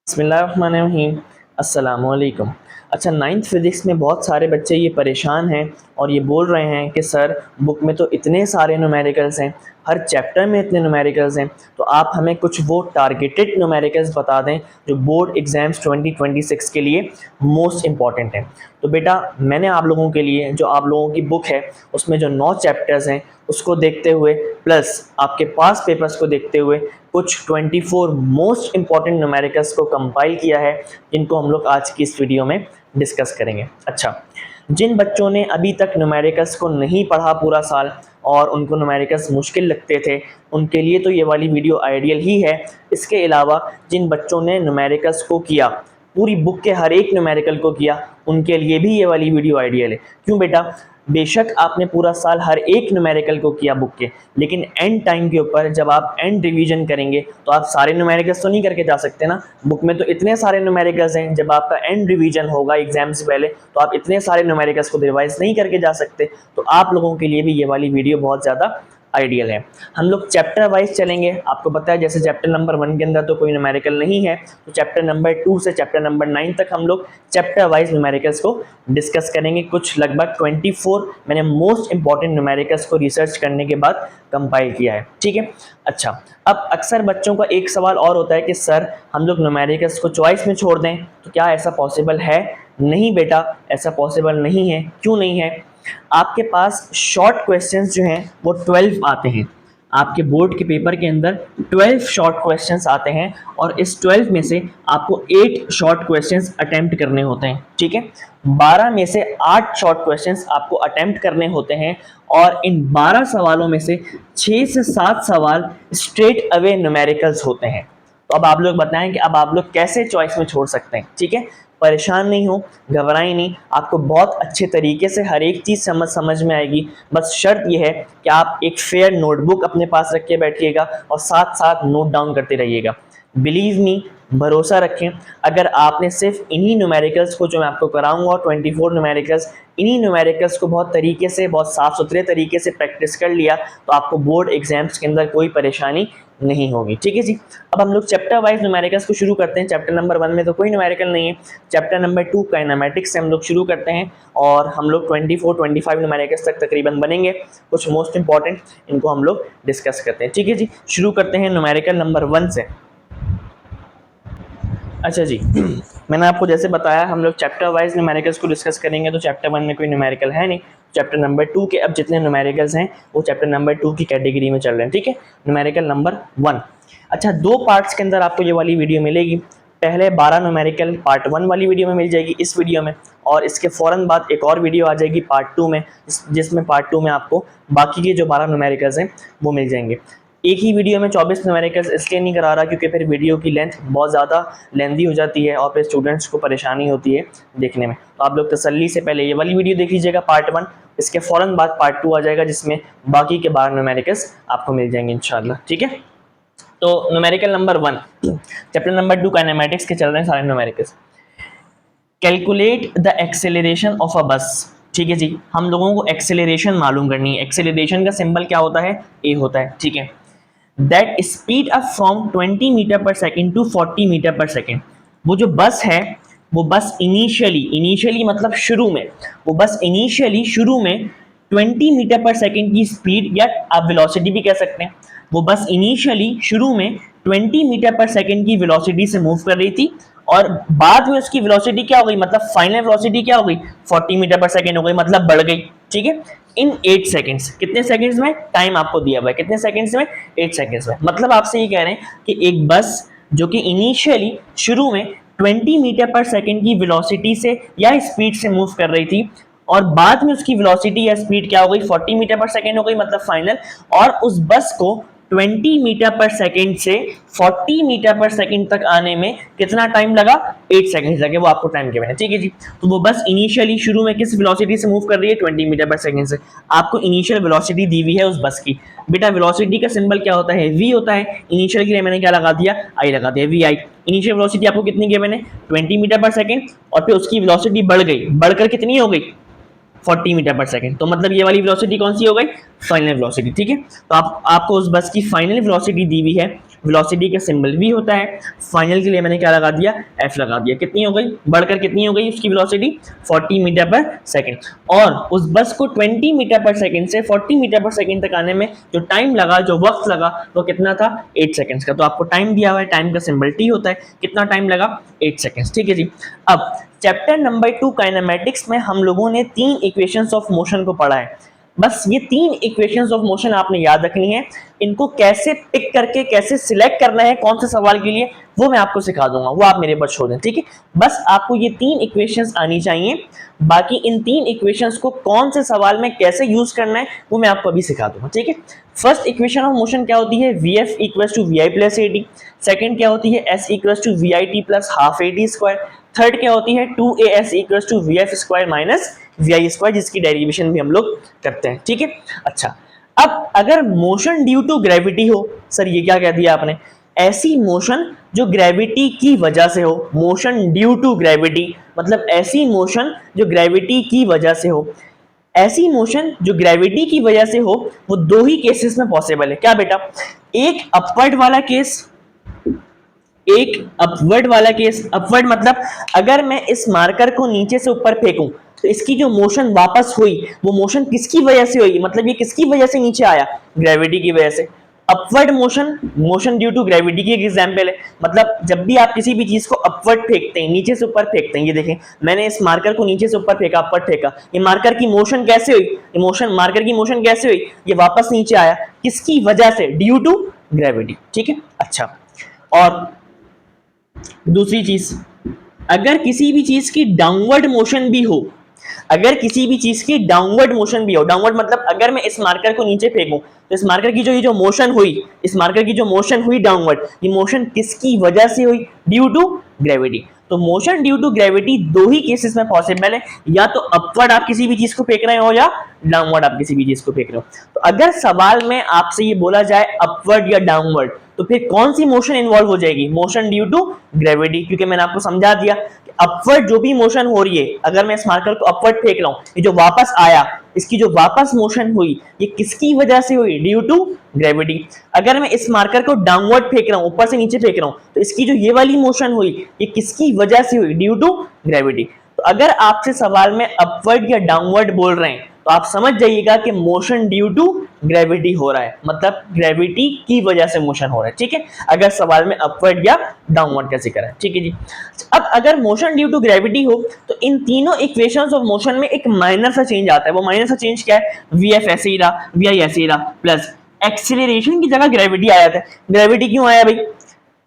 बिस्मिल्लाहिर्रहमानिर्रहीम। अस्सलामुअलैकुम। अच्छा, नाइन्थ फिज़िक्स में बहुत सारे बच्चे ये परेशान हैं और ये बोल रहे हैं कि सर बुक में तो इतने सारे न्यूमेरिकल्स हैं, हर चैप्टर में इतने न्यूमेरिकल्स हैं, तो आप हमें कुछ वो टारगेटेड न्यूमेरिकल्स बता दें जो बोर्ड एग्ज़ाम्स 2026 के लिए मोस्ट इम्पॉर्टेंट हैं। तो बेटा, मैंने आप लोगों के लिए जो आप लोगों की बुक है उसमें जो 9 चैप्टर्स हैं उसको देखते हुए प्लस आपके पास पेपर्स को देखते हुए कुछ 24 मोस्ट इम्पॉर्टेंट न्यूमेरिकल्स को कंपाइल किया है, जिनको हम लोग आज की इस वीडियो में डिस्कस करेंगे। अच्छा, जिन बच्चों ने अभी तक न्यूमेरिकल्स को नहीं पढ़ा पूरा साल और उनको न्यूमेरिकल्स मुश्किल लगते थे, उनके लिए तो ये वाली वीडियो आइडियल ही है। इसके अलावा जिन बच्चों ने न्यूमेरिकल्स को किया, पूरी बुक के हर एक न्यूमेरिकल को किया, उनके लिए भी ये वाली वीडियो आइडियल है। क्यों बेटा? बेशक आपने पूरा साल हर एक न्यूमेरिकल को किया बुक के, लेकिन एंड टाइम के ऊपर जब आप एंड रिवीजन करेंगे तो आप सारे न्यूमेरिकल्स तो नहीं करके जा सकते ना। बुक में तो इतने सारे न्यूमेरिकल्स हैं, जब आपका एंड रिवीजन होगा एग्जाम से पहले तो आप इतने सारे न्यूमेरिकल्स को रिवाइज नहीं करके जा सकते। तो आप लोगों के लिए भी ये वाली वीडियो बहुत ज़्यादा आइडियल है। हम लोग चैप्टर वाइज चलेंगे। आपको पता है जैसे चैप्टर नंबर 1 के अंदर तो कोई न्यूमेरिकल नहीं है, तो चैप्टर नंबर 2 से चैप्टर नंबर 9 तक हम लोग चैप्टर वाइज न्यूमेरिकल्स को डिस्कस करेंगे। कुछ लगभग 24 मैंने मोस्ट इंपॉर्टेंट न्यूमेरिकल्स को रिसर्च करने के बाद कंपाइल किया है। ठीक है। अच्छा, अब अक्सर बच्चों का एक सवाल और होता है कि सर हम लोग न्यूमेरिकल्स को चॉइस में छोड़ दें, तो क्या ऐसा पॉसिबल है? नहीं बेटा, ऐसा पॉसिबल नहीं है। क्यों नहीं है? आपके पास शॉर्ट क्वेश्चंस जो हैं वो 12 आते हैं। आपके बोर्ड के पेपर के अंदर 12 शॉर्ट क्वेश्चंस आते हैं और इस 12 में से आपको 8 शॉर्ट क्वेश्चंस अटेम्प्ट करने होते हैं। ठीक है। 12 में से 8 शॉर्ट क्वेश्चंस आपको अटेम्प्ट करने होते हैं और इन 12 सवालों में से 6 से 7 सवाल स्ट्रेट अवे न्यूमेरिकल्स होते हैं। तो अब आप लोग बताएं कि अब आप लोग कैसे चॉइस में छोड़ सकते हैं। ठीक है। परेशान नहीं हो, घबराएं नहीं, आपको बहुत अच्छे तरीके से हर एक चीज़ समझ में आएगी। बस शर्त यह है कि आप एक फेयर नोटबुक अपने पास रख के बैठिएगा और साथ साथ नोट डाउन करते रहिएगा। बिलीव मी, भरोसा रखें, अगर आपने सिर्फ इन्हीं न्यूमेरिकल्स को जो मैं आपको कराऊंगा 24 न्यूमेरिकल्स, इन्हीं न्यूमेरिकल्स को बहुत तरीके से, बहुत साफ़ सुथरे तरीके से प्रैक्टिस कर लिया तो आपको बोर्ड एग्जाम्स के अंदर कोई परेशानी नहीं होगी। ठीक है जी। अब हम लोग चैप्टर वाइज न्यूमेरिकल्स को शुरू करते हैं। चैप्टर नंबर 1 में तो कोई न्यूमेरिकल नहीं है। चैप्टर नंबर 2 काइनेमेटिक्स से हम लोग शुरू करते हैं और हम लोग 24-25 न्यूमेरिकल्स तक तकरीबन बनेंगे। कुछ मोस्ट इंपॉर्टेंट इनको हम लोग डिस्कस करते हैं। ठीक है जी। शुरू करते हैं न्यूमेरिकल नंबर 1 से। अच्छा जी, मैंने आपको जैसे बताया हम लोग चैप्टर वाइज न्यूमेरिकल्स को डिस्कस करेंगे, तो चैप्टर 1 में कोई न्यूमेरिकल है नहीं। चैप्टर नंबर 2 के अब जितने न्यूमेरिकल्स हैं वो चैप्टर नंबर 2 की कैटेगरी में चल रहे हैं। ठीक है। Numerical number 1। अच्छा, 2 पार्ट्स के अंदर आपको ये वाली वीडियो मिलेगी। पहले 12 न्यूमेरिकल पार्ट 1 वाली वीडियो में मिल जाएगी इस वीडियो में, और इसके फ़ौरन बाद एक और वीडियो आ जाएगी पार्ट 2 में, जिसमें पार्ट 2 में आपको बाकी के जो 12 न्यूमेरिकल्स हैं वो मिल जाएंगे। एक ही वीडियो में 24 न्यूमेरिकल्स इसलिए नहीं करा रहा क्योंकि फिर वीडियो की लेंथ बहुत ज़्यादा लेंदी हो जाती है और फिर स्टूडेंट्स को परेशानी होती है देखने में। तो आप लोग तसल्ली से पहले ये वाली वीडियो देख लीजिएगा पार्ट 1, इसके फ़ौरन बाद पार्ट 2 आ जाएगा जिसमें बाकी के 12 न्यूमेरिकल्स आपको मिल जाएंगे इंशाल्लाह। ठीक है। तो numerical number 1, chapter number 2 kinematics के चल रहे हैं सारे numericals. Calculate the acceleration of a बस। ठीक है जी, हम लोगों को एक्सेलरेशन मालूम करनी है। एक्सेलरेशन का सिंबल क्या होता है? ए होता है। ठीक है। That speed up from 20 metre per second to 40 metre per second. वो जो बस है वो बस इनिशियली मतलब शुरू में, वो बस इनिशियली शुरू में 20 मीटर पर सेकेंड की स्पीड या आप वेलोसिटी भी कह सकते हैं, वो बस इनिशियली शुरू में 20 मीटर पर सेकेंड की वेलोसिटी से मूव कर रही थी और बाद में उसकी वेलोसिटी क्या हो गई, मतलब फाइनल वेलोसिटी क्या हो गई, 40 मीटर पर सेकेंड हो गई, मतलब बढ़ गई। ठीक है। इन 8 सेकेंड्स, कितने सेकेंड्स में टाइम आपको दिया हुआ है, कितने सेकेंड्स में? 8 सेकेंड्स में। मतलब आपसे ये कह रहे हैं कि एक बस जो कि इनिशियली शुरू में 20 मीटर पर सेकेंड की वेलोसिटी से या स्पीड से मूव कर रही थी और बाद में उसकी वेलोसिटी या स्पीड क्या हो गई, 40 मीटर पर सेकेंड हो गई, मतलब फाइनल। और उस बस को 20 मीटर पर सेकेंड से 40 मीटर पर सेकेंड तक आने में कितना टाइम लगा? 8 सेकेंड लगे। वो आपको टाइम के मैंने। ठीक है जी। तो वो बस इनिशियली शुरू में किस वेलोसिटी से मूव कर रही है? 20 मीटर पर सेकेंड से। आपको इनिशियल वेलोसिटी दी हुई है उस बस की। बेटा, वेलोसिटी का सिंबल क्या होता है? वी होता है। इनिशियल के लिए मैंने क्या लगा दिया? आई लगा दिया, वी आई। इनिशियल वेलोसिटी आपको कितनी की मैंने? 20 मीटर पर सेकेंड, और फिर उसकी वेलोसिटी बढ़ गई, बढ़कर कितनी हो गई? 40 मीटर पर सेकेंड। तो मतलब ये वाली वेलोसिटी कौन सी हो गई? Final velocity. ठीक है। तो आपको उस बस की फाइनल वेलोसिटी दी हुई है वेलोसिटी का सिंबल v होता है। फाइनल के लिए मैंने क्या लगा दिया, f लगा दिया। कितनी हो गई, बढ़कर कितनी हो गई उसकी वेलोसिटी, 40 मीटर पर सेकंड। और उस बस को 20 मीटर पर सेकंड से 40 मीटर पर सेकंड तक आने में जो टाइम लगा, जो वक्त लगा, वो कितना था, 8 सेकंड्स का। तो आपको टाइम दिया हुआ है, टाइम का सिंबल t होता है, कितना टाइम लगा, 8 सेकंड्स। ठीक है जी। अब चैप्टर नंबर 2 काइनेमेटिक्स में हम लोगों ने 3 इक्वेशंस ऑफ मोशन को पढ़ा है। बस ये 3 इक्वेशंस ऑफ मोशन आपने याद रखनी है। इनको कैसे पिक करके कैसे सिलेक्ट करना है कौन से सवाल के लिए, वो मैं आपको सिखा दूंगा, वो आप मेरे पर छोड़ दें। ठीक है, बस आपको ये 3 इक्वेशंस आनी चाहिए। बाकी इन 3 इक्वेशंस को कौन से सवाल में कैसे यूज करना है वो मैं आपको अभी सिखा दूंगा। ठीक है, फर्स्ट इक्वेशन ऑफ मोशन क्या होती है, v f equals to v i plus a t. Second क्या होती है, s equals to v i t plus half a t square. Third क्या होती है, 2as equals to v f square minus v i square, जिसकी derivation भी हम लोग करते हैं। ठीक है, अच्छा अब अगर मोशन ड्यू टू ग्रेविटी हो, सर ये क्या कह दिया आपने, ऐसी मोशन जो ग्रेविटी की वजह से हो, मोशन ड्यू टू ग्रेविटी मतलब ऐसी मोशन जो ग्रेविटी की वजह से हो। ऐसी मोशन जो ग्रेविटी की वजह से हो वो दो ही केसेस में पॉसिबल है। क्या बेटा, एक अपवर्ड वाला केस, एक अपवर्ड वाला केस। अपवर्ड मतलब अगर मैं इस मार्कर को नीचे से ऊपर फेंकूं तो इसकी जो मोशन वापस हुई वो मोशन किसकी वजह से हुई, मतलब ये किसकी वजह से नीचे आया, ग्रेविटी की वजह से। Upward motion, motion due to gravity की एक एग्जांपल है। मतलब जब भी आप किसी भी चीज को अपवर्ड फेंकते हैं, नीचे से ऊपर फेंकते हैं, ये देखें मैंने इस मार्कर को नीचे से ऊपर फेंका, अपवर्ड फेंका, ये मार्कर की मोशन कैसे हुई, ये मोशन, मार्कर की मोशन कैसे हुई, ये वापस नीचे आया, किसकी वजह से, ड्यू टू ग्रेविटी। ठीक है, अच्छा और दूसरी चीज, अगर किसी भी चीज की डाउनवर्ड मोशन भी हो, अगर किसी भी चीज की डाउनवर्ड मोशन भी हो, डाउनवर्ड मतलब अगर मैं इस मार्कर को नीचे फेंकूं तो इस मार्कर की जो मोशन हुई, इस मार्कर की जो मोशन हुई डाउनवर्ड, ये मोशन किसकी वजह से हुई, ड्यू टू ग्रेविटी। तो मोशन ड्यू टू ग्रेविटी दो ही केसेस में पॉसिबल है, या तो अपवर्ड आप किसी भी चीज को फेंक रहे हो या डाउनवर्ड आप किसी भी चीज को फेंक रहे हो। तो अगर सवाल में आपसे ये बोला जाए अपवर्ड या डाउनवर्ड तो फिर कौन सी मोशन इन्वॉल्व हो जाएगी, मोशन ड्यू टू ग्रेविटी, क्योंकि मैंने आपको समझा दिया कि अपवर्ड जो भी मोशन हो रही है, अगर मैं इस मार्कर को अपवर्ड फेंक रहा हूं, ये जो वापस आया, इसकी जो वापस मोशन हुई ये किसकी वजह से हुई, ड्यू टू ग्रेविटी। अगर मैं इस मार्कर को डाउनवर्ड फेंक रहा हूं, ऊपर से नीचे फेंक रहा हूं, तो इसकी जो ये वाली मोशन हुई ये किसकी वजह से हुई, ड्यू टू ग्रेविटी। तो अगर आपसे सवाल में अपवर्ड या डाउनवर्ड बोल रहे हैं तो आप समझ जाइएगा कि मोशन ड्यू टू ग्रेविटी हो रहा है, मतलब ग्रेविटी की वजह से मोशन हो रहा है। ठीक है, अगर सवाल में अपवर्ड या डाउनवर्ड का जिक्र है। ठीक है जी। अब अगर मोशन ड्यू टू ग्रेविटी हो तो इन तीनों इक्वेशंस ऑफ मोशन में एक माइनर सा चेंज आता है। वो माइनर सा चेंज क्या है, वी एफ ऐसे ही रहा, वी आई ऐसे ही रहा, प्लस एक्सीलरेशन की जगह ग्रेविटी आया था। ग्रेविटी क्यों आया भाई,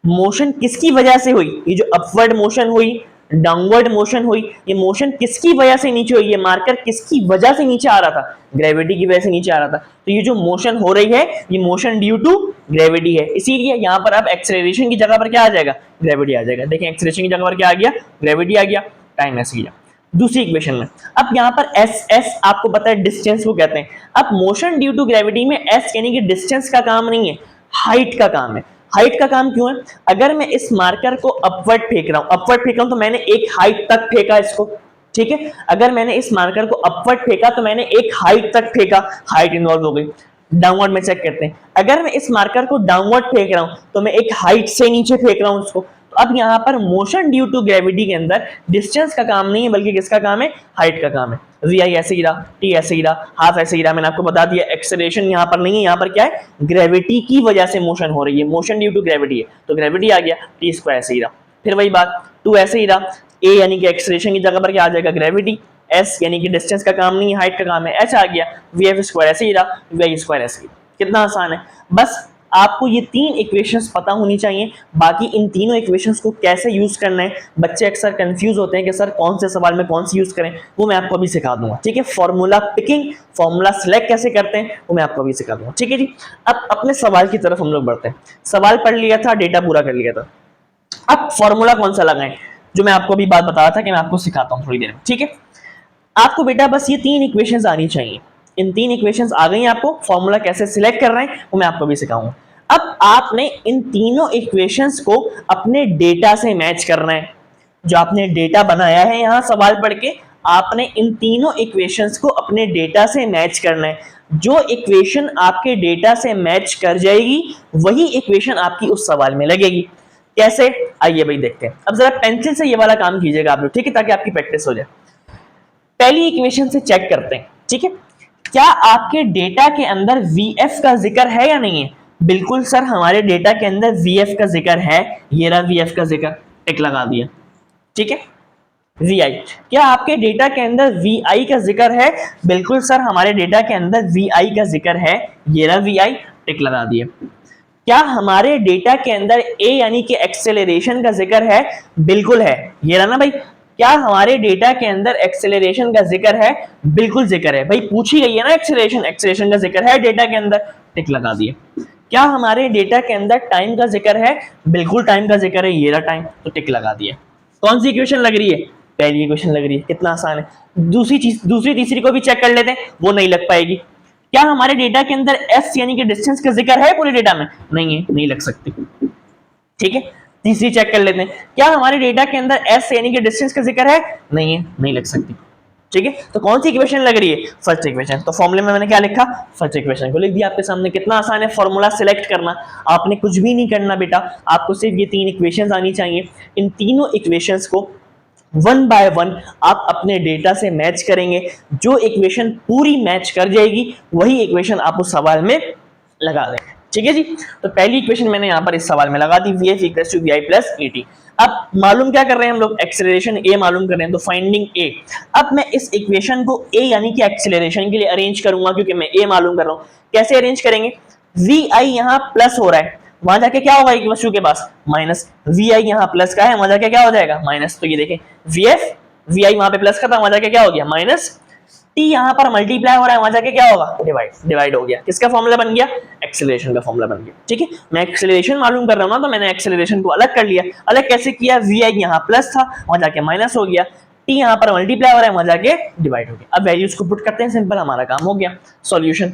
मोशन किसकी वजह से हुई, ये जो अपवर्ड मोशन हुई, डाउनवर्ड मोशन हुई, ये मोशन किसकी वजह से नीचे हुई, ये मार्कर किसकी वजह से नीचे आ रहा था, ग्रेविटी की वजह से नीचे आ रहा था। तो ये जो मोशन हो रही है ये मोशन ड्यू टू ग्रेविटी है, इसीलिए यहाँ पर अब एक्सेलरेशन की जगह पर क्या आ जाएगा, ग्रेविटी आ जाएगा। देखिए एक्सेलरेशन की जगह पर क्या आ गया, ग्रेविटी आ गया, टाइम ऐसे गया। दूसरी इक्वेशन में अब यहाँ पर एस, एस आपको पता है डिस्टेंस को कहते हैं। अब मोशन ड्यू टू ग्रेविटी में एस यानी कि डिस्टेंस का काम नहीं है, हाइट का काम है। हाइट का काम क्यों है, अगर मैं इस मार्कर को अपवर्ड फेंक रहा हूं, अपवर्ड फेंक रहा हूं तो मैंने एक हाइट तक फेंका इसको। ठीक है, अगर मैंने इस मार्कर को अपवर्ड फेंका तो मैंने एक हाइट तक फेंका, हाइट इन्वॉल्व हो गई। डाउनवर्ड में चेक करते हैं, अगर मैं इस मार्कर को डाउनवर्ड फेंक रहा हूं तो मैं एक हाइट से नीचे फेंक रहा हूं इसको। तो अब यहाँ पर मोशन ड्यू टू ग्रेविटी के अंदर डिस्टेंस का काम नहीं है बल्कि किसका काम है, हाइट का काम है। वी आई ऐसे ही रहा, टी ऐसे ही रहा, हाफ ऐसे ही रहा। मैंने आपको बता दिया एक्सेलरेशन यहाँ पर नहीं है, यहाँ पर क्या है, ग्रेविटी की वजह से मोशन हो रही है, मोशन ड्यू टू ग्रेविटी है तो ग्रेविटी आ गया, टी स्क्वायर ऐसे ही रहा। फिर वही बात, टू ऐसे ही रहा, ए यानी कि एक्सेलरेशन की जगह पर क्या आ जाएगा, ग्रेविटी, एस यानी कि डिस्टेंस का काम नहीं है, हाइट का काम है, एच आ गया, वी एफ स्क्वायर ऐसे ही रहा, वी आई स्क्वायर ऐसे ही। कितना आसान है, बस आपको ये 3 इक्वेशंस पता होनी चाहिए। बाकी इन तीनों इक्वेशंस को कैसे यूज करना है, बच्चे अक्सर कंफ्यूज होते हैं कि सर कौन से सवाल में कौन सी यूज करें, वो मैं आपको अभी सिखा दूंगा। ठीक है, फॉर्मूला पिकिंग, फॉर्मूला सिलेक्ट कैसे करते हैं वो मैं आपको अभी सिखा दूंगा। ठीक है जी, अब अपने सवाल की तरफ हम लोग बढ़ते हैं। सवाल पढ़ लिया था, डेटा पूरा कर लिया था, अब फॉर्मूला कौन सा लगाएं, जो मैं आपको अभी बात बता रहा था कि मैं आपको सिखाता हूँ थोड़ी देर में। ठीक है, आपको बेटा बस ये 3 इक्वेशंस आनी चाहिए। इन 3 इक्वेशंस आ गई, आपको फॉर्मूला कैसे सिलेक्ट कर रहे हैं वो मैं आपको भी सिखाऊंगा। अब आपने इन तीनों इक्वेशंस को अपने डेटा से मैच करना है। जो आपने डेटा बनाया है यहाँ सवाल पढ़ के, आपने इन तीनों इक्वेशंस को अपने डेटा से मैच करना है। जो इक्वेशन आपके डेटा से मैच कर जाएगी वही इक्वेशन आपकी उस सवाल में लगेगी। कैसे, आइए भाई देखते हैं। अब जरा पेंसिल से ये वाला काम कीजिएगा आप लोग, ठीक है, ताकि आपकी प्रैक्टिस हो जाए। पहली इक्वेशन से चेक करते हैं, ठीक है, क्या आपके डेटा के अंदर वीएफ का जिक्र है या नहीं है? बिल्कुल सर, हमारे डेटा के अंदर वीएफ का जिक्र है, ये रहा वीएफ का जिक्र, टिक लगा दिया, ठीक है। VI, क्या आपके डेटा के अंदर VI का जिक्र है? बिल्कुल सर, हमारे डेटा के अंदर VI का जिक्र है, ये रहा VI, टिक लगा दिए। क्या हमारे डेटा के अंदर A यानी कि एक्सेलरेशन का जिक्र है? बिल्कुल है, ये रहा ना भाई। क्या हमारे डेटा के अंदर एक्सेलरेशन का जिक्र है? बिल्कुल जिक्र है भाई, पूछी गई है ना एक्सेलरेशन, एक्सेलरेशन का जिक्र है डेटा के अंदर, टिक लगा दिए। क्या हमारे डेटा के अंदर टाइम का जिक्र है? बिल्कुल टाइम का जिक्र है, ये रहा टाइम, तो टिक लगा दिए। कौन सी इक्वेशन लग रही है? पहली इक्वेशन लग रही है, कितना आसान है। दूसरी तीसरी को भी चेक कर लेते हैं, वो नहीं लग पाएगी। क्या हमारे डेटा के अंदर एस यानी कि डिस्टेंस का जिक्र है पूरे डेटा में? नहीं है, नहीं लग सकती, ठीक है। तीसरी चेक कर लेते हैं, क्या हमारे डेटा के अंदर एस यानी कि डिस्टेंस का जिक्र है? नहीं है, नहीं लग सकती, ठीक है। तो कौन सी इक्वेशन लग रही है? First equation. तो फॉर्मूले में मैंने क्या लिखा? फर्स्ट इक्वेशन को लिख दिया आपके सामने। कितना आसान है फॉर्मूला सिलेक्ट करना, आपने कुछ भी नहीं करना बेटा, आपको सिर्फ ये 3 इक्वेशंस आनी चाहिए। इन तीनों इक्वेशंस को वन बाय वन आप अपने डेटा से मैच करेंगे, जो इक्वेशन पूरी मैच कर जाएगी वही इक्वेशन आप उस सवाल में लगा देंगे, ठीक है जी। तो पहली इक्वेशन मैंने यहां पर इस सवाल में लगा दी, VF = VI + AT। अब मालूम क्या कर रहे हैं हम लोग? एक्सेलरेशन A मालूम कर रहे हैं, तो फाइंडिंग A। अब मैं इस इक्वेशन को A यानी कि एक्सेलरेशन के लिए अरेंज करूंगा, क्योंकि मैं A मालूम कर रहा हूं। कैसे अरेंज करेंगे? VI यहां प्लस हो रहा है, वहां जाके क्या होगा इक्वेशन के पास? माइनस। VI यहां प्लस का है, वहां जाके क्या हो जाएगा? माइनस। तो ये देखें, VI वहां पे प्लस का था, वहां जाके क्या हो गया? माइनस। T यहां पर मल्टीप्लाई हो रहा है, वहां जाके क्या होगा? डिवाइड हो गया। किसका फॉर्मूला बन गया? एक्सेलरेशन का फॉर्मूला बन गया, ठीक है। मैं एक्सेलरेशन मालूम कर रहा हूं ना, तो मैंने एक्सेलरेशन को अलग कर लिया। अलग कैसे किया? VI यहां प्लस था, वहां जाके माइनस हो गया। T यहां पर मल्टीप्लाई हो रहा है, वहां जाके डिवाइड हो गया। अब वैल्यूज को पुट करते हैं, सिंपल, हमारा काम हो गया। सॉल्यूशन,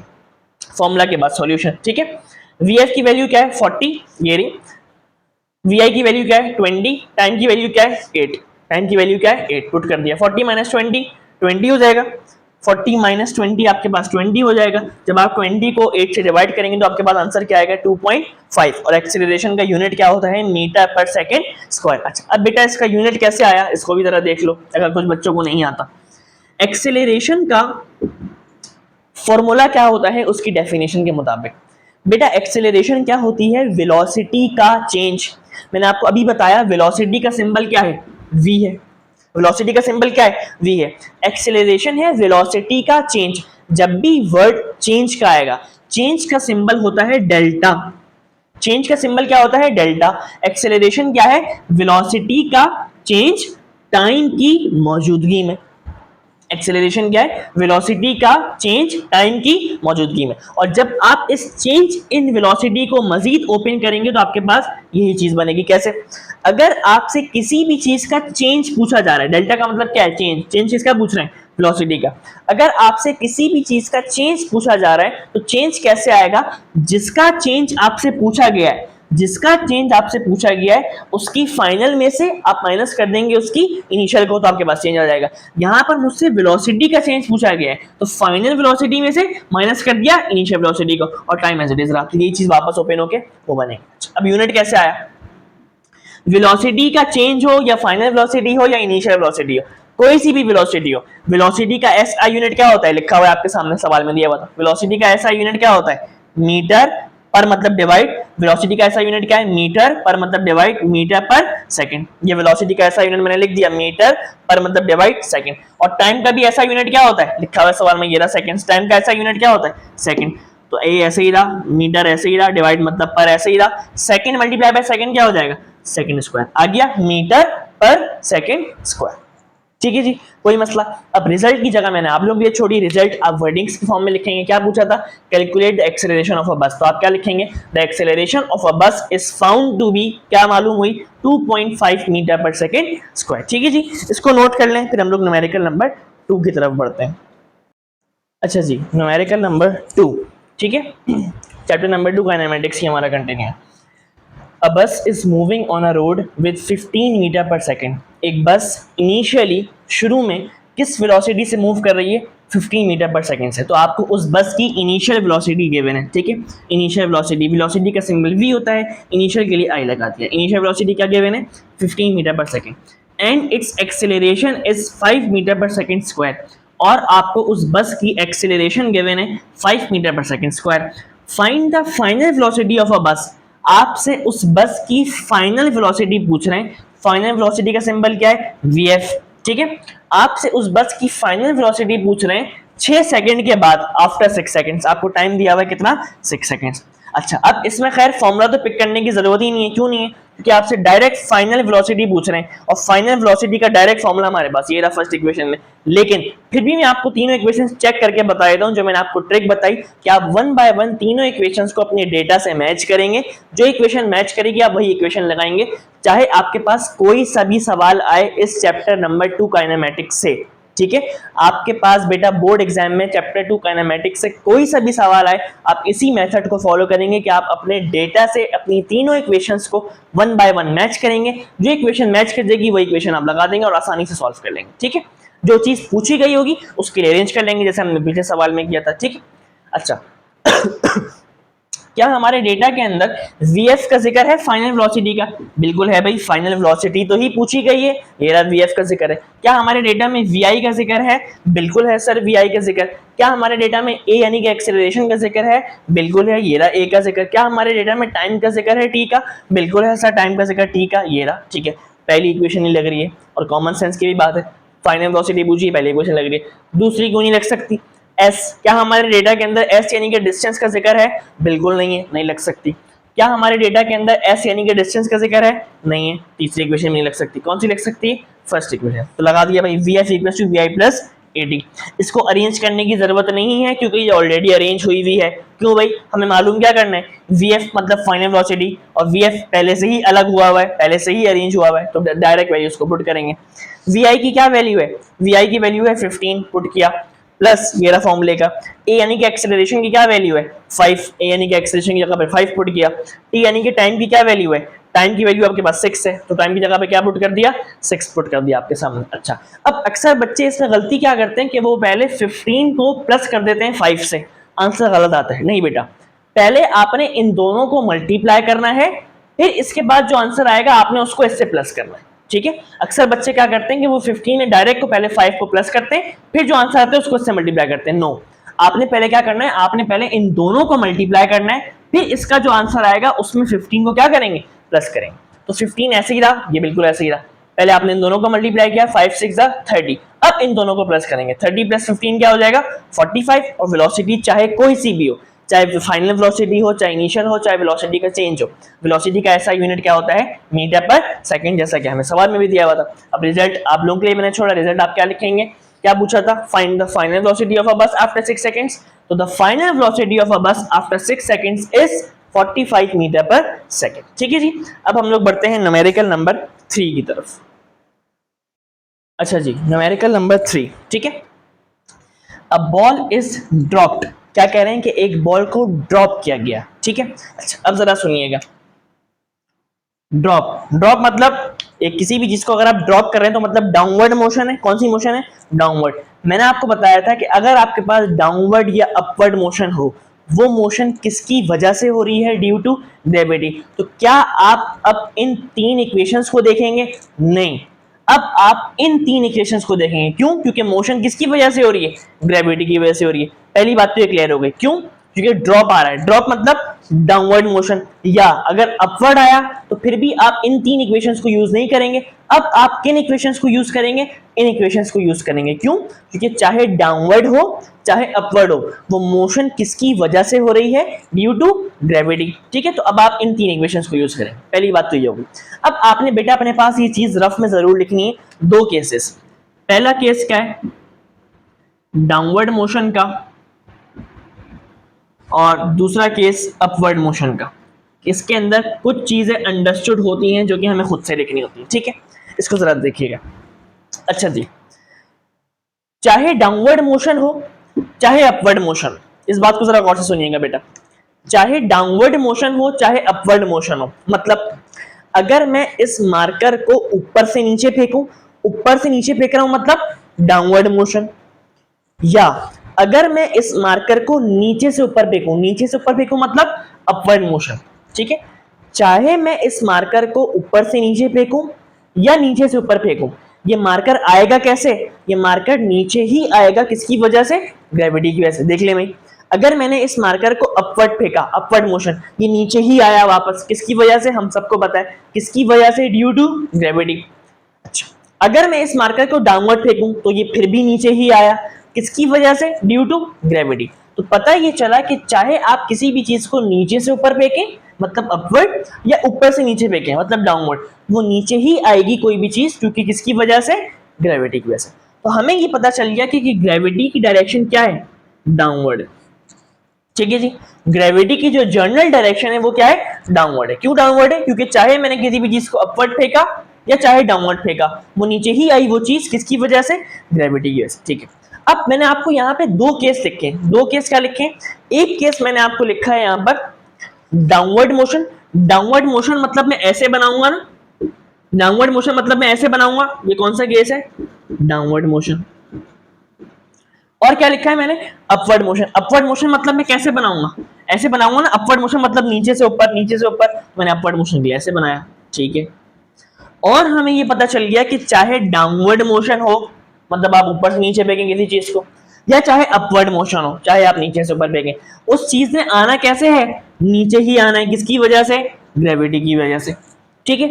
फॉर्मूला के बाद सॉल्यूशन, ठीक है। VF की वैल्यू क्या है? 40, ये रही। VI की वैल्यू क्या है? 20। टाइम की वैल्यू क्या है? 8। टाइम की वैल्यू क्या है? 8। पुट कर दिया। 40 - 20 20 हो जाएगा। 40 - 20 आपके पास 20 हो जाएगा। जब आप 20 को 8 से डिवाइड करेंगे तो आपके पास आंसर क्या आएगा? 2.5। और एक्सीलरेशन का यूनिट क्या होता है? मीटर/सेकंड²। अच्छा, अब बेटा इसका यूनिट कैसे आया, इसको भी जरा देख लो, अगर कुछ बच्चों को नहीं आता। एक्सीलरेशन का फॉर्मूला क्या होता है उसकी डेफिनेशन के मुताबिक? बेटा एक्सेलरेशन क्या होती है? वेलोसिटी का चेंज। मैंने आपको अभी बताया वेलोसिटी का सिंबल क्या है? V है। वेलोसिटी का सिंबल क्या है? V है। एक्सेलरेशन है वेलोसिटी का चेंज। जब भी वर्ड चेंज का आएगा, चेंज का सिंबल होता है डेल्टा। चेंज का सिंबल क्या होता है? डेल्टा। एक्सेलरेशन क्या है? वेलोसिटी का चेंज टाइम की मौजूदगी में। एक्सेलरेशन क्या है? वेलोसिटी का चेंज टाइम की मौजूदगी में। और जब आप इस चेंज इन वेलोसिटी को मजीद ओपन करेंगे तो आपके पास यही चीज बनेगी। कैसे? अगर आपसे किसी भी चीज का चेंज पूछा जा रहा है, डेल्टा का मतलब क्या है? चेंज। चेंज किसका पूछ रहे हैं? वेलोसिटी का। अगर आपसे किसी भी चीज का चेंज पूछा जा रहा है तो चेंज कैसे आएगा? जिसका चेंज आपसे पूछा गया है, जिसका चेंज आपसे पूछा गया है उसकी फाइनल में से आप माइनस कर देंगे उसकी इनिशियल को, तो आपके पास चेंज आ जाएगा। यहां पर मुझसे वेलोसिटी का चेंज पूछा गया है, तो फाइनल वेलोसिटी में से माइनस कर दिया इनिशियल वेलोसिटी को, और टाइम एज इट इज रहा। तो ये चीज वापस ओपन होके वो बनेगी। अब यूनिट कैसे आया? वेलोसिटी का चेंज हो या फाइनल वेलोसिटी हो या इनिशियल वेलोसिटी हो, कोई सी भी वेलोसिटी हो, वेलोसिटी का एसआई यूनिट क्या होता है? लिखा हुआ है आपके सामने सवाल में दिया हुआ था। वेलोसिटी का एसआई यूनिट क्या होता है? मीटर पर मतलब डिवाइड। वेलोसिटी का ऐसा यूनिट क्या है? मीटर पर मतलब डिवाइड मीटर पर सेकंड। ये वेलोसिटी का ऐसा यूनिट मैंने लिख दिया, मीटर पर मतलब डिवाइड सेकंड। और टाइम का भी ऐसा यूनिट क्या होता है? लिखा हुआ सवाल में ये रहा सेकंड्स। टाइम का ऐसा यूनिट क्या होता है? सेकंड। तो ए ऐसे ही रहा, मीटर ऐसे ही रहा, डिवाइड मतलब पर ऐसे ही रहा। सेकंड मल्टीप्लाई बाय सेकंड क्या हो जाएगा? Second square. आ गया मीटर पर सेकंड स्क्वायर। ठीक है जी, कोई मसला। अब रिजल्ट की जगह मैंने आप लोग ये छोड़ी, रिजल्ट आप वर्डिंग्स के फॉर्म में लिखेंगे। क्या पूछा था? Calculate the acceleration of a बस। तो आप क्या लिखेंगे? द एक्सेलरेशन ऑफ अ बस इज फाउंड टू बी, क्या मालूम हुई? 2.5 मीटर पर सेकंड स्क्वायर। ठीक है जी, इसको नोट कर लें, फिर हम लोग न्यूमेरिकल नंबर 2 की तरफ बढ़ते हैं। अच्छा जी, न्यूमेरिकल नंबर 2, ठीक है। चैप्टर नंबर 2 काइनेमेटिक्स ही हमारा कंटिन्यू है। A bus is moving on a road with 15 metre per second. एक बस इनिशियली शुरू में किस वेलोसिटी से मूव कर रही है? 15 मीटर पर सेकंड से, तो आपको उस बस की इनिशियल वेलोसिटी गिवन है, ठीक है। इनिशियल वेलोसिटी, वेलोसिटी का सिंबल v होता है, इनिशियल के लिए i लगा दिया। इनिशियल वेलोसिटी क्या गिवन है, 15 metre per second, and its acceleration is 5 metre per second square, और आपको उस बस की एक्सेलरेशन गिवन है 5 metre per second square. Find the final velocity of a बस, आपसे उस बस की फाइनल वेलोसिटी पूछ रहे हैं। फाइनल वेलोसिटी का सिंबल क्या है, vf, ठीक है। आपसे उस बस की फाइनल वेलोसिटी पूछ रहे हैं 6 सेकंड के बाद, आफ्टर 6 सेकंड्स। आपको टाइम दिया हुआ है कितना, 6 सेकंड्स। अच्छा, अब इसमें खैर फॉर्मूला तो पिक करने की जरूरत ही नहीं है, क्यों नहीं है, क्योंकि आपसे डायरेक्ट फाइनल वेलोसिटी पूछ रहे हैं, और फाइनल वेलोसिटी का डायरेक्ट फॉर्मूला हमारे पास ये रहा फर्स्ट इक्वेशन में। लेकिन फिर भी मैं आपको तीनों इक्वेशंस चेक करके बता देता हूं, जो मैंने आपको ट्रिक बताई कि आप वन बाय वन तीनों इक्वेशंस को अपने डेटा से मैच करेंगे। जो इक्वेशन मैच करेगी आप वही इक्वेशन लगाएंगे, चाहे आपके पास कोई सा भी सवाल आए इस चैप्टर नंबर 2 काइनेमेटिक्स से, ठीक है। आपके पास बेटा बोर्ड एग्जाम में चैप्टर 2 काइनेमेटिक्स से कोई सा भी सवाल आए, आप इसी मेथड को फॉलो करेंगे कि आप अपने डेटा से अपनी तीनों इक्वेशंस को वन बाय वन मैच करेंगे। जो इक्वेशन मैच कर देगी वो इक्वेशन आप लगा देंगे और आसानी से सॉल्व कर लेंगे, ठीक है। जो चीज पूछी गई होगी उसके लिए अरेंज कर लेंगे, जैसे हमने पिछले सवाल में किया था, ठीक है। अच्छा क्या हमारे डेटा के अंदर vf का जिक्र है फाइनल वेलोसिटी का, बिल्कुल है भाई, फाइनल वेलोसिटी तो ही पूछी गई है, ये रहा vf का जिक्र है। क्या हमारे डेटा में vi का जिक्र है, बिल्कुल है सर vi का जिक्र। क्या हमारे डेटा में a यानी कि एक्सेलरेशन का जिक्र है, बिल्कुल है, ये रहा a का जिक्र। क्या हमारे डेटा में टाइम का जिक्र है t का, बिल्कुल है सर टाइम का जिक्र t का, ये रहा, ठीक है। पहली इक्वेशन नहीं लग रही है, और कॉमन सेंस की भी बात है, फाइनल वेलोसिटी पूछी, पहली इक्वेशन लग रही है, दूसरी क्यों नहीं लग सकती। s, क्या हमारे डेटा के अंदर s यानी कि डिस्टेंस का जिक्र है, बिल्कुल नहीं है, नहीं लग सकती। क्या हमारे डेटा के अंदर s यानी कि डिस्टेंस का जिक्र है, नहीं है, तीसरी इक्वेशन में नहीं लग सकती। कौन सी लग सकती है, फर्स्ट इक्वेशन। तो लगा दिया भाई vf equals to vi plus ad। इसको अरेंज करने की जरूरत नहीं है क्योंकि ये ऑलरेडी अरेंज हुई हुई है। क्यों भाई, हमें मालूम क्या करना है, vf मतलब फाइनल वेलोसिटी, और vf पहले से ही अलग हुआ है, पहले से ही अरेंज हुआ है, तो डायरेक्ट वैल्यू उसको पुट करेंगे। vi की क्या वैल्यू है, vi की वैल्यू है 15, पुट किया, प्लस ये रहा फॉर्मूले का। a यानी कि एक्सेलरेशन की क्या वैल्यू है 5, a यानी कि एक्सेलरेशन की जगह पे 5 पुट किया। t यानी कि टाइम की क्या वैल्यू है, टाइम की वैल्यू आपके पास 6 है, तो टाइम की जगह पे क्या पुट कर दिया, 6 पुट कर दिया आपके सामने। अच्छा, अब अक्सर बच्चे इसमें गलती क्या करते हैं कि वो पहले 15 को प्लस कर देते हैं 5 से, आंसर गलत आता है। नहीं बेटा, पहले आपने इन दोनों को मल्टीप्लाई करना है, फिर इसके बाद जो आंसर आएगा आपने उसको इससे प्लस करना है, ठीक है। अक्सर बच्चे क्या करते हैं कि वो 15 है डायरेक्ट को पहले 5 को प्लस करते हैं, फिर जो आंसर आता है उसको इससे मल्टीप्लाई करते हैं। नो, आपने पहले क्या करना है, आपने पहले इन दोनों को मल्टीप्लाई करना है, फिर इसका जो आंसर आएगा उसमें 15 को क्या करेंगे, प्लस करेंगे। तो 15 ऐसे ही रहा, ये बिल्कुल ऐसे ही रहा। पहले आपने इन दोनों को मल्टीप्लाई किया, 5 6 30, अब इन दोनों को प्लस करेंगे, 30 प्लस 15 क्या हो जाएगा 45। और वेलोसिटी चाहे कोई सी भी हो, चाहे फाइनल वेलोसिटी हो, चाहे इनिशियल हो, चाहे वेलोसिटी का चेंज हो, वेलोसिटी का ऐसा यूनिट क्या होता है, मीटर पर सेकंड, जैसा कि हमें सवाल में भी दिया हुआ था। अब रिजल्ट आप लोगों के लिए मैंने छोड़ा, रिजल्ट आप क्या लिखेंगे, क्या पूछा था, find the final velocity of a बस आफ्टर 6 सेकंड्स। तो the final velocity of a बस after 6 seconds is 45 metre per second, ठीक है जी। अब हम लोग बढ़ते हैं न्यूमेरिकल नंबर 3 की तरफ। अच्छा जी, न्यूमेरिकल नंबर 3, ठीक है। अ बॉल इज ड्रॉप्ड, क्या कह रहे हैं कि एक बॉल को ड्रॉप किया गया, ठीक है। अच्छा, अब जरा सुनिएगा, ड्रॉप, ड्रॉप मतलब एक किसी भी चीज को अगर आप ड्रॉप कर रहे हैं तो मतलब डाउनवर्ड मोशन है। कौन सी मोशन है, डाउनवर्ड। मैंने आपको बताया था कि अगर आपके पास डाउनवर्ड या अपवर्ड मोशन हो, वो मोशन किसकी वजह से हो रही है, ड्यू टू ग्रेविटी। तो क्या आप अब इन 3 इक्वेशंस को देखेंगे, नहीं, अब आप इन 3 इक्वेशंस को देखेंगे। क्यों, क्योंकि मोशन किसकी वजह से हो रही है, ग्रेविटी की वजह से हो रही है। पहली बात तो ये क्लियर हो गई, क्यों, क्योंकि ड्रॉप आ रहा है, ड्रॉप मतलब डाउनवर्ड मोशन, या अगर अपवर्ड आया तो फिर भी आप इन 3 इक्वेशंस को यूज नहीं करेंगे। अब आप किन इक्वेशंस को यूज करेंगे, इन इक्वेशंस को यूज करेंगे। क्यों, क्योंकि चाहे डाउनवर्ड हो चाहे अपवर्ड हो, वो मोशन किसकी वजह से हो रही है, ड्यू टू ग्रेविटी, ठीक है। तो अब आप इन 3 इक्वेशंस को यूज करें, पहली बात तो ये होगी। अब आपने बेटा अपने पास ये चीज रफ में जरूर लिखनी है, 2 केसेस। पहला केस क्या है, डाउनवर्ड मोशन का, और दूसरा केस अपवर्ड मोशन का। इसके अंदर कुछ चीजें अंडरस्टूड होती हैं जो कि हमें खुद से लिखनी होती है, ठीक है। इसको जरा देखिएगा। अच्छा जी, चाहे डाउनवर्ड मोशन हो चाहे अपवर्ड मोशन, इस बात को जरा गौर से सुनिएगा बेटा, चाहे डाउनवर्ड मोशन हो चाहे अपवर्ड मोशन हो, मतलब अगर मैं इस मार्कर को ऊपर से नीचे फेंकूं, ऊपर से नीचे फेंक रहा हूं मतलब डाउनवर्ड मोशन, या अगर मैं इस मार्कर को नीचे से ऊपर फेंकूं, नीचे से ऊपर फेंकूं मतलब अपवर्ड मोशन, ठीक है। चाहे मैं इस मार्कर को ऊपर से नीचे फेंकूं या नीचे से ऊपर फेंकूं, ये मार्कर आएगा कैसे? ये मार्कर नीचे ही आएगा, किसकी वजह से? ग्रेविटी की वजह से। देख ले भाई, अगर मैंने इस मार्कर को अपवर्ड फेंका, अपवर्ड मोशन, ये नीचे ही आया वापस, किसकी वजह से? हम सबको पता है किसकी वजह से, ड्यू टू ग्रेविटी। अच्छा, अगर मैं इस मार्कर को डाउनवर्ड फेंकूं तो ये फिर भी नीचे ही आया, किसकी वजह से? Due to gravity. तो पता ये चला कि चाहे आप किसी भी चीज को नीचे से ऊपर फेंकें मतलब अपवर्ड, या ऊपर से नीचे फेंकें मतलब डाउनवर्ड, वो नीचे ही आएगी कोई भी चीज, क्योंकि किसकी वजह से? ग्रेविटी की वजह से। तो हमें ये पता चल गया कि ग्रेविटी की डायरेक्शन क्या है? डाउनवर्ड। ठीक है जी, ग्रेविटी की जो जनरल डायरेक्शन है वो क्या है? डाउनवर्ड है। क्यों डाउनवर्ड है? क्योंकि चाहे मैंने किसी भी चीज को अपवर्ड फेंका या चाहे डाउनवर्ड फेंका, वो नीचे ही आई वो चीज, किसकी वजह से? ग्रेविटी की वजह से। ठीक है, अब मैंने आपको यहाँ पे दो केस लिखे, दो केस क्या लिखे? एक केस मैंने आपको लिखा है यहाँ पर डाउनवर्ड मोशन। डाउनवर्ड मोशन मतलब मैं ऐसे बनाऊंगा ना, डाउनवर्ड मोशन मतलब मैं ऐसे बनाऊंगा, ये कौन सा केस है? Downward motion. और क्या लिखा है मैंने? Upward motion. अपवर्ड मोशन मतलब मैं कैसे बनाऊंगा? ऐसे बनाऊंगा ना। अपवर्ड मोशन मतलब नीचे से ऊपर, नीचे से ऊपर, मैंने अपवर्ड मोशन भी ऐसे बनाया, ठीक है। और हमें ये पता चल गया कि चाहे डाउनवर्ड मोशन हो मतलब आप ऊपर से नीचे फेंकें किसी चीज को, या चाहे अपवर्ड मोशन हो, चाहे आप नीचे से ऊपर फेंकें, उस चीज ने आना कैसे है? नीचे ही आना है, किसकी वजह से? ग्रेविटी की वजह से, ठीक है।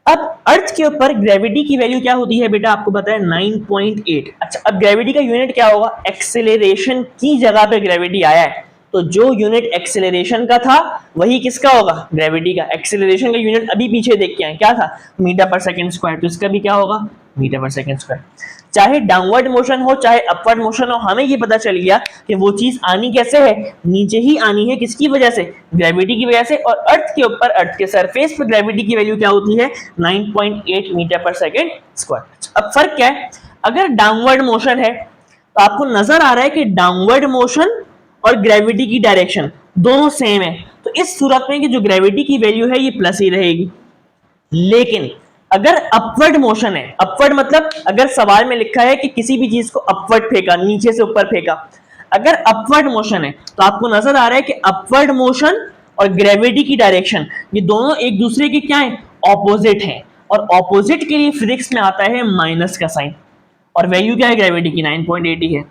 अब अर्थ के ऊपर ग्रेविटी की वैल्यू क्या होती है बेटा? आपको पता है 9.8। अच्छा, अब ग्रेविटी का यूनिट क्या होगा? एक्सेलरेशन की जगह पे ग्रेविटी आया है, तो जो यूनिट एक्सेलरेशन का था वही किसका होगा? ग्रेविटी का। एक्सेलरेशन का यूनिट अभी पीछे देख के आए, क्या था? मीटर पर सेकंड स्क्वायर, तो इसका भी क्या होगा? Metre per second square. चाहे डाउनवर्ड मोशन हो चाहे अपवर्ड मोशन हो, हमें ये पता चल गया कि वो चीज आनी कैसे है? नीचे ही आनी है, किसकी वजह से? ग्रेविटी की वजह से। और अर्थ के ऊपर, अर्थ के सरफेस पर ग्रेविटी की वैल्यू क्या होती है? 9.8 मीटर पर सेकंड स्क्वायर। अब फर्क क्या है? अगर डाउनवर्ड मोशन है तो आपको नजर आ रहा है कि डाउनवर्ड मोशन और ग्रेविटी की डायरेक्शन दोनों सेम है, तो इस सूरत में कि जो ग्रेविटी की वैल्यू है ये प्लस ही रहेगी। लेकिन अगर अपवर्ड मोशन है, अपवर्ड मतलब अगर सवाल में लिखा है कि किसी भी चीज को अपवर्ड फेंका, नीचे से ऊपर फेंका, अगर अपवर्ड मोशन है तो आपको नजर आ रहा है कि अपवर्ड मोशन और ग्रेविटी की डायरेक्शन ये दोनों एक दूसरे के क्या है? ऑपोजिट हैं। और ऑपोजिट के लिए फिजिक्स में आता है माइनस का साइन, और वैल्यू क्या है ग्रेविटी की? 9.8 ही है,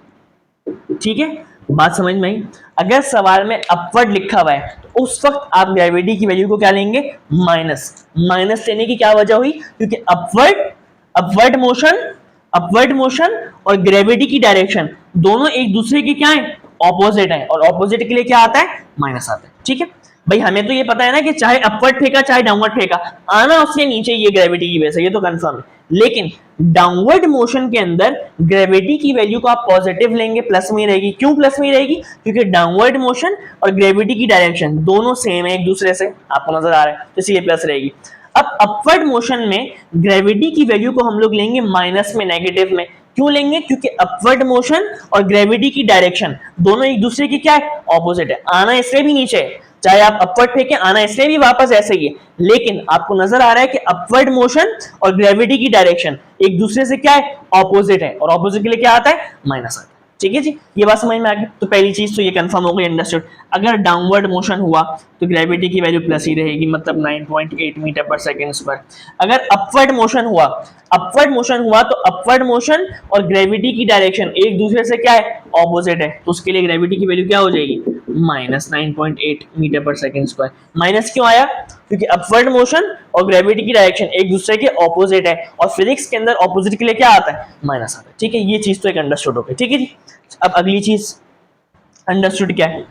ठीक है। बात समझ में आई? अगर सवाल में अपवर्ड लिखा हुआ है तो उस वक्त आप ग्रेविटी की वैल्यू को क्या लेंगे? माइनस। माइनस लेने की क्या वजह हुई? क्योंकि अपवर्ड मोशन और ग्रेविटी की डायरेक्शन दोनों एक दूसरे के क्या है? ऑपोजिट है, और ऑपोजिट के लिए क्या आता है? माइनस आता है, ठीक है। भाई हमें तो ये पता है ना कि चाहे अपवर्ड फेंका चाहे डाउनवर्ड फेंका, आना उसके नीचे ये ग्रेविटी की वजह से, ये तो कंफर्म है। लेकिन डाउनवर्ड मोशन के अंदर ग्रेविटी की वैल्यू को आप पॉजिटिव लेंगे, प्लस में रहेगी। क्यों प्लस में रहेगी? क्योंकि डाउनवर्ड मोशन और ग्रेविटी की डायरेक्शन दोनों सेम है एक दूसरे से, आपको नजर आ रहा है, तो इसलिए प्लस रहेगी। अब अपवर्ड मोशन में ग्रेविटी की वैल्यू को हम लोग लेंगे माइनस में, नेगेटिव में। क्यों लेंगे? क्योंकि अपवर्ड मोशन और ग्रेविटी की डायरेक्शन दोनों एक दूसरे की क्या है? ऑपोजिट है। आना इससे भी नीचे है, चाहे आप अपवर्ड फेंके, आना इसलिए भी वापस ऐसे ही है। लेकिन आपको नजर आ रहा है कि अपवर्ड मोशन और ग्रेविटी की डायरेक्शन एक दूसरे से क्या है? ऑपोजिट है, और ऑपोजिट के लिए क्या आता है? माइनस आता है, ठीक है जी। ये बात समझ में आ गई? तो पहली चीज तो ये कंफर्म हो गई, अंडरस्टूड। अगर डाउनवर्ड मोशन हुआ तो ग्रेविटी की वैल्यू प्लस ही रहेगी, मतलब 9.8 मीटर पर सेकंड स्क्वायर। अगर अपवर्ड मोशन हुआ, तो अपवर्ड मोशन और ग्रेविटी की डायरेक्शन एक दूसरे से क्या है? ऑपोजिट है, तो उसके लिए ग्रेविटी की वैल्यू क्या हो जाएगी? Minus 9.8 metre per second square. Minus क्यों आया? क्योंकि अपवर्ड मोशन और ग्रेविटी की डायरेक्शन एक दूसरे के ऑपोजिट है, और फिजिक्स के अंदर ऑपोजिट के लिए क्या आता है? माइनस आता है, ठीक है। ये चीज तो एक अंडरस्टूड हो गई, ठीक है जी। अब अगली चीज अंडरस्टूड क्या है,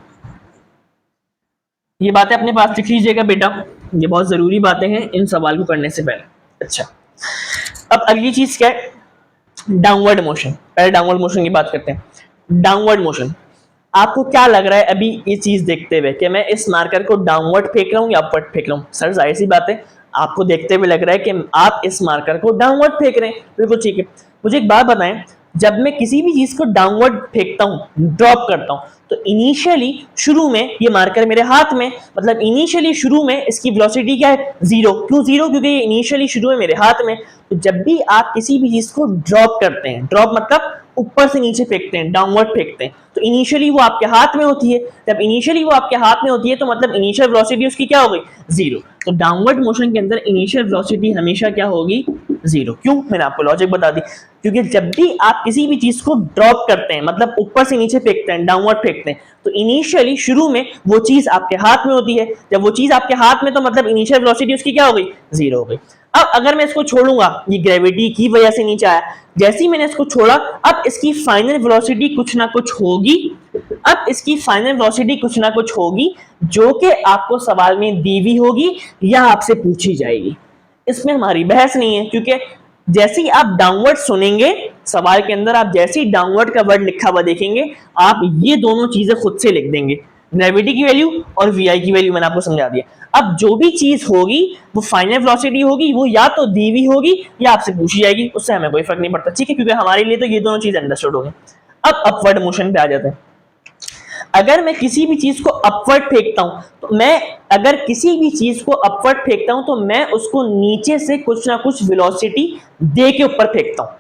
ये बातें अपने पास लिख लीजिएगा बेटा, ये बहुत जरूरी बातें हैं इन सवाल को करने से पहले। अच्छा, अब अगली चीज क्या है? Downward motion. पहले डाउनवर्ड मोशन की बात करते हैं। डाउनवर्ड मोशन, आपको क्या लग रहा है अभी ये चीज देखते हुए कि मैं इस मार्कर को डाउनवर्ड फेंक रहा हूं या अपवर्ड फेंक रहा हूं? सर जाहिर सी बात है, आपको देखते हुए लग रहा है कि आप इस मार्कर को डाउनवर्ड फेंक रहे हैं, बिल्कुल ठीक है। मुझे एक बात बताएं, जब मैं किसी भी चीज को डाउनवर्ड फेंकता हूं, ड्रॉप करता हूं, तो इनिशियली शुरू में ये मार्कर मेरे हाथ में, मतलब इनिशियली शुरू में इसकी वेलोसिटी क्या है? जीरो। क्यों जीरो? क्योंकि ये इनिशियली शुरू में मेरे हाथ में। तो जब भी आप किसी भी चीज को ड्रॉप करते हैं, ड्रॉप मतलब ऊपर से नीचे फेंकते हैं, डाउनवर्ड फेंकते हैं, तो इनिशियली वो आपके हाथ में होती है। जब इनिशियली वो आपके हाथ में होती है तो मतलब इनिशियल वेलोसिटी उसकी क्या हो गई, जीरो। तो डाउनवर्ड मोशन के अंदर इनिशियल वेलोसिटी हमेशा क्या होगी, जीरो। क्यों, मैंने आपको लॉजिक बता दी, क्योंकि जब भी आप किसी भी चीज को ड्रॉप करते हैं, मतलब ऊपर से नीचे फेंकते हैं, डाउनवर्ड फेंकते हैं, तो इनिशियली शुरू में वो चीज आपके हाथ में होती है। जब वो चीज आपके हाथ में, तो मतलब इनिशियल वेलोसिटी उसकी क्या हो गई, जीरो हो गई। अब अगर मैं इसको छोड़ूंगा, ये ग्रेविटी की वजह से नीचे आया, जैसे ही मैंने इसको छोड़ा, अब इसकी फाइनल वेलोसिटी कुछ ना कुछ होगी। अब इसकी फाइनल वेलोसिटी कुछ ना कुछ होगी जो कि आपको सवाल में दी हुई होगी या आपसे पूछी जाएगी। इसमें हमारी बहस नहीं है, क्योंकि जैसे ही आप डाउनवर्ड सुनेंगे सवाल के अंदर, आप जैसे ही डाउनवर्ड का वर्ड लिखा हुआ देखेंगे, आप ये दोनों चीजें खुद से लिख देंगे, ग्रेविटी की वैल्यू और वी की वैल्यू मैंने आपको समझा दिया। अब जो भी चीज होगी वो फाइनल वेलोसिटी होगी, वो या तो दी हुई होगी या आपसे पूछी जाएगी, उससे हमें कोई फर्क नहीं पड़ता, ठीक है, क्योंकि हमारे लिए तो ये दोनों चीज अंडरस्टूड हो गई। अब अपवर्ड मोशन पे आ जाते हैं। अगर मैं किसी भी चीज को अपवर्ड फेंकता हूं, तो मैं अगर किसी भी चीज को अपवर्ड फेंकता हूं तो मैं उसको नीचे से कुछ ना कुछ वेलोसिटी दे के ऊपर फेंकता हूं।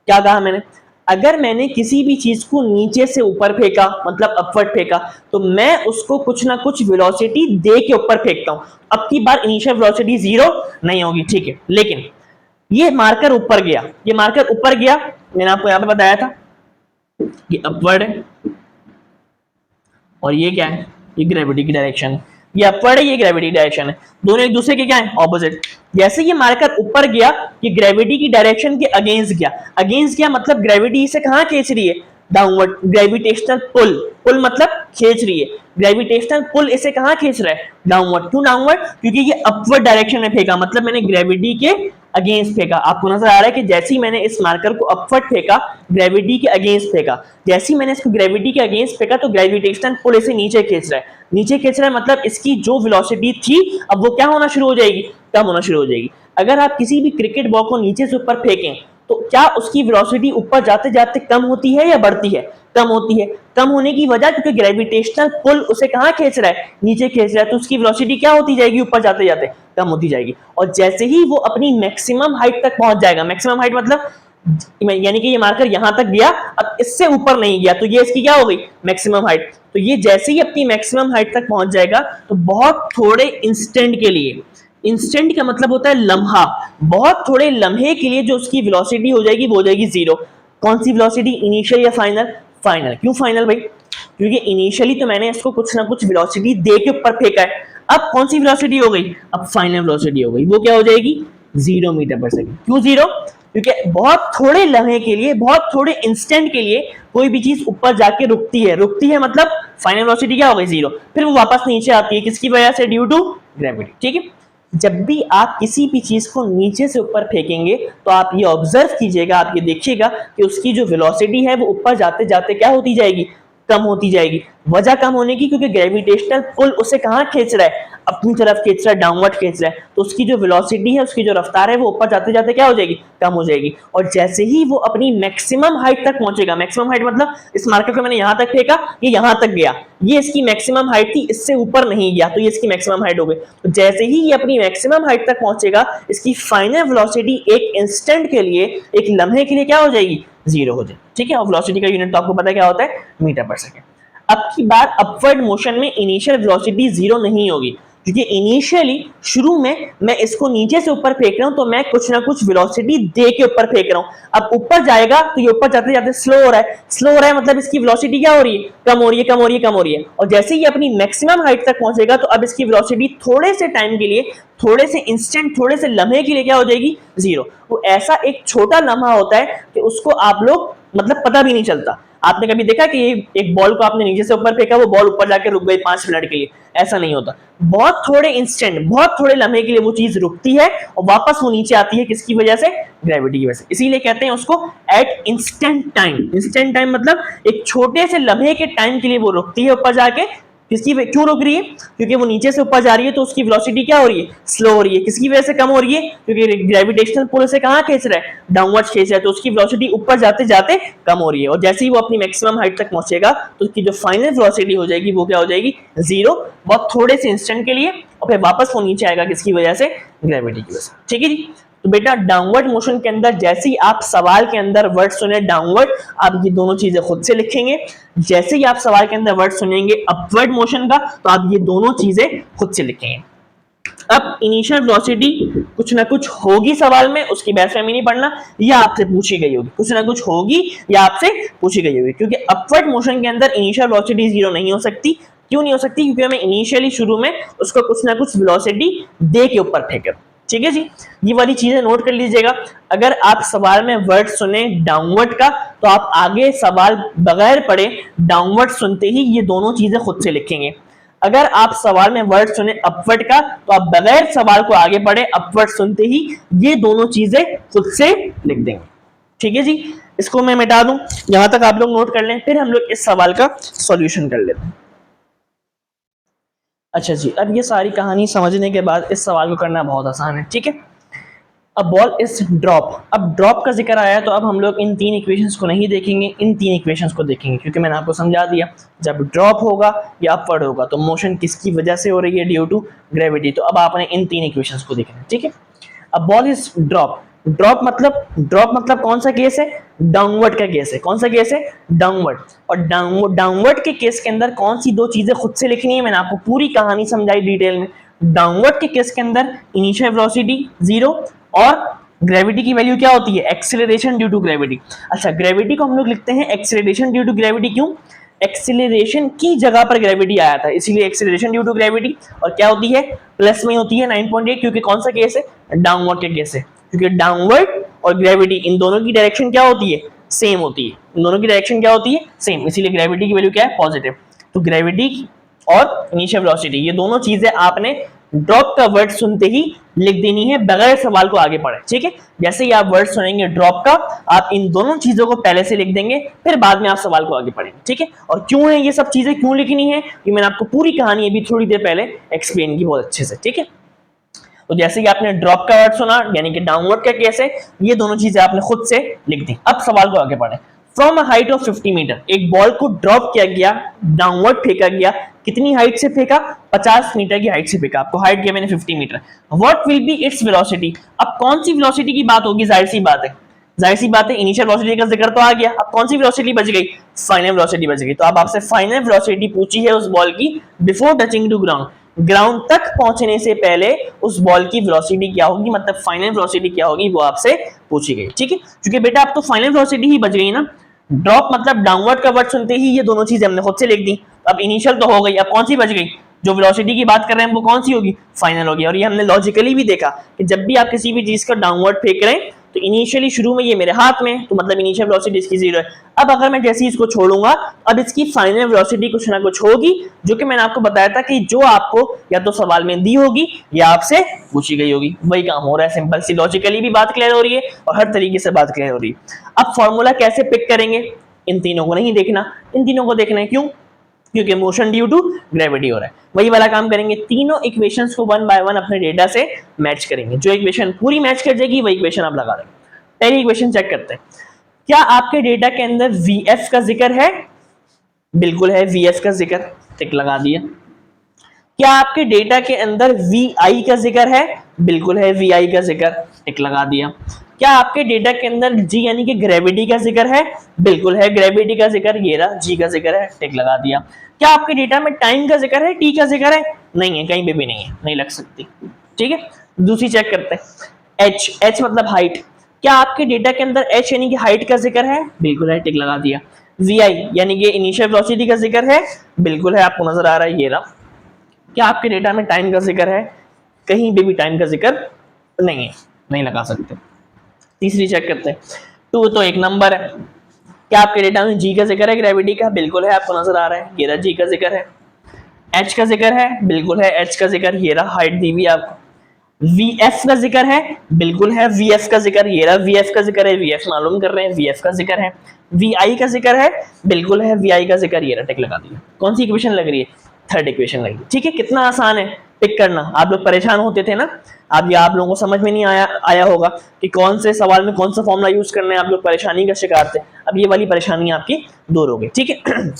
क्या कहा मैंने, अगर मैंने किसी भी चीज को नीचे से ऊपर फेंका, मतलब अपवर्ड फेंका, तो मैं उसको कुछ ना कुछ वेलोसिटी दे के ऊपर फेंकता हूं। अब की बार इनिशियल वेलोसिटी जीरो नहीं होगी, ठीक है, लेकिन ये मार्कर ऊपर गया, ये मार्कर ऊपर गया, मैंने आपको यहां पे बताया था ये अपवर्ड है और ये क्या है, ये ग्रेविटी की डायरेक्शन है। ये अपवर्ड है, ये ग्रेविटी डायरेक्शन है, दोनों एक दूसरे के क्या है, ऑपोजिट। जैसे ये मार्कर ऊपर गया, ये ग्रेविटी की डायरेक्शन के अगेंस्ट गया। अगेंस्ट गया मतलब ग्रेविटी इसे कहां खींच रही है, डाउनवर्ड। ग्रेविटेशनल पुल, पुल मतलब खींच रही है, ग्रेविटेशनल पुल इसे कहां खींच रहा है, डाउनवर्ड। क्यों डाउनवर्ड, क्योंकि ये अपवर्ड डायरेक्शन में फेंका, मतलब मैंने ग्रेविटी के अगेंस्ट फेंका। आपको नजर आ रहा है कि जैसे ही मैंने इस मार्कर को अपवर्ड फेंका, ग्रेविटी के अगेंस्ट फेंका, जैसे ही मैंने इसको ग्रेविटी के अगेंस्ट फेंका, तो ग्रेविटेशनल पुल इसे नीचे खींच रहा है। नीचे खींच रहा है मतलब इसकी जो वेलोसिटी थी, अब वो क्या होना शुरू हो जाएगी, कम होना शुरू हो जाएगी। अगर आप किसी भी क्रिकेट बॉल को नीचे से ऊपर फेंकें, तो क्या उसकी वेलोसिटी ऊपर जाते जाते कम होती है या बढ़ती है, कम होती है। कम होने की वजह, क्योंकि ग्रेविटेशनल पुल उसे कहां खींच रहा है, नीचे खींच रहा है, तो उसकी वेलोसिटी क्या होती जाएगी, ऊपर जाते जाते कम होती जाएगी। और जैसे ही वो अपनी मैक्सिमम हाइट तक पहुंच जाएगा, मैक्सिमम हाइट मतलब यानी कि ये मार्कर यहां तक गया, अब इससे ऊपर नहीं गया, तो ये इसकी क्या हो गई, मैक्सिमम हाइट। तो ये जैसे ही अपनी मैक्सिमम हाइट तक पहुंच जाएगा, तो बहुत थोड़े इंस्टेंट के लिए, इंस्टेंट का मतलब होता है लम्हा, बहुत थोड़े लम्हे के लिए जो उसकी वेलोसिटी हो जाएगी वो हो जाएगी जीरो। कौन सी वेलोसिटी, इनिशियल या फाइनल, फाइनल। क्यों फाइनल भाई, क्योंकि इनिशियली तो मैंने इसको कुछ ना कुछ वेलोसिटी दे के ऊपर फेंका है, अब कौन सी वेलोसिटी हो गई, अब फाइनल वेलोसिटी हो गई, वो क्या हो जाएगी, 0 मीटर पर सेकंड। क्यों जीरो, क्योंकि बहुत थोड़े लम्हे के लिए, बहुत थोड़े इंस्टेंट के लिए कोई भी चीज ऊपर जाके रुकती है, रुकती है मतलब फाइनल वेलोसिटी क्या हो गई, जीरो, फिर वो वापस नीचे आती है, किसकी वजह से, ड्यू टू ग्रेविटी, ठीक है। जब भी आप किसी भी चीज को नीचे से ऊपर फेंकेंगे, तो आप ये ऑब्जर्व कीजिएगा, आप ये देखिएगा कि उसकी जो वेलोसिटी है वो ऊपर जाते जाते क्या होती जाएगी, कम होती जाएगी। वजह कम होने की, क्योंकि ग्रेविटेशनल पुल उसे कहां खींच रहा है, अपनी तरफ खींच रहा है, डाउनवर्ड खींच रहा है, तो उसकी जो वेलोसिटी है, उसकी जो रफ्तार है, वो ऊपर जाते जाते क्या हो जाएगी, कम हो जाएगी। और जैसे ही वो अपनी मैक्सिमम हाइट तक पहुंचेगा, मैक्सिमम हाइट मतलब इस मार्कर को मैंने यहां तक फेंका, ये यहां तक गया, ये इसकी मैक्सिमम हाइट थी, इससे ऊपर नहीं गया, तो ये इसकी मैक्सिमम हाइट हो गई। तो जैसे ही ये अपनी मैक्सिमम हाइट तक पहुंचेगा, इसकी फाइनल वेलोसिटी एक इंस्टेंट के लिए, एक लम्हे के लिए क्या हो जाएगी, जीरो हो जाएगी, ठीक है। और वेलोसिटी का यूनिट तो आपको पता है क्या होता है, मीटर पर सेकंड। अब की बार अपवर्ड मोशन में इनिशियल वेलोसिटी जीरो नहीं होगी, क्योंकि इनिशियली शुरू में मैं इसको नीचे से ऊपर फेंक रहा हूं, तो मैं कुछ ना कुछ वेलोसिटी दे के ऊपर फेंक रहा हूं। अब ऊपर जाएगा तो ये ऊपर जाते जाते स्लो हो रहा है, स्लो हो रहा है मतलब इसकी वेलोसिटी क्या हो रही है, कम हो रही है, कम हो रही है, कम हो रही है। और जैसे ही अपनी मैक्सिमम हाइट तक पहुंचेगा, तो अब इसकी वेलोसिटी थोड़े से टाइम के लिए, थोड़े से इंस्टेंट, थोड़े से लम्हे के लिए क्या हो जाएगी, जीरो। तो ऐसा एक छोटा लम्हा होता है कि उसको आप लोग मतलब पता भी नहीं चलता। आपने कभी देखा कि एक बॉल को आपने नीचे से ऊपर फेंका, वो बॉल ऊपर जाके रुक गई 5 मिनट के लिए, ऐसा नहीं होता। बहुत थोड़े इंस्टेंट, बहुत थोड़े लम्हे के लिए वो चीज रुकती है और वापस वो नीचे आती है, किसकी वजह से, ग्रेविटी की वजह से। इसीलिए कहते हैं उसको at instant time. Instant time मतलब एक छोटे से लम्हे के टाइम के लिए वो रुकती है ऊपर जाके। किसकी, क्यों रुक रही है, क्योंकि वो नीचे से ऊपर जा रही है, तो उसकी वेलोसिटी क्या हो रही है, स्लो हो रही है। किसकी वजह से कम हो रही है, क्योंकि ग्रेविटेशनल पुल से कहां खींच रहा है, डाउनवर्ड खींच रहा है, तो उसकी वेलोसिटी ऊपर जाते जाते कम हो रही है। और जैसे ही वो अपनी मैक्सिमम हाइट तक पहुंचेगा, तो उसकी जो फाइनल वेलोसिटी हो जाएगी वो क्या हो जाएगी, जीरो, बहुत थोड़े से इंस्टेंट के लिए, और फिर वापस वो नीचे आएगा, किसकी वजह से, ग्रेविटी की वजह से, ठीक है जी। तो बेटा डाउनवर्ड मोशन के अंदर जैसे ही आप सवाल के अंदर वर्ड सुने डाउनवर्ड, आप ये दोनों चीजें खुद से लिखेंगे। जैसे ही आप सवाल के अंदर वर्ड सुनेंगे अपवर्ड मोशन का, तो आप ये दोनों चीजें खुद से लिखेंगे। अब इनिशियल वेलोसिटी कुछ ना कुछ होगी सवाल में, उसकी बहस में नहीं पढ़ना, या आपसे पूछी गई होगी, कुछ ना कुछ होगी या आपसे पूछी गई होगी, क्योंकि अपवर्ड मोशन के अंदर इनिशियल वेलोसिटी जीरो नहीं हो सकती। क्यों नहीं हो सकती? क्योंकि हमें इनिशियली शुरू में उसको कुछ ना कुछ वेलोसिटी दे के ऊपर फेंके। ठीक है जी, ये वाली चीजें नोट कर लीजिएगा। अगर आप सवाल में वर्ड सुने डाउनवर्ड का, तो आप आगे सवाल बगैर पढ़े डाउनवर्ड सुनते ही ये दोनों चीजें खुद से लिखेंगे। अगर आप सवाल में वर्ड सुने अपवर्ड का, तो आप बगैर सवाल को आगे पढ़े अपवर्ड सुनते ही ये दोनों चीजें खुद से लिख देंगे। ठीक है जी, इसको मैं मिटा दूं, यहां तक आप लोग नोट कर लें, फिर हम लोग इस सवाल का सॉल्यूशन कर लेते हैं। अच्छा जी, अब ये सारी कहानी समझने के बाद इस सवाल को करना बहुत आसान है। ठीक है, अब बॉल इज ड्रॉप। अब ड्रॉप का जिक्र आया तो अब हम लोग इन तीन इक्वेशंस को नहीं देखेंगे, इन तीन इक्वेशंस को देखेंगे, क्योंकि मैंने आपको समझा दिया जब ड्रॉप होगा या अपवर्ड होगा तो मोशन किसकी वजह से हो रही है, ड्यू टू ग्रेविटी। तो अब आपने इन तीन इक्वेशंस को देखना है। ठीक है, अब बॉल इज ड्रॉप। ड्रॉप मतलब कौन सा केस है? डाउनवर्ड का केस है। कौन सा केस है? डाउनवर्ड। और डाउनवर्ड के केस के अंदर कौन सी दो चीजें खुद से लिखनी है, मैंने आपको पूरी कहानी समझाई डिटेल में। डाउनवर्ड के केस के अंदर इनिशियल वेलोसिटी जीरो और ग्रेविटी की वैल्यू क्या होती है? Acceleration due to gravity. अच्छा, ग्रेविटी को हम लोग लिखते हैं एक्सीलरेशन ड्यू टू ग्रेविटी। क्यों? एक्सीलरेशन की जगह पर ग्रेविटी आया था, इसीलिए एक्सीलरेशन ड्यू टू ग्रेविटी। और क्या होती है? प्लस में होती है 9.8, क्योंकि कौन सा केस है? डाउनवर्ड के केस है। क्योंकि डाउनवर्ड और ग्रेविटी इन दोनों की डायरेक्शन क्या होती है? सेम होती है। इन दोनों की डायरेक्शन क्या होती है? सेम, इसीलिए ग्रेविटी की वैल्यू क्या है? पॉजिटिव। तो ग्रेविटी और इनिशियल वेलोसिटी ये दोनों चीजें आपने ड्रॉप का वर्ड सुनते ही लिख देनी है बगैर सवाल को आगे पढ़े। ठीक है, जैसे ही आप वर्ड सुनेंगे ड्रॉप का, आप इन दोनों चीजों को पहले से लिख देंगे, फिर बाद में आप सवाल को आगे पढ़ेंगे। ठीक है, और क्यों है ये सब चीजें, क्यों लिखनी है, ये मैंने आपको पूरी कहानी अभी थोड़ी देर पहले एक्सप्लेन की बहुत अच्छे से। ठीक है, तो जैसे ही आपने ड्रॉप का वर्ड सुना यानी कि डाउनवर्ड का केस है, ये दोनों चीजें आपने खुद से लिख दी। अब सवाल को आगे पढ़ें। From a height of 50 metre, एक बॉल को ड्रॉप किया गया, डाउनवर्ड फेंका गया। कितनी हाइट से फेंका? 50 मीटर की हाइट से फेंका। आपको हाइट किया मैंने 50 metre. What will be its velocity? अब कौन सी वेलोसिटी की बात होगी? जाहिर सी बात है इनिशियल वेलोसिटी का जिक्र तो आ गया। अब कौन सी वेलोसिटी बच गई? फाइनल वेलोसिटी बच गई। तो अब आपसे फाइनल वेलोसिटी पूछी है उस बॉल की before touching to ground, ground तक पहुंचने से पहले उस बॉल की वेलोसिटी क्या होगी, मतलब फाइनल वेलोसिटी क्या होगी, वो आपसे पूछी गई। ठीक है, क्योंकि बेटा अब तो फाइनल वेलोसिटी ही बच गई ना। ड्रॉप मतलब डाउनवर्ड का वर्ड सुनते ही ये दोनों चीजें हमने खुद से लिख दी। अब इनिशियल तो हो गई, अब कौन सी बच गई? जो वेलोसिटी की बात कर रहे हैं वो कौन सी होगी? फाइनल होगी। और ये हमने लॉजिकली भी देखा कि जब भी आप किसी भी चीज का डाउनवर्ड फेंक रहे हैं तो इनिशियली शुरू में ये मेरे हाथ में, तो मतलब इनिशियल वेलोसिटी इसकी जीरो है। अब अगर मैं जैसे ही इसको छोड़ूंगा, अब इसकी फाइनल वेलोसिटी कुछ ना कुछ होगी, जो कि मैंने आपको बताया था कि जो आपको या तो सवाल में दी होगी या आपसे पूछी गई होगी। वही काम हो रहा है, सिंपल सी, लॉजिकली भी बात क्लियर हो रही है और हर तरीके से बात क्लियर हो रही है। अब फॉर्मूला कैसे पिक करेंगे? इन तीनों को नहीं देखना, इन तीनों को देखना है। क्यों? क्योंकि मोशन ड्यू टू ग्रेविटी हो रहा है। वही वाला काम करेंगे, तीनों इक्वेशंस को वन बाय वन अपने डेटा से मैच करेंगे। जो इक्वेशन पूरी मैच कर जाएगी वही इक्वेशन आप लगा देंगे। पहली इक्वेशन चेक करते हैं, क्या आपके डेटा के अंदर वीएफ का जिक्र है? बिल्कुल है, वीएफ का जिक्र, टिक लगा दिया। क्या आपके डेटा के अंदर वी का जिक्र है? बिल्कुल है, वी का जिक्र, टिक लगा दिया। क्या आपके डेटा के अंदर जी यानी कि ग्रेविटी का जिक्र है? बिल्कुल है, ग्रेविटी का जिक्र, ये रहा, जी का जिक्र है, टिक लगा दिया। क्या आपके डेटा में टाइम का जिक्र है? टी का जिक्र है? नहीं है, कहीं पे भी नहीं है, नहीं लग सकती। ठीक है, दूसरी चेक करते हैं, एच मतलब हाइट। क्या आपके डेटा के अंदर एच यानी कि हाइट का जिक्र है? बिल्कुल है, टिक लगा दिया। वी यानी कि इनिशियल वेलोसिटी का जिक्र है? बिल्कुल है, आपको नजर आ रहा है, ये रहा। क्या आपके डेटा में टाइम का जिक्र है? कहीं भी टाइम का जिक्र नहीं है, नहीं लगा सकते। तीसरी चेक करते हैं, टू तो एक नंबर है। क्या आपके डेटा में जी का जिक्र है ग्रेविटी का? बिल्कुल है, आपको नजर आ रहा है, ये रहा, जी का जिक्र है। एच का जिक्र है? बिल्कुल है, एच का जिक्र, ये रहा, हाइट दी हुई आपको। वीएफ का जिक्र है? बिल्कुल है, वीएफ का जिक्र, ये रहा, वीएफ का जिक्र है, वीएफ मालूम कर रहे हैं, वीएफ का जिक्र है। वीआई का जिक्र है? बिल्कुल है, वीआई का जिक्र, ये रहा, टिक लगा दिया। कौन सी इक्वेशन लग रही है? थर्ड इक्वेशन लगी। ठीक है, कितना आसान है पिक करना। आप लोग परेशान होते थे ना, आप लोगों को समझ में नहीं आया होगा कि कौन से सवाल में कौन सा फॉर्मूला यूज करना है, आप लोग परेशानी का शिकार थे। अब ये वाली परेशानी आपकी दूर हो गई। ठीक है,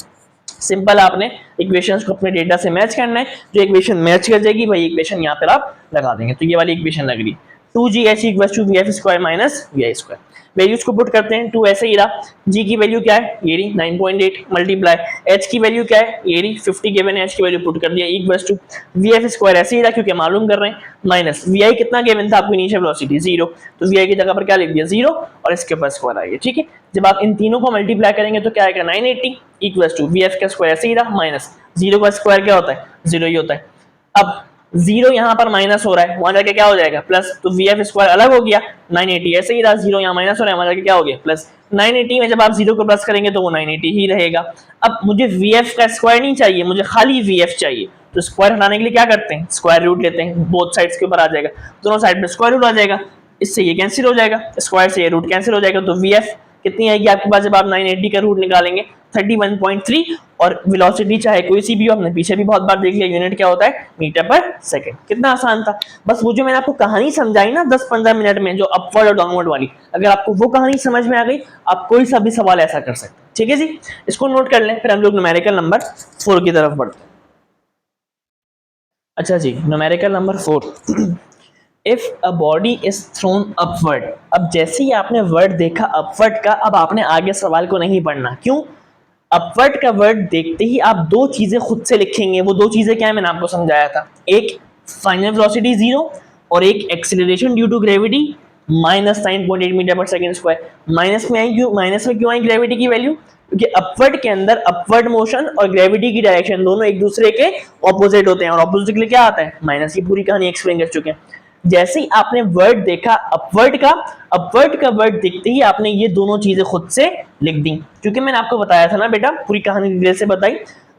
सिंपल आपने इक्वेशंस को अपने डेटा से मैच करना है, जो इक्वेशन मैच कर जाएगी वही इक्वेशन यहाँ पर आप लगा देंगे। तो ये वाली इक्वेशन लग रही है, 2gh equals to vf square minus vi square. Values को पुट करते हैं, 2 ऐसे ही रहा, g की वैल्यू क्या है, ये रही 9.8 मल्टीप्लाई h की वैल्यू क्या है, ये रही 50 गिवन है, h की वैल्यू पुट कर दिया इक्वल्स टू vf स्क्वायर ऐसे ही रहा क्योंकि मालूम कर रहे हैं, माइनस vi कितना गिवन था आपको इनिशियल वेलोसिटी 0, तो vi की जगह पर क्या लिख दिया 0 और इसके ऊपर स्क्वायर आ गया। ठीक है, जब आप इन तीनों को मल्टीप्लाई करेंगे तो क्या आएगा 980 इक्वल्स टू vf का स्क्वायर ऐसे ही रहा माइनस 0 का स्क्वायर क्या होता है 0 ही होता है। अब 0 यहाँ पर माइनस हो रहा है, वहां जाके क्या हो जाएगा प्लस, तो vf स्क्वायर अलग हो गया, 980 ऐसे ही रहा, 0 यहाँ माइनस हो रहा है, वहां जाके क्या हो गया प्लस, 980 में जब आप 0 को प्लस करेंगे तो वो 980 ही रहेगा। अब मुझे vf का स्क्वायर नहीं चाहिए, मुझे खाली vf चाहिए, तो स्क्वायर हटाने के लिए क्या करते हैं, स्क्वायर रूट लेते हैं, बोथ साइड्स के ऊपर आ जाएगा, दोनों साइड में स्क्वायर रूट आ जाएगा, इससे ये कैंसिल हो जाएगा, स्क्वायर से ये रूट कैंसिल हो जाएगा, तो vf कितनी आएगी आपके पास जब आप 980 का रूट निकालेंगे 31.3, और वेलोसिटी चाहे कोई सी भी हो, हमने पीछे भी बहुत बार देख लिया, यूनिट क्या होता है मीटर पर सेकंड। कितना आसान था, बस वो जो मैंने आपको कहानी समझाई ना 10-15 मिनट में, जो अपवर्ड और डाउनवर्ड वाली, अगर आपको वो कहानी समझ में आ गई आप कोई सा भी सवाल ऐसा कर सकते हैं। ठीक है जी, इसको नोट कर लें, फिर हम लोग न्यूमेरिकल नंबर 4 की तरफ बढ़ते हैं। अच्छा जी, numerical number 4 if a body is thrown upward. अब जैसे ही आपने वर्ड देखा अपवर्ड का, अब आपने आगे सवाल को नहीं पढ़ना, क्यों, अपवर्ड का वर्ड देखते ही आप दो चीजें खुद से लिखेंगे, वो दो चीजें क्या है मैंने आपको समझाया था, एक फाइनल वेलोसिटी 0 और एक acceleration due to gravity minus 9.8 metre per second square. Minus में आई क्यों, माइनस में क्यों आई ग्रेविटी की वैल्यू, क्योंकि अपवर्ड के अंदर अपवर्ड मोशन और ग्रेविटी की डायरेक्शन दोनों एक दूसरे के ऑपोजिट होते हैं, और ऑपोजिट के लिए क्या आता है माइनस, की पूरी कहानी एक्सप्लेन कर चुके हैं। जैसे ही आपने वर्ड देखा अपवर्ड का वर्ड देखते ही आपने ये दोनों चीजें खुद से लिख दी, क्योंकि मैंने आपको बताया था ना बेटा, पूरी कहानी डिटेल से बताई,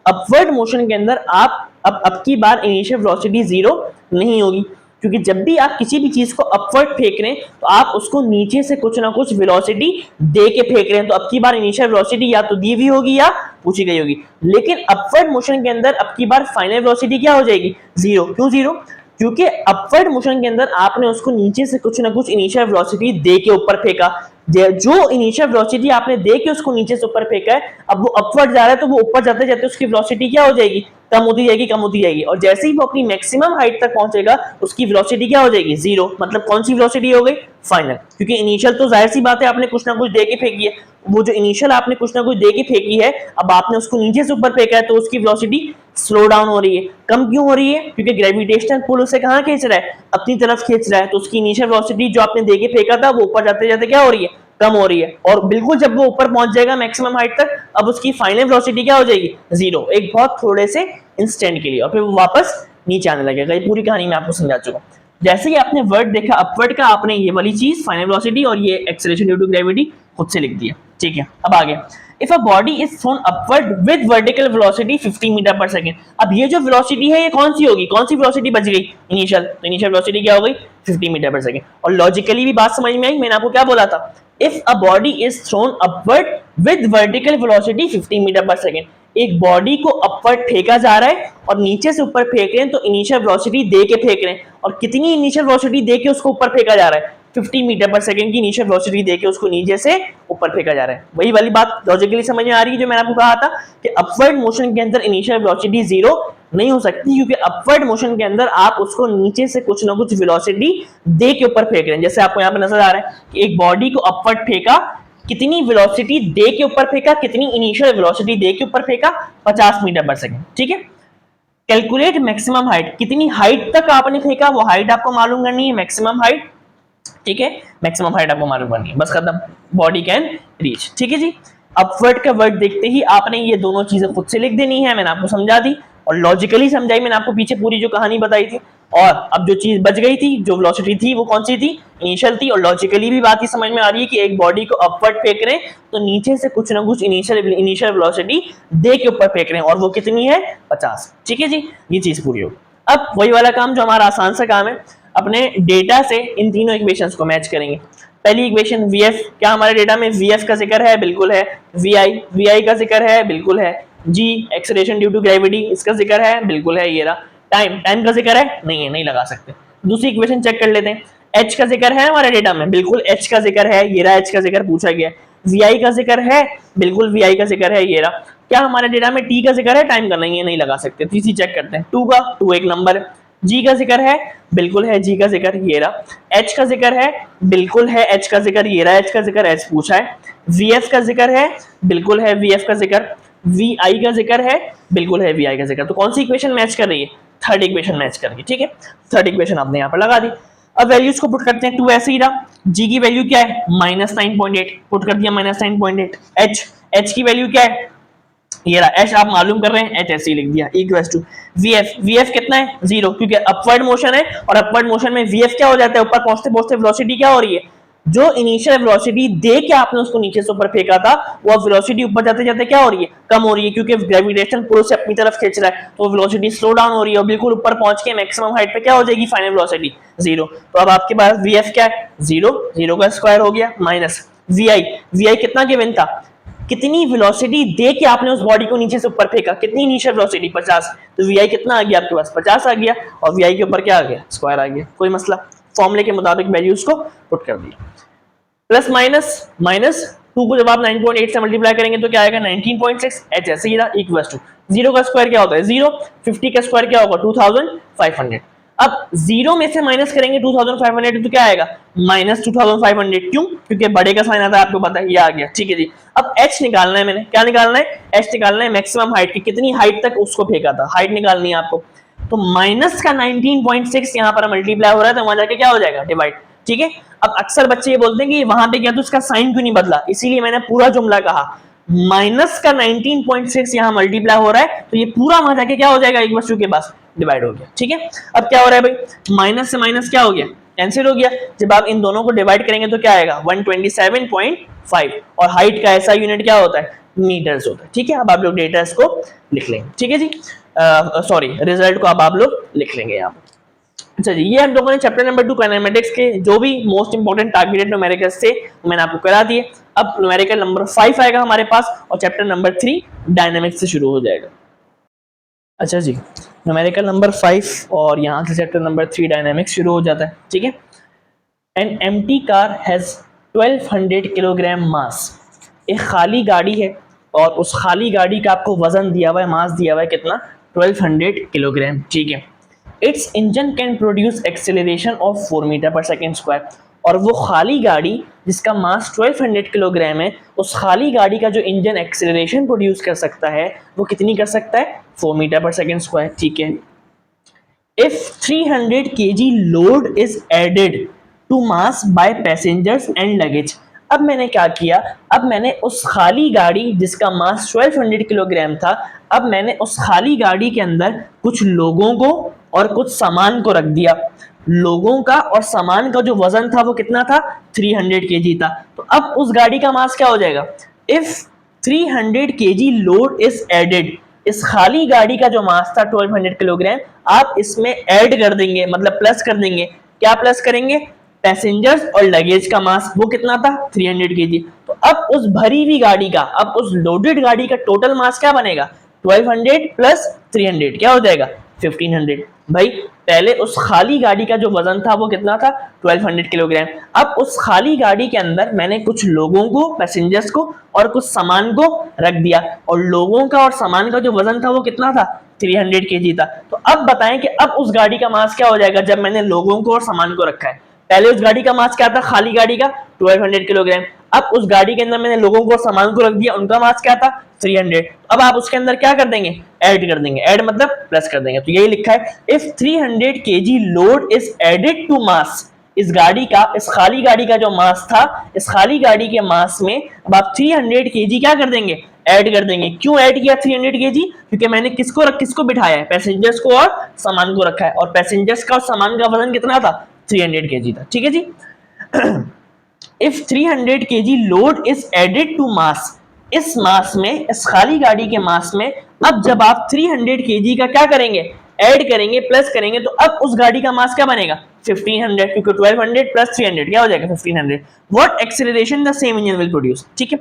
अपवर्ड मोशन के अंदर आप अब की बार इनिशियल वेलोसिटी 0 नहीं होगी, क्योंकि जब भी आप किसी भी चीज को अपवर्ड फेंक रहे हैं तो आप उसको नीचे से कुछ ना कुछ वेलोसिटी दे के फेंक रहे हैं, तो अब की बार इनिशियल वेलोसिटी या तो दी हुई होगी या पूछी गई होगी, लेकिन अपवर्ड मोशन के अंदर अब की बार फाइनल वेलोसिटी क्या हो जाएगी 0। क्यों 0, क्योंकि अपवर्ड मोशन के अंदर आपने उसको नीचे से कुछ ना कुछ इनिशियल वेलोसिटी दे के ऊपर फेंका, जो इनिशियल वेलोसिटी आपने दे के उसको नीचे से ऊपर फेंका है, अब वो अपवर्ड जा रहा है तो वो ऊपर जाते जाते उसकी वेलोसिटी क्या हो जाएगी, कम होती जाएगी, और जैसे ही वो अपनी मैक्सिमम हाइट तक पहुंचेगा उसकी वेलोसिटी क्या हो जाएगी 0, मतलब कौन सी वेलोसिटी हो गई फाइनल, क्योंकि इनिशियल तो जाहिर सी बात है आपने कुछ ना कुछ दे के फेंकी है, वो जो इनिशियल आपने कुछ ना कुछ दे के फेंकी है, अब आपने उसको नीचे से ऊपर फेंका है तो उसकी वेलोसिटी स्लो डाउन हो रही है, कम क्यों हो रही है, क्योंकि ग्रेविटेशनल पुल उसे कहां खींच रहा है, अपनी तरफ खींच रहा है, तो उसकी इनिशियल वेलोसिटी जो आपने दे के फेंका था वो ऊपर जाते जाते क्या हो रही है, कम हो रही है, और बिल्कुल जब वो ऊपर पहुंच जाएगा मैक्सिमम हाइट तक, अब उसकी फाइनल वेलोसिटी क्या हो जाएगी 0, एक बहुत थोड़े से इंस्टेंट के लिए, और फिर वो वापस नीचे आने लगेगा। ये पूरी कहानी मैं आपको समझा चुका हूं। जैसे ही आपने वर्ड देखा अपवर्ड का, आपने ये वाली चीज फाइनल वेलोसिटी और ये एक्सेलरेशन ड्यू टू ग्रेविटी खुद से लिख दिया। ठीक है, अब आगे, if a body is thrown upward with vertical velocity 50 metre per second. अब ये जो वेलोसिटी है ये कौन सी होगी, कौन सी वेलोसिटी बच गई, इनिशियल, तो इनिशियल वेलोसिटी क्या हो गई 50 मीटर पर सेकंड। और लॉजिकली भी बात समझ में आई, मैंने आपको क्या बोला था, if a body is thrown upward with vertical velocity 50 metre per second, एक बॉडी को अपवर्ड फेंका जा रहा है और नीचे से ऊपर फेंक रहे हैं, तो इनिशियल वेलोसिटी दे के फेंक रहे हैं, और कितनी इनिशियल वेलोसिटी दे के उसको ऊपर फेंका जा रहा है, 50 मीटर पर सेकंड की इनिशियल वेलोसिटी देके उसको नीचे से ऊपर फेंका जा रहा है। वही वाली बात लॉजिकली समझ में आ रही है जो मैंने आपको कहा था कि अपवर्ड मोशन के अंदर इनिशियल वेलोसिटी 0 नहीं हो सकती, क्योंकि अपवर्ड मोशन के अंदर आप उसको नीचे से कुछ ना कुछ वेलोसिटी दे के ऊपर फेंक रहे हैं। जैसे आपको यहाँ पे नजर आ रहा है कि एक बॉडी को अपवर्ड फेंका, कितनी वेलोसिटी दे के ऊपर फेंका, कितनी इनिशियल वेलोसिटी दे के ऊपर फेंका, 50 मीटर पर सेकंड। ठीक है, कैलकुलेट मैक्सिमम हाइट, कितनी हाइट तक आपने फेंका वो हाइट आपको मालूम करनी है, मैक्सिमम हाइट। ठीक है, मैक्सिमम हाइट आपको मालूम करनी है, बस खत्म, बॉडी कैन रीच। ठीक है जी, अपवर्ड का वर्ड देखते ही आपने ये दोनों चीजें खुद से लिख देनी है, मैंने आपको समझा दी और लॉजिकली समझाई, मैंने आपको पीछे पूरी जो कहानी बताई थी। और अब जो चीज बच गई थी, जो वेलोसिटी थी वो कौन सी थी, इनिशियल थी, और लॉजिकली भी बात ही समझ में आ रही है कि एक बॉडी को अपवर्ड फेंक रहे हैं तो नीचे से कुछ ना कुछ इनिशियल वेलोसिटी दे के ऊपर फेंक रहे हैं, और वो कितनी है 50। ठीक है जी, ये चीज पूरी होगी। अब वही वाला काम जो हमारा आसान सा काम है, अपने डेटा से इन तीनों इक्वेशंस को मैच करेंगे। पहली इक्वेशन vf, क्या हमारे डेटा में vf का जिक्र है, बिल्कुल है। vi का जिक्र है, बिल्कुल है। g acceleration due to gravity, इसका जिक्र है, बिल्कुल है, ये रहा। टाइम का जिक्र है, नहीं है, नहीं लगा सकते। दूसरी इक्वेशन चेक कर लेते हैं, h का जिक्र है हमारे डेटा में, बिल्कुल h का जिक्र है, ये रहा, h का जिक्र पूछा गया। vi का जिक्र है, बिल्कुल vi का जिक्र है, ये रहा। क्या हमारे डेटा में t का जिक्र है, टाइम का नहीं है, नहीं लगा सकते। तीसरी चेक करते हैं, 2 का, 2 एक नंबर है। जी का जिक्र है, बिल्कुल है जी का जिक्र, ये रहा। एच का जिक्र है, बिल्कुल है एच का जिक्र, ये रहा एच का जिक्र, एच पूछा है। वी एफ का जिक्र है, बिल्कुल है वी एफ का जिक्र। वी आई का जिक्र है, बिल्कुल है वी आई का जिक्र। तो कौन सी इक्वेशन मैच कर रही है? थर्ड इक्वेशन मैच कर रही है, ठीक है। थर्ड इक्वेशन आपने यहाँ पर लगा दी। अब वैल्यूज को पुट करते हैं, टू ऐसे ही रहा। जी की वैल्यू क्या है? -9.8, पुट कर दिया -9.8। एच, एच की वैल्यू क्या है? ये रहा एच, आप मालूम कर रहे हैं, एच ऐसे ही लिख दिया, equals to v f. V f कितना है? 0, क्योंकि अपवर्ड मोशन है, और अपवर्ड मोशन में वी एफ क्या हो जाता है? ऊपर पहुंचते पहुंचते वेलोसिटी क्या हो रही है? जो इनिशियल वेलोसिटी दे के आपने उसको नीचे से ऊपर फेंका था, वो वेलोसिटी ऊपर जाते जाते क्या हो रही है? कम हो रही है, क्योंकि ग्रेविटेशन पुल से अपनी तरफ खींच रहा है, तो वेलोसिटी स्लो डाउन हो रही है, और बिल्कुल ऊपर पहुंच के मैक्सिमम हाइट पे क्या हो जाएगी? Final velocity 0। तो अब आपके पास वी एफ क्या है? 0, 0 का स्क्वायर हो गया, minus v I. We i कितना गिवन था? कितनी वेलोसिटी दे के आपने उस बॉडी को नीचे से ऊपर फेंका, कितनी इनिशियल वेलोसिटी? 50। तो वी आई कितना आ गया आपके पास? 50 आ गया, और वी आई के ऊपर क्या आ गया? स्क्वायर आ गया। कोई मसला, फॉर्मूले के मुताबिक वैल्यूज को पुट कर दिया। प्लस माइनस, माइनस 2 को जब आप 9.8 से मल्टीप्लाई करेंगे तो क्या आएगा? 19.6। एच ऐसे ही रहा, इक्वल्स टू 0 का स्क्वायर क्या होता है? 0। 50 का स्क्वायर क्या होगा? 2500। अब 0 में से माइनस करेंगे 2500 तो क्या आएगा? -2500। क्यों? क्योंकि बड़े का साइन आता है, आपको पता है, ये आ गया, ठीक है जी। अब h निकालना है, मैंने क्या निकालना है? h निकालना है मैक्सिमम हाइट की, कितनी हाइट तक उसको फेंका था, हाइट निकालनी है आपको। तो माइनस का 19.6 यहाँ पर मल्टीप्लाई हो रहा है, तो वहां जाके क्या हो जाएगा? डिवाइड, ठीक है। अब अक्सर बच्चे ये बोलते हैं कि वहां पे क्या, तो उसका साइन क्यों नहीं बदला, इसीलिए मैंने पूरा जुमला कहा। माइनस का 19.6 यहाँ मल्टीप्लाई हो रहा है, तो ये पूरा वहां जाके क्या हो जाएगा? एक वस्तु के पास डिवाइड हो गया, ठीक है। अब क्या हो रहा है भाई? माइनस से माइनस क्या हो गया? कैंसिल हो गया। जब आप इन दोनों को डिवाइड करेंगे तो क्या आएगा? 127.5। और हाइट का ऐसा यूनिट क्या होता है? मीटर्स होता है, ठीक है। अब आप लोग डेटा इसको लिख लेंगे, ठीक है जी। सॉरी, रिजल्ट को अब आप लोग लिख लेंगे यहाँ पर। अच्छा जी, ये हम लोगों ने चैप्टर नंबर 2 काइनेमेटिक्स के जो भी मोस्ट इंपोर्टेंट टारगेटेड न्यूमेरिकल्स थे मैंने आपको करा दिए। अब न्यूमेरिकल नंबर 5 आएगा हमारे पास, और चैप्टर नंबर 3 डायनामिक्स से शुरू हो जाएगा। अच्छा जी, न्यूमेरिकल नंबर 5 और यहाँ से चैप्टर नंबर 3 डायनामिक्स शुरू हो जाता है, ठीक है। An empty car has 1200 kilogram mass. एक खाली गाड़ी है, और उस खाली गाड़ी का आपको वजन दिया हुआ है, मास दिया हुआ है कितना? 1200 किलोग्राम, ठीक है। Its engine can produce acceleration of 4 metre per second square. और वो खाली गाड़ी जिसका मास 1200 किलोग्राम है, उस खाली गाड़ी का जो इंजन एक्सेलरेशन प्रोड्यूस कर सकता है वो कितनी कर सकता है? 4 मीटर पर सेकेंड स्क्वायर, ठीक है। If 300 kg load is added to mass by passengers and luggage। अब मैंने क्या किया? अब मैंने उस खाली गाड़ी जिसका मास 1200 किलोग्राम था, अब मैंने उस खाली गाड़ी के अंदर कुछ लोगों को और कुछ सामान को रख दिया। लोगों का और सामान का जो वजन था वो कितना था? 300 kg था। तो अब उस गाड़ी का मास क्या हो जाएगा? If 300 kg load is added, इस खाली गाड़ी का जो मास था 1200 किलोग्राम, आप इसमें ऐड कर देंगे, मतलब प्लस कर देंगे। क्या प्लस करेंगे? पैसेंजर्स और लगेज का मास, वो कितना था? 300 केजी। तो अब उस भरी हुई गाड़ी का, अब उस लोडेड गाड़ी का टोटल मास क्या बनेगा? 1200 प्लस 300 क्या हो जाएगा? 1500। भाई पहले उस खाली गाड़ी का जो वजन था वो कितना था? 1200 किलोग्राम। अब उस खाली गाड़ी के अंदर मैंने कुछ लोगों को, पैसेंजर्स को और कुछ सामान को रख दिया, और लोगों का और सामान का जो वजन था वो कितना था? 300 केजी था। तो अब बताएं कि अब उस गाड़ी का मास क्या हो जाएगा जब मैंने लोगों को और सामान को रखा है? पहले उस गाड़ी का मास क्या था? खाली गाड़ी का 1200 किलोग्राम। अब उस गाड़ी के अंदर मैंने लोगों को और सामान को रख दिया, उनका मास क्या था? 300। अब आप उसके अंदर क्या कर देंगे? ऐड कर देंगे। ऐड मतलब प्लस कर देंगे। तो यही लिखा है, if 300 KG load is added to mass, इस गाड़ी का, इस खाली गाड़ी का जो मास था, इस खाली गाड़ी के मास में अब आप 300 केजी क्या कर देंगे? ऐड कर देंगे। क्यों ऐड किया 300 केजी? क्योंकि मैंने किसको बिठाया है? पैसेंजर्स को और सामान को रखा है, और पैसेंजर्स का और सामान का वजन कितना था? 300 केजी था, ठीक है जी। If 300 KG load is added to mass, इस मास में, इस खाली गाड़ी के मास में अब जब आप 300 केजी का क्या करेंगे? ऐड करेंगे, प्लस करेंगे, तो अब उस गाड़ी का मास क्या बनेगा? 1500, क्योंकि 1200 प्लस 300 क्या हो जाएगा? 1500। What acceleration the same engine will produce, ठीक है।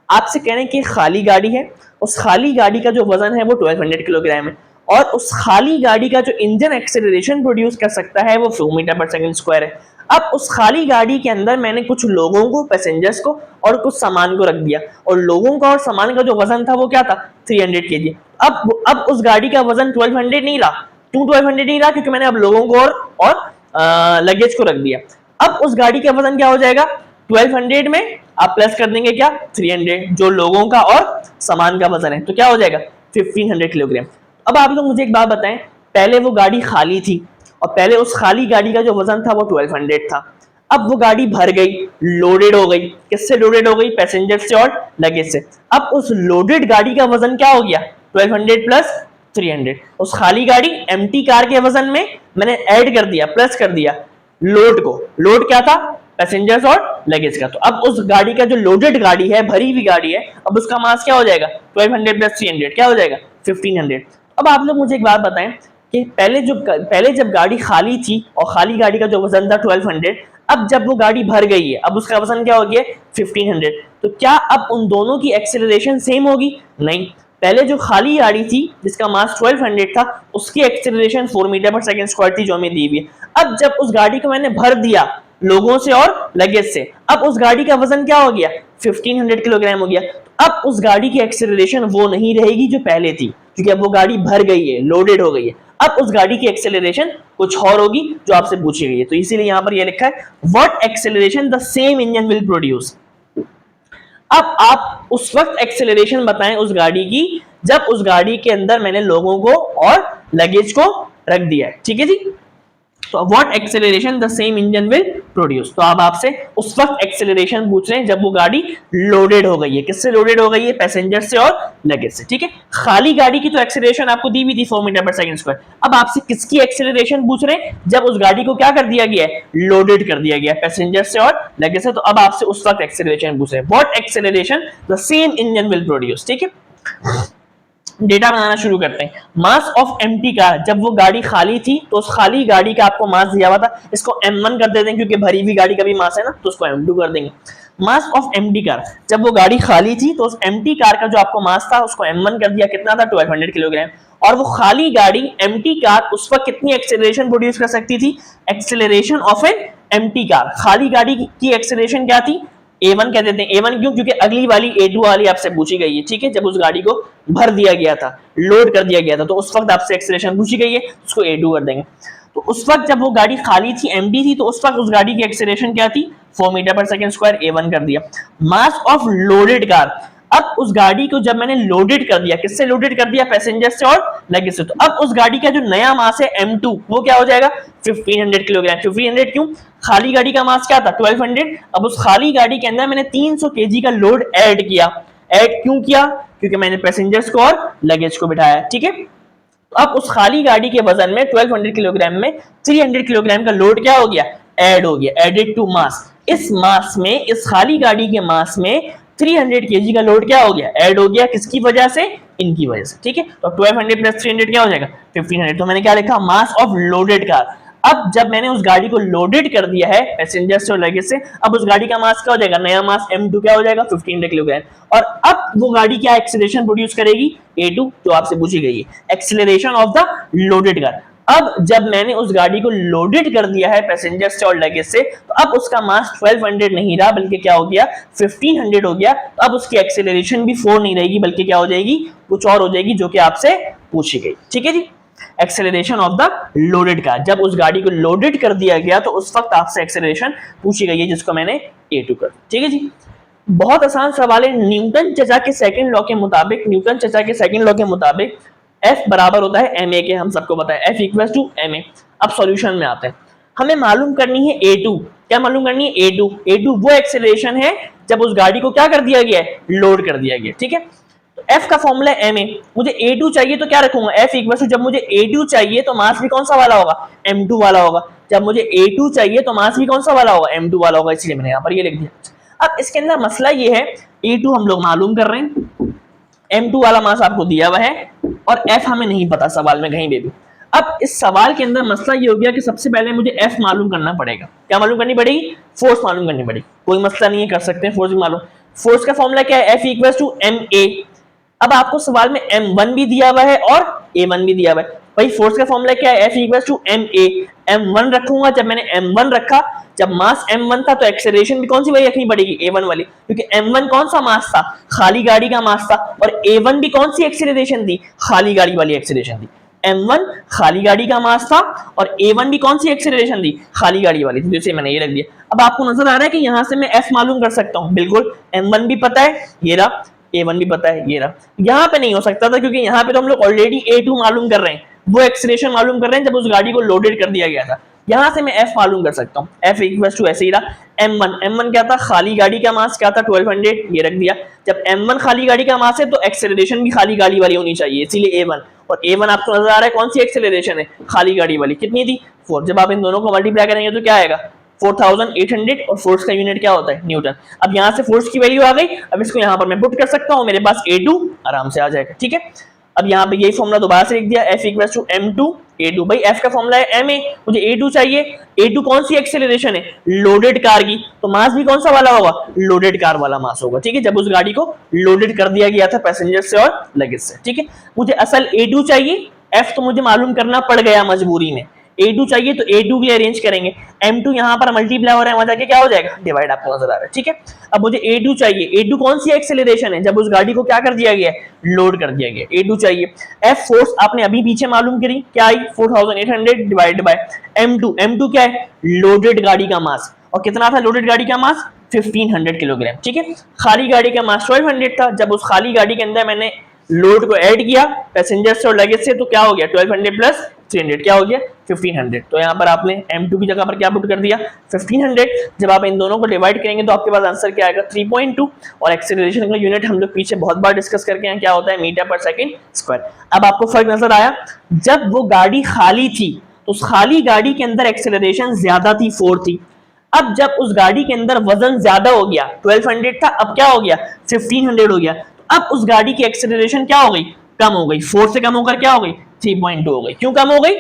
आपसे कह रहे हैं कि खाली गाड़ी है, उस खाली गाड़ी का जो वजन है वो 1200 किलोग्राम है, और उस खाली गाड़ी का जो इंजन एक्सेलरेशन प्रोड्यूस कर सकता है वो 4 मीटर पर सेकंड स्क्वायर है। अब उस खाली गाड़ी के अंदर मैंने कुछ लोगों को, पैसेंजर्स को और कुछ सामान को रख दिया, और लोगों का और सामान का जो वजन था वो क्या था? 300 केजी। अब उस गाड़ी का वजन 1200 नहीं रहा, क्यों 1200 नहीं रहा? क्योंकि मैंने अब लोगों को और लगेज को रख दिया। अब उस गाड़ी का वजन क्या हो जाएगा? 1200 में आप प्लस कर देंगे क्या? 300, जो लोगों का और सामान का वजन है, तो क्या हो जाएगा? 1500 किलोग्राम। अब आप लोग मुझे एक बात बताएं, पहले वो गाड़ी खाली थी और पहले उस खाली गाड़ी का जो वजन था वो 1200 था। अब वो गाड़ी भर गई, लोडेड हो गई। किससे लोडेड हो गई? पैसेंजर से और लगेज से। अब उस लोडेड गाड़ी का वजन क्या हो गया? 1200 प्लस 300। उस खाली गाड़ी एम्प्टी कार के वजन में मैंने ऐड कर दिया, प्लस कर दिया लोड को। लोड क्या था? पैसेंजर्स और लगेज का। तो अब उस गाड़ी का जो लोडेड गाड़ी है, भरी हुई गाड़ी है, अब उसका मास क्या हो जाएगा? 1200 प्लस 300 क्या हो जाएगा? 1500। अब आप लोग मुझे एक बात बताएं कि पहले जब गाड़ी खाली थी और खाली गाड़ी का जो वजन था 1200, अब जब वो गाड़ी भर गई है, अब उसका वजन क्या हो गया? 1500। तो क्या अब उन दोनों की एक्सेलरेशन सेम होगी? नहीं। पहले जो खाली गाड़ी थी जिसका मास 1200 था, उसकी acceleration 4 metre per second square थी, जो हमें दी हुई है। अब जब उस गाड़ी को मैंने भर दिया लोगों से और लगेज से, अब उस गाड़ी का वजन क्या हो गया? 1500 किलोग्राम हो गया। तो अब उस गाड़ी की एक्सेलरेशन वो नहीं रहेगी जो पहले थी, क्योंकि अब वो गाड़ी भर गई है, लोडेड हो गई है। अब उस गाड़ी की एक्सेलरेशन कुछ और होगी जो आपसे पूछी गई है। तो इसीलिए यहां पर ये लिखा है what acceleration the same engine will produce. अब आप उस वक्त एक्सेलरेशन बताएं उस गाड़ी की जब उस गाड़ी के अंदर मैंने लोगों को और लगेज को रख दिया है। ठीक है जी। तो what acceleration the same engine will produce. तो अब आपसे उस वक्त एक्सेलरेशन पूछ रहे हैं जब वो गाड़ी लोडेड हो गई है। किससे लोडेड हो गई है? पैसेंजर से और लगेज से। ठीक है। खाली गाड़ी की तो एक्सेलरेशन आपको दी हुई थी 4 मीटर पर सेकंड स्क्वायर। अब आपसे किसकी एक्सेलरेशन पूछ रहे हैं? जब उस गाड़ी को क्या कर दिया गया है? लोडेड कर दिया गया है पैसेंजर से और लगेज से। तो अब आपसे उस वक्त एक्सेलरेशन पूछ रहे हैं what acceleration the same engine will produce. ठीक है। डेटा बनाना शुरू करते हैं। मास ऑफ एम्प्टी कार, जब वो गाड़ी खाली थी तो उस खाली गाड़ी का आपको मास दिया हुआ था, इसको m1 कर देते हैं क्योंकि भरी हुई गाड़ी का भी मास है ना, तो उसको m2 कर देंगे। मास ऑफ एम्प्टी कार, जब वो गाड़ी खाली थी तो उस एम्प्टी कार का जो आपको मास था उसको m1 कर दिया। कितना था? 1200 किलोग्राम। और वो खाली गाड़ी एम्प्टी कार उस वक्त कितनी एक्सेलरेशन प्रोड्यूस कर सकती थी? Acceleration of an empty car, खाली गाड़ी की एक्सेलरेशन क्या थी? A1 कह देते हैं। A1 क्यों? क्योंकि अगली वाली A2 वाली आपसे पूछी गई है। ठीक है। जब उस गाड़ी को भर दिया गया था, लोड कर दिया गया था, तो उस वक्त आपसे एक्सेलरेशन पूछी गई है, उसको A2 कर देंगे। तो उस वक्त जब वो गाड़ी खाली थी, एम्प्टी थी, तो उस वक्त उस गाड़ी की एक्सेलरेशन क्या थी? 4 metre per second square, A1 कर दिया। मास ऑफ लोडेड कार, अब उस गाड़ी को जब मैंने लोडेड कर दिया, किससे लोडेड कर दिया? पैसेंजर से और लगेज से। तो अब उस गाड़ी का जो नया मास है M2, वो क्या हो जाएगा? 1500 किलोग्राम। 1500 क्यों? खाली गाड़ी का मास क्या था? 1200। अब उस खाली गाड़ी के अंदर मैंने 300 केजी का लोड ऐड किया। ऐड क्यों किया? क्योंकि मैंने पैसेंजर्स को और लगेज को बिठाया। ठीक है। तो अब उस खाली गाड़ी के वजन में 1200 किलोग्राम में 300 किलोग्राम का लोड क्या हो गया? ऐड हो गया, एडेड टू मास। इस मास में, इस खाली गाड़ी के मास में 300 केजी का लोड क्या हो गया? ऐड हो गया। किसकी वजह से? इनकी वजह से। ठीक है। तो 1200 प्लस 300 क्या हो जाएगा? 1500। तो मैंने क्या लिखा? Mass of loaded car. अब जब मैंने उस गाड़ी को लोडेड कर दिया है पैसेंजर से और लगेज से, अब उस गाड़ी का मास क्या हो जाएगा? नया मास M2 क्या हो जाएगा? 1500 किलोग्राम। और अब वो गाड़ी क्या एक्सेलरेशन प्रोड्यूस करेगी? A2, जो आपसे पूछी गई है, acceleration of the loaded car. अब जब मैंने उस गाड़ी को लोडेड कर दिया है पैसेंजर से और लगेज से, तो अब उसका मास 1200 नहीं रहा, बल्कि क्या हो गया? 1500 हो गया। तो अब उसकी एक्सेलरेशन भी 4 नहीं रहेगी, बल्कि क्या हो जाएगी? कुछ और हो जाएगी, जो कि आपसे पूछी गई। ठीक है जी। Acceleration of the loaded car, जब उस गाड़ी को लोडेड कर दिया गया तो उस वक्त आपसे एक्सेलरेशन पूछी गई है, जिसको मैंने A2 कर। ठीक है जी। बहुत आसान सवाल है। न्यूटन चचा के सेकंड लॉ के मुताबिक, न्यूटन चचा के सेकंड लॉ के मुताबिक F बराबर होता है ma के। हम सबको पता है F इक्वल्स टू ma। अब सॉल्यूशन में आते हैं। हमें मालूम करनी है A2। क्या मालूम करनी है? A2। A2 वो एक्सेलरेशन है जब उस गाड़ी को क्या कर दिया गया है? लोड कर दिया गया। ठीक है। तो F का फॉर्मूला है ma। मुझे A2 चाहिए तो क्या रखूंगा? F इक्वल्स टू, जब मुझे A2 चाहिए तो मास भी कौन सा वाला होगा? M2 वाला होगा। जब मुझे A2 चाहिए तो मास भी कौन सा वाला होगा? M2 वाला होगा। इसलिए मैंने यहाँ पर ये लिख दिया। अब इसके अंदर मसला ये है, A2 हम लोग मालूम कर रहे हैं, M2 वाला मास आपको दिया हुआ है और F हमें नहीं पता सवाल में कहीं पे भी। अब इस सवाल के अंदर मसला ये हो गया कि सबसे पहले मुझे F मालूम करना पड़ेगा। क्या मालूम करनी पड़ेगी? फोर्स मालूम करनी पड़ेगी। कोई मसला नहीं है, कर सकते हैं, फोर्स भी मालूम। फोर्स का फॉर्मूला क्या है? F equals to ma। अब आपको सवाल में M1 भी दिया हुआ है और A1 भी दिया हुआ है। भाई फोर्स का फॉर्मूला क्या है? F equals to ma। M1 रखूंगा। जब मैंने M1 रखा, जब मास M1 था तो एक्सेलरेशन भी कौन सी वाली रखनी पड़ेगी? A1 वाली, क्योंकि M1 कौन सा मास था? खाली गाड़ी का मास था। और A1 भी कौन सी एक्सेलरेशन थी? खाली गाड़ी वाली एक्सेलरेशन थी। m1 खाली गाड़ी का मास था और a1 भी कौन सी एक्सेलरेशन थी, खाली गाड़ी वाली थी, जैसे मैंने ये रख दिया। अब आपको नजर आ रहा है कि यहां से मैं f मालूम कर सकता हूं, बिल्कुल m1 भी पता है, ये रहा, a1 भी पता है, ये रहा। यहाँ पे नहीं हो सकता था क्योंकि यहाँ पे तो हम लोग ऑलरेडी a2 मालूम कर रहे हैं, वो एक्सेलरेशन मालूम कर रहे हैं जब उस गाड़ी को लोडेड कर दिया गया था। यहां से मैं f मालूम कर सकता हूँ, f इक्वल टू ऐसे ही रहा, m1 क्या था, खाली गाड़ी का मास क्या था 1200, ये रख दिया। जब m1 खाली गाड़ी का मास है तो एक्सेलरेशन भी खाली गाड़ी वाली होनी चाहिए, इसीलिए a1, और a1 आपको नजर आ रहा है कौन सी एक्सेलरेशन है, खाली गाड़ी वाली, कितनी थी 4। जब आप इन दोनों को मल्टीप्लाई करेंगे तो क्या आएगा 4800, और फोर्स का यूनिट क्या होता है, न्यूटन। अब यहाँ से फोर्स की वैल्यू आ गई, अब इसको यहाँ पर मैं पुट कर सकता हूँ, मेरे पास a2 आराम से आ जाएगा, ठीक है। अब यहाँ पे यही फॉर्मूला दोबारा से लिख दिया, F equals to m2 a2, भाई F का फॉर्मूला है ma, मुझे a2 चाहिए, a2 कौन सी एक्सेलरेशन है, लोडेड कार की, तो मास भी कौन सा वाला होगा, लोडेड कार वाला मास होगा, ठीक है, जब उस गाड़ी को लोडेड कर दिया गया था पैसेंजर से और लगेज से, ठीक है। मुझे असल a2 चाहिए, F तो मुझे मालूम करना पड़ गया मजबूरी में, a2 चाहिए तो a2 के लिए अरेंज करेंगे, m2 यहां पर मल्टीप्लाई हो रहा है, वहां जाके क्या हो जाएगा, डिवाइड, आपको नजर आ रहा है, ठीक है। अब मुझे a2 चाहिए, a2 कौन सी एक्सेलरेशन है, जब उस गाड़ी को क्या कर दिया गया है, लोड कर दिया गया, a2 चाहिए। f फोर्स आपने अभी पीछे मालूम करी, क्या आई 4800 डिवाइड बाय m2 क्या है, लोडेड गाड़ी का मास, और कितना था लोडेड गाड़ी का मास 1500 किलोग्राम, ठीक है। खाली गाड़ी का मास 1200 था, जब उस खाली गाड़ी के अंदर मैंने लोड को ऐड किया पैसेंजर से और लगेज से, तो क्या हो गया 1200 प्लस 300, क्या हो गया 1500। तो यहाँ पर आपने m2 की जगह पर क्या पुट कर दिया 1500। जब आप इन दोनों को डिवाइड करेंगे तो आपके पास आंसर क्या आएगा 3.2, और एक्सेलरेशन का यूनिट हम लोग पीछे बहुत बार डिस्कस करके हैं, क्या होता है मीटर पर सेकंड स्क्वायर। अब आपको फर्क नजर आया, जब वो गाड़ी खाली थी तो उस खाली गाड़ी के अंदर एक्सेलरेशन ज्यादा थी, 4 थी। अब जब उस गाड़ी के अंदर वजन ज्यादा हो गया, 1200 था, अब क्या हो गया 1500 हो गया, तो अब उस गाड़ी की एक्सेलरेशन क्या हो गई, कम हो गई, 4 से कम होकर क्या हो गई 3.2 हो गई। क्यों कम हो गई,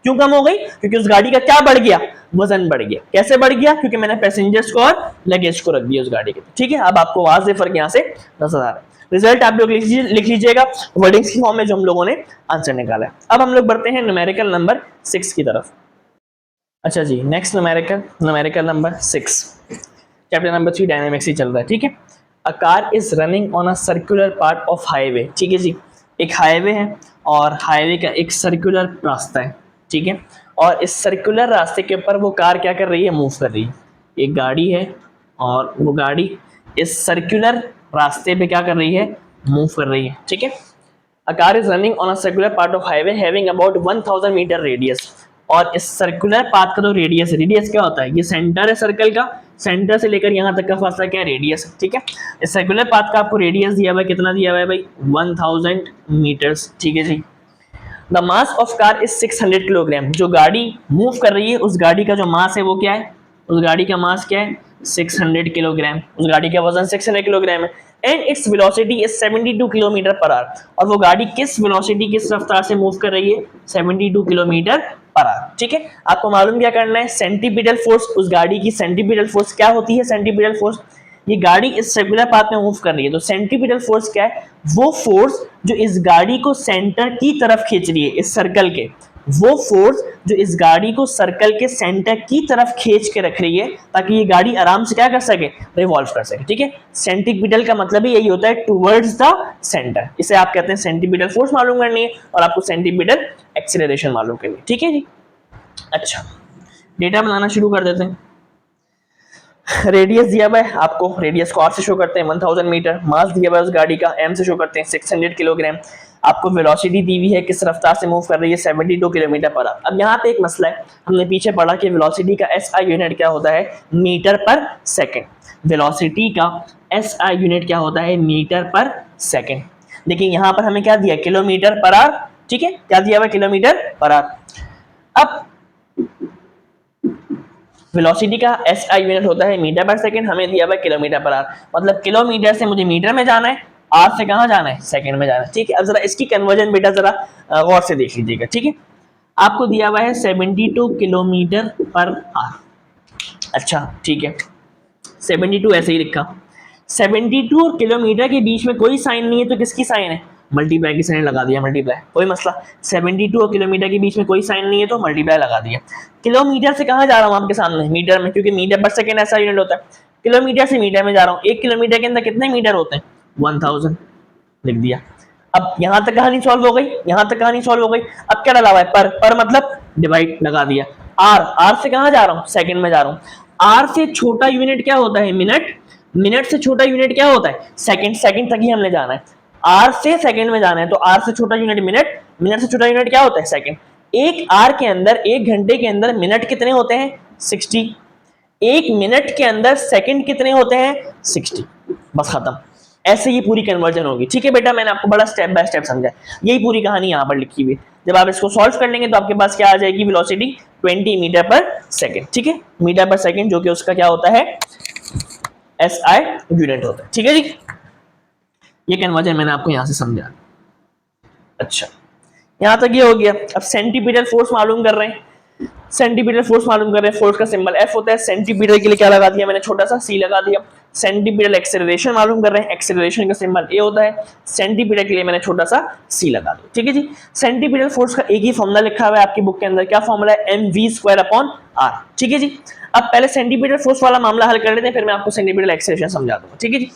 क्यों कम हो गई, क्योंकि उस गाड़ी का क्या बढ़ गया, वजन बढ़ गया। कैसे बढ़ गया, क्योंकि मैंने पैसेंजर्स को और लगेज को रख दिया उस गाड़ी के, ठीक है। अब आपको वाज़ेह फर्क यहाँ से नजर आ रहा है। रिजल्ट आप लोग लिख लीजिएगा वर्डिंग्स की फॉर्म में जो हम लोगों ने आंसर निकाला है। अब हम लोग बढ़ते हैं न्यूमेरिकल नंबर 6 की तरफ। अच्छा जी, next numerical number 6, chapter number 3 dynamics ही चल रहा है, ठीक है। A car is running on a circular part of highway, ठीक है जी, एक हाईवे है और हाईवे का एक सर्कुलर रास्ता है, ठीक है, और इस सर्कुलर रास्ते के ऊपर वो कार क्या कर रही है, मूव कर रही है। एक गाड़ी है और वो गाड़ी इस सर्कुलर रास्ते पे क्या कर रही है, मूव कर रही है, ठीक है। A car is running on a circular part of highway having about 1000 metre radius, और इस सर्कुलर पाथ का तो रेडियस क्या होता है, ये सेंटर है सर्कल का, सेंटर से लेकर यहाँ तक का फासला क्या है, रेडियस, ठीक है। इस सर्कुलर पाथ का आपको रेडियस दिया हुआ है, कितना दिया हुआ है भाई 1000 मीटर्स, ठीक है जी। The mass of car is 600 kilogram, जो गाड़ी मूव कर रही है उस गाड़ी का जो मास है वो क्या है, उस गाड़ी का मास क्या है 600 किलोग्राम, उस गाड़ी का वजन 600 किलोग्राम है। And its velocity is 72 kilometre per hour, और वो गाड़ी किस वेलोसिटी किस रफ्तार से मूव कर रही है 72 किलोमीटर पर आवर, ठीक है। आपको मालूम क्या करना है, सेंटीपिटल फोर्स, उस गाड़ी की सेंटीपिटल फोर्स क्या होती है, सेंटीपिटल फोर्स, ये गाड़ी इस सर्कुलर पाथ में मूव कर रही है तो सेंटीपिटल फोर्स क्या है, वो फोर्स जो इस गाड़ी को सेंटर की तरफ खींच रही है, इस सर्कल के, वो फोर्स जो इस गाड़ी को सर्कल के सेंटर की तरफ खींच के रख रही है ताकि ये गाड़ी आराम से क्या कर सके, रिवॉल्व कर सके, ठीक है। सेंटीपिटल का मतलब ही यही होता है टुवर्ड्स द सेंटर, इसे आप कहते हैं सेंटीपिटल फोर्स मालूम करनी है और आपको सेंटीपिटल एक्सीलरेशन मालूम करनी है, ठीक है जी। अच्छा, डेटा बनाना शुरू कर देते हैं। रेडियस दिया हुआ है आपको, रेडियस को आर से शो करते हैं 1000 मीटर, मास दिया हुआ है उस गाड़ी का एम से शो करते हैं 600 किलोग्राम, आपको वेलोसिटी दी हुई है किस रफ्तार से मूव कर रही है 72 किलोमीटर पर आवर। अब यहाँ पे एक मसला है, हमने पीछे पढ़ा कि वेलोसिटी का एसआई यूनिट क्या होता है, मीटर पर सेकंड, वेलोसिटी का एसआई यूनिट क्या होता है, मीटर पर सेकंड। देखिए यहाँ पर हमें क्या दिया, किलोमीटर पर आवर, ठीक है, क्या दिया हुआ किलोमीटर पर आवर। अब वेलोसिटी का एसआई यूनिट होता है मीटर पर सेकंड, हमें दिया हुआ है किलोमीटर पर आवर, मतलब किलोमीटर से मुझे मीटर में जाना है, आर से कहाँ जाना है, सेकंड में जाना है, ठीक है। अब जरा इसकी कन्वर्जन बेटा जरा गौर से देख लीजिएगा, ठीक है। आपको दिया हुआ है 72 किलोमीटर पर आवर, अच्छा ठीक है, 72 ऐसे ही लिखा, 72 और किलोमीटर के बीच में कोई साइन नहीं है तो किसकी साइन है, मल्टीप्लाई की साइन लगा दिया, मल्टीप्लाई, कोई मसला। 72 और किलोमीटर के बीच में कोई साइन नहीं है तो मल्टीप्लाई लगा दिया। किलोमीटर से कहाँ जा रहा हूँ आपके सामने, मीटर में, क्योंकि मीटर पर सेकंड ऐसा यूनिट होता है, किलोमीटर से मीटर में जा रहा हूँ। 1 किलोमीटर के अंदर कितने मीटर होते हैं 1000, लिख दिया। अब यहां तक कहानी सॉल्व हो गई, यहां तक कहानी सॉल्व हो गई। अब क्या डला हुआ है, पर मतलब डिवाइड लगा दिया। आर से कहां जा रहा हूं, सेकंड में जा रहा हूं। आर से छोटा यूनिट क्या होता है, मिनट। मिनट से छोटा यूनिट क्या होता है, सेकंड। सेकंड तक ही हमने जाना है, आर से सेकंड में जाना है, तो आर से छोटा यूनिट मिनट, मिनट से छोटा यूनिट क्या होता है, सेकंड। एक आर के अंदर, एक घंटे के अंदर मिनट कितने होते हैं, 60। एक मिनट के अंदर सेकंड कितने होते हैं, 60। बस खत्म। ऐसे ये पूरी कन्वर्जन होगी। ठीक है बेटा, मैंने आपको बड़ा स्टेप बाय स्टेप समझा, यही पूरी कहानी यहाँ पर लिखी हुई है। जब आप इसको सॉल्व कर लेंगे तो आपके पास क्या आ जाएगी, वेलोसिटी 20 मीटर पर सेकंड। ठीक है, मीटर पर सेकंड, जो कि उसका क्या होता है, एसआई यूनिट होता है। ठीक है जी, ये कन्वर्जन मैंने आपको यहां से समझा। अच्छा, यहां तक ये हो गया। अब सेंटीमीटर फोर्स मालूम कर रहे हैं, सेंटीमीटर फोर्स मालूम कर रहे हैं। फोर्स का सिंबल एफ होता है, सेंटीमीटर के लिए क्या लगा दिया मैंने, छोटा सा सी लगा दिया। सेंटीमीटर एक्सेलरेशन मालूम कर रहे हैं, एक्सेलरेशन का सिंबल ए होता है, सेंटीमीटर के लिए मैंने छोटा सा सी लगा दिया। ठीक है जी, सेंटीमीटर फोर्स का एक ही फॉर्मूला लिखा हुआ है आपकी बुक के अंदर, क्या फॉर्मूला है, mv²/r। ठीक है जी, अब पहले सेंटीमीटर फोर्स वाला मामला हल कर लेते हैं, फिर मैं आपको सेंटीमीटर एक्सेलरेशन समझा दूंगा। ठीक है जी,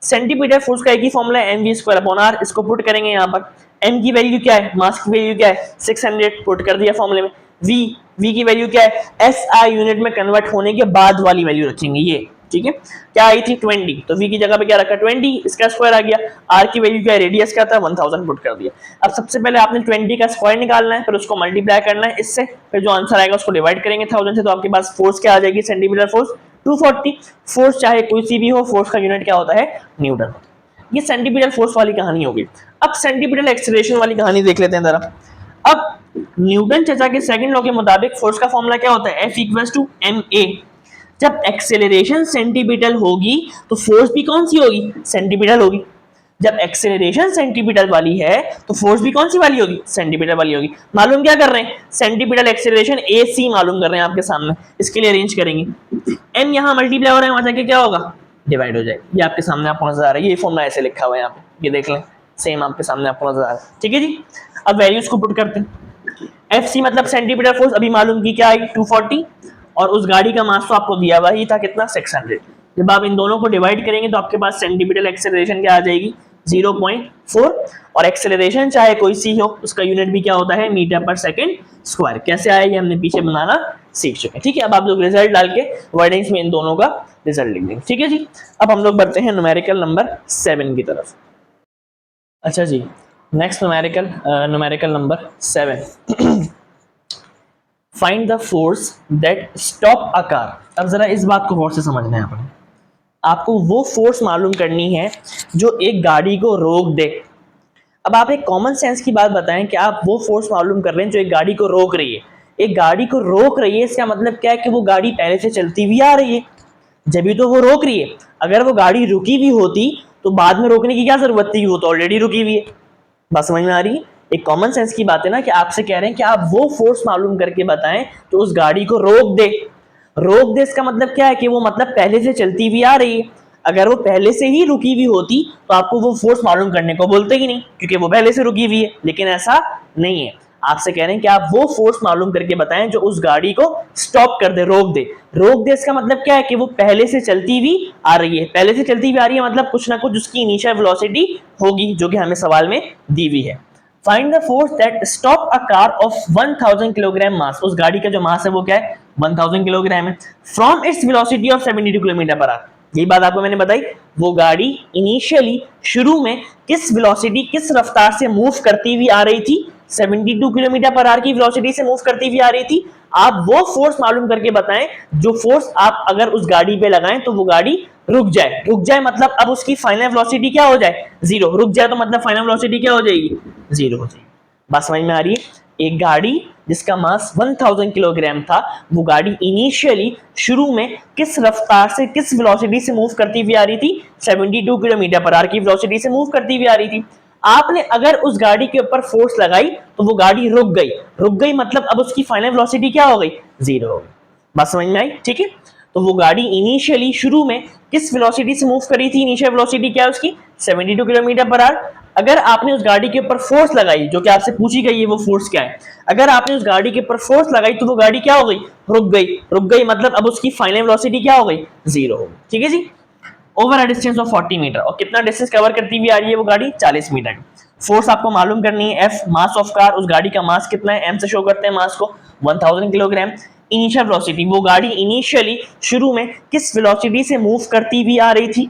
सेंटीमीटर फोर्स का एक ही फॉर्मूला है mv²/r। इसको पुट करेंगे यहाँ पर, m की वैल्यू क्या है, मास की वैल्यू क्या है, 600, पुट कर दिया फॉर्मूले में। v की वैल्यू क्या है, एसआई यूनिट में कन्वर्ट होने के बाद वाली वैल्यू रखेंगे ये। ठीक है, क्या आई थी 20, तो v की जगह पे क्या रखा 20, इसका स्क्वायर आ गया। r की वैल्यू क्या है, रेडियस क्या था 1000, पुट कर दिया। अब सबसे पहले आपने 20 का स्क्वायर निकालना है, फिर उसको मल्टीप्लाई करना है इससे, फिर जो आंसर आएगा उसको डिवाइड करेंगे 1000 से, तो आपके पास फोर्स क्या आ जाएगी, सेंटीमीटर फोर्स 240। फोर्स चाहे कोई सी भी हो, फोर्स का यूनिट क्या होता है, न्यूटन। ये सेंटीमीटर फोर्स वाली कहानी होगी। अब सेंटीमीटर एक्सेलरेशन वाली कहानी देख लेते हैं जरा। अब न्यूटन चचा के सेकंड लॉ के मुताबिक फोर्स का फॉर्मूला क्या होता है, F=ma। जब एक्सेलरेशन सेंटीमीटर होगी तो फोर्स भी कौन सी होगी, सेंटीमीटर होगी। जब एक्सेलरेशन सेंटीमीटर वाली है तो फोर्स भी कौन सी वाली होगी, सेंटीमीटर वाली होगी। मालूम क्या कर रहे हैं, सेंटीमीटर एक्सेलरेशन AC मालूम कर रहे हैं आपके सामने, इसके लिए अरेंज करेंगे। m यहाँ मल्टीप्लाई हो रहा है, वहां जाके क्या होगा, डिवाइड हो जाएगी। ये आपके सामने आपको नजर आ रहा है, ये फॉर्मूला ऐसे लिखा हुआ है यहाँ पे, ये देख लें, सेम आपके सामने आपको नजर आ रहा है। ठीक है जी, अब वैल्यूज को पुट करते हैं। FC मतलब सेंटीमीटर फोर्स अभी मालूम की, क्या आई 240, और उस गाड़ी का मास तो आपको दिया हुआ ही था कितना, 600। जब आप इन दोनों को डिवाइड करेंगे तो आपके पास सेंटीमीटर एक्सेलरेशन क्या आ जाएगी, 0.4, और एक्सेलरेशन चाहे कोई सी हो उसका यूनिट भी क्या होता है, मीटर पर सेकंड स्क्वायर। कैसे आया ये हमने पीछे बनाना सीख चुके हैं। ठीक है, अब आप लोग रिजल्ट डाल के वर्डिंग्स में इन दोनों का रिजल्ट लिख देंगे। ठीक है जी, अब हम लोग बढ़ते हैं न्यूमेरिकल नंबर 7 की तरफ। अच्छा जी, next numerical number 7, find the force that stop a car. अब जरा इस बात को गौर से समझना है आपने, आपको वो फोर्स मालूम करनी है जो एक गाड़ी को रोक दे। अब आप एक कॉमन सेंस की बात बताएं कि आप वो फोर्स मालूम कर रहे हैं जो एक गाड़ी को रोक रही है। एक गाड़ी को रोक रही है, इसका मतलब क्या है कि वो गाड़ी पहले से चलती हुई आ रही है, जब भी तो वो रोक रही है। अगर वो गाड़ी रुकी भी होती तो बाद में रोकने की क्या जरूरत थी, वो तो ऑलरेडी रुकी हुई है। बात समझ में आ रही है, एक कॉमन सेंस की बात है ना, कि आपसे कह रहे हैं कि आप वो फोर्स मालूम करके बताएं तो उस गाड़ी को रोक दे। रोक दे इसका मतलब क्या है कि वो मतलब पहले से चलती हुई आ रही है। अगर वो पहले से ही रुकी हुई होती तो आपको वो फोर्स मालूम करने को बोलते ही नहीं, क्योंकि वो पहले से रुकी हुई है। लेकिन ऐसा नहीं है, आपसे कह रहे हैं कि आप वो फोर्स मालूम करके बताएं जो उस गाड़ी को स्टॉप कर दे, रोक दे। रोक दे इसका मतलब क्या है कि वो पहले से चलती हुई आ रही है। पहले से चलती हुई आ रही है मतलब कुछ ना कुछ उसकी इनिशियल वेलोसिटी होगी, जो कि हमें सवाल में दी हुई है। Find the force that stop a car of 1000 kilogram mass. उस गाड़ी का जो मास है वो क्या है, 1000 किलोग्राम है। From its velocity of 72 kilometre per hour. यही बात आपको मैंने बताई, वो गाड़ी इनिशियली शुरू में किस वेलोसिटी, किस रफ्तार से मूव करती हुई आ रही थी, 72 किलोमीटर पर आवर की वेलोसिटी से मूव करती हुई आ रही थी। आप वो फोर्स मालूम करके बताएं जो फोर्स आप अगर उस गाड़ी पे लगाएं तो वो गाड़ी रुक जाए। रुक जाए मतलब अब उसकी फाइनल वेलोसिटी क्या हो जाए, 0। रुक जाए तो मतलब फाइनल वेलोसिटी क्या हो जाएगी, 0 हो जाएगी। बात समझ में आ रही है, एक गाड़ी जिसका मास 1000 किलोग्राम था, वो गाड़ी इनिशियली शुरू में किस रफ्तार से, किस वेलोसिटी से मूव करती हुई आ रही थी, 72 किलोमीटर पर आवर की वेलोसिटी से मूव करती हुई आ रही थी। आपने अगर उस गाड़ी के ऊपर फोर्स लगाई तो वो गाड़ी रुक गई। रुक गई मतलब अब उसकी फाइनल वेलोसिटी क्या हो गई, 0 हो गई। बात समझ में आई, ठीक है। तो वो गाड़ी इनिशियली शुरू में किस वेलोसिटी से मूव करी थी, इनिशियल वेलोसिटी क्या है उसकी, 72 किलोमीटर पर आवर। अगर आपने उस गाड़ी के ऊपर फोर्स लगाई, जो कि आपसे पूछी गई है वो फोर्स क्या है, अगर आपने उस गाड़ी के ऊपर फोर्स लगाई तो वो गाड़ी क्या हो गई, रुक गई। रुक गई मतलब अब उसकी फाइनल वेलोसिटी क्या हो गई, 0 हो गई। ठीक है जी। Over a distance of 40 meter, और कितना डिस्टेंस कवर करती हुई आ रही है वो गाड़ी, 40 मीटर। फोर्स आपको मालूम करनी है, एफ मास ऑफ कार, उस गाड़ी का मास कितना है, एम से शो करते हैं मास को 1000 किलोग्राम। इनिशियल वेलोसिटी, वो गाड़ी इनिशियली शुरू में किस वेलोसिटी से मूव करती हुई आ रही थी,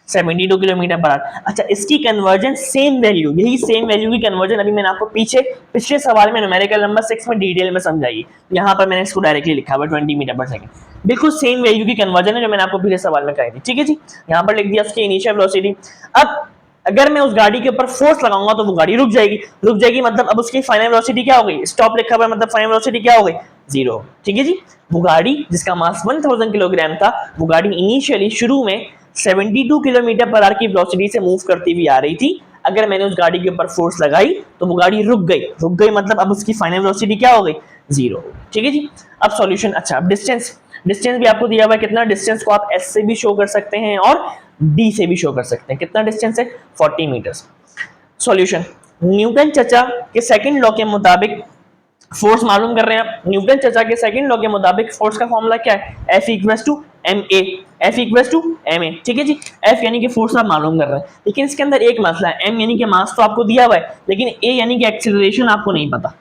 72 किलोमीटर पर आवर। अच्छा, इसकी कन्वर्जन सेम वैल्यू, यही सेम वैल्यू की कन्वर्जन अभी मैंने आपको पिछले सवाल में न्यूमेरिकल नंबर 6 में डिटेल में समझाई। यहाँ पर मैंने इसको डायरेक्टली लिखा हुआ 20 मीटर पर सेकंड, बिल्कुल सेम वैल्यू की कन्वर्जन है जो मैंने आपको पिछले सवाल में कही थी। ठीक है जी, यहाँ पर लिख दिया उसकी इनिशियल वेलोसिटी। अब अगर मैं उस गाड़ी के ऊपर फोर्स लगाऊंगा तो वो गाड़ी रुक जाएगी मतलब अब उसकी फाइनल वेलोसिटी क्या हो गई, स्टॉप लिखा हुआ है मतलब फाइनल वेलोसिटी क्या हो गई, 0। ठीक है जी, वो गाड़ी जिसका मास 1000 किलोग्राम था, वो गाड़ी इनिशियली शुरू में 72 किलोमीटर पर आवर की वेलोसिटी से मूव करती हुई आ रही थी। अगर मैंने उस गाड़ी के ऊपर फोर्स लगाई तो वो गाड़ी रुक गई मतलब अब उसकी फाइनल वेलोसिटी क्या हो गई, 0। ठीक है जी, अब सॉल्यूशन। अच्छा, अब डिस्टेंस भी आपको दिया हुआ है कितना, डिस्टेंस को आप एस से भी शो कर सकते हैं और डी से भी शो कर सकते हैं। कितना डिस्टेंस है, 40 मीटर्स। सॉल्यूशन, न्यूटन चचा के सेकंड लॉ के मुताबिक फोर्स मालूम कर रहे हैं आप। न्यूटन चचा के सेकंड लॉ के मुताबिक फोर्स का फॉर्मूला क्या है, F equals to ma, F equals to ma। ठीक है जी, F यानी कि फोर्स आप मालूम कर रहे हैं, लेकिन इसके अंदर एक मसला है, m यानी कि मास तो आपको दिया हुआ है, लेकिन a यानी कि एक्सेलरेशन आपको नहीं पता।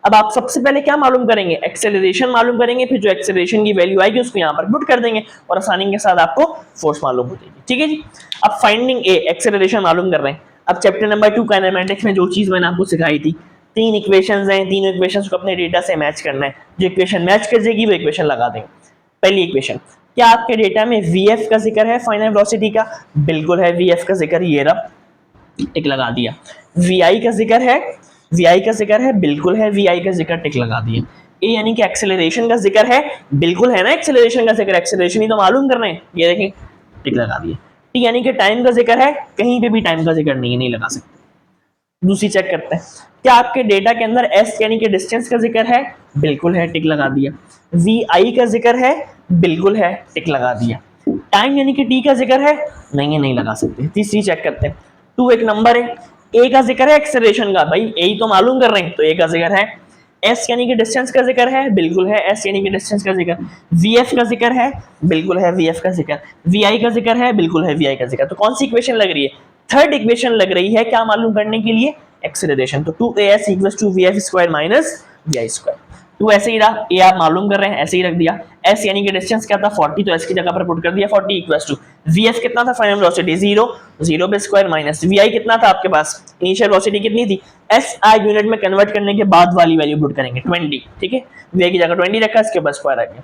अब आप सबसे पहले क्या मालूम करेंगे, एक्सेलरेशन मालूम करेंगे, फिर जो एक्सेलरेशन की वैल्यू आएगी उसको यहाँ पर पुट कर देंगे और आसानी के साथ आपको फोर्स मालूम हो जाएगी। ठीक है जी, अब फाइंडिंग ए, एक्सेलरेशन मालूम कर रहे हैं। अब चैप्टर नंबर 2 काइनेमैटिक्स में जो चीज मैंने आपको सिखाई थी, 3 इक्वेशंस हैं, तीनों इक्वेशंस को अपने डेटा से मैच करना है, जो इक्वेशन मैच कर जाएगी वो इक्वेशन लगा देंगे। पहली इक्वेशन, क्या आपके डेटा में vf का जिक्र है फाइनल वेलोसिटी का, बिल्कुल है vf का जिक्र, ये रहा, टिक लगा दिया। vi का जिक्र है, बिल्कुल है vi का जिक्र, टिक लगा दिया। ए यानी कि एक्सेलरेशन का जिक्र है, बिल्कुल है ना एक्सेलरेशन का जिक्र, एक्सेलरेशन ही तो मालूम करना है, ये देखें, टिक लगा दिया। टी यानी कि टाइम का जिक्र है, कहीं पे भी टाइम का जिक्र नहीं लगा सकते। दूसरी चेक करते हैं, क्या आपके डेटा के अंदर एस यानी कि डिस्टेंस का जिक्र है, बिल्कुल है, टिक लगा दिया। vi का जिक्र है, बिल्कुल है, टिक लगा दिया। टाइम यानी कि टी का जिक्र है, नहीं लगा सकते। तीसरी चेक करते हैं, 2 एक नंबर है, ए का जिक्र है एक्सेलरेशन का, भाई ए ही तो मालूम कर रहे हैं तो ए का जिक्र है। एस यानी कि डिस्टेंस का जिक्र है, बिल्कुल है, एस यानी कि डिस्टेंस का जिक्र। वीएफ का जिक्र है, बिल्कुल है वीएफ का जिक्र। वीआई का जिक्र है, बिल्कुल है वीआई का जिक्र। तो कौन सी इक्वेशन लग रही है, थर्ड इक्वेशन लग रही है, क्या मालूम करने के लिए, एक्सेलरेशन। तो 2as equals to v f square minus v i square. Two ऐसे ही रहा, ए आप मालूम कर रहे हैं, ऐसे ही रख दिया। एस यानी कि डिस्टेंस क्या था 40, तो एस की जगह पर पुट कर दिया 40 इक्वल्स टू वीएफ कितना था फाइनल वेलोसिटी 0 पे स्क्वायर माइनस वीआई कितना था आपके पास, इनिशियल वेलोसिटी कितनी थी, एस आई यूनिट में कन्वर्ट करने के बाद वाली वैल्यू पुट करेंगे 20। ठीक है, वीआई की जगह 20 रखा, इसके ऊपर स्क्वायर आ गया।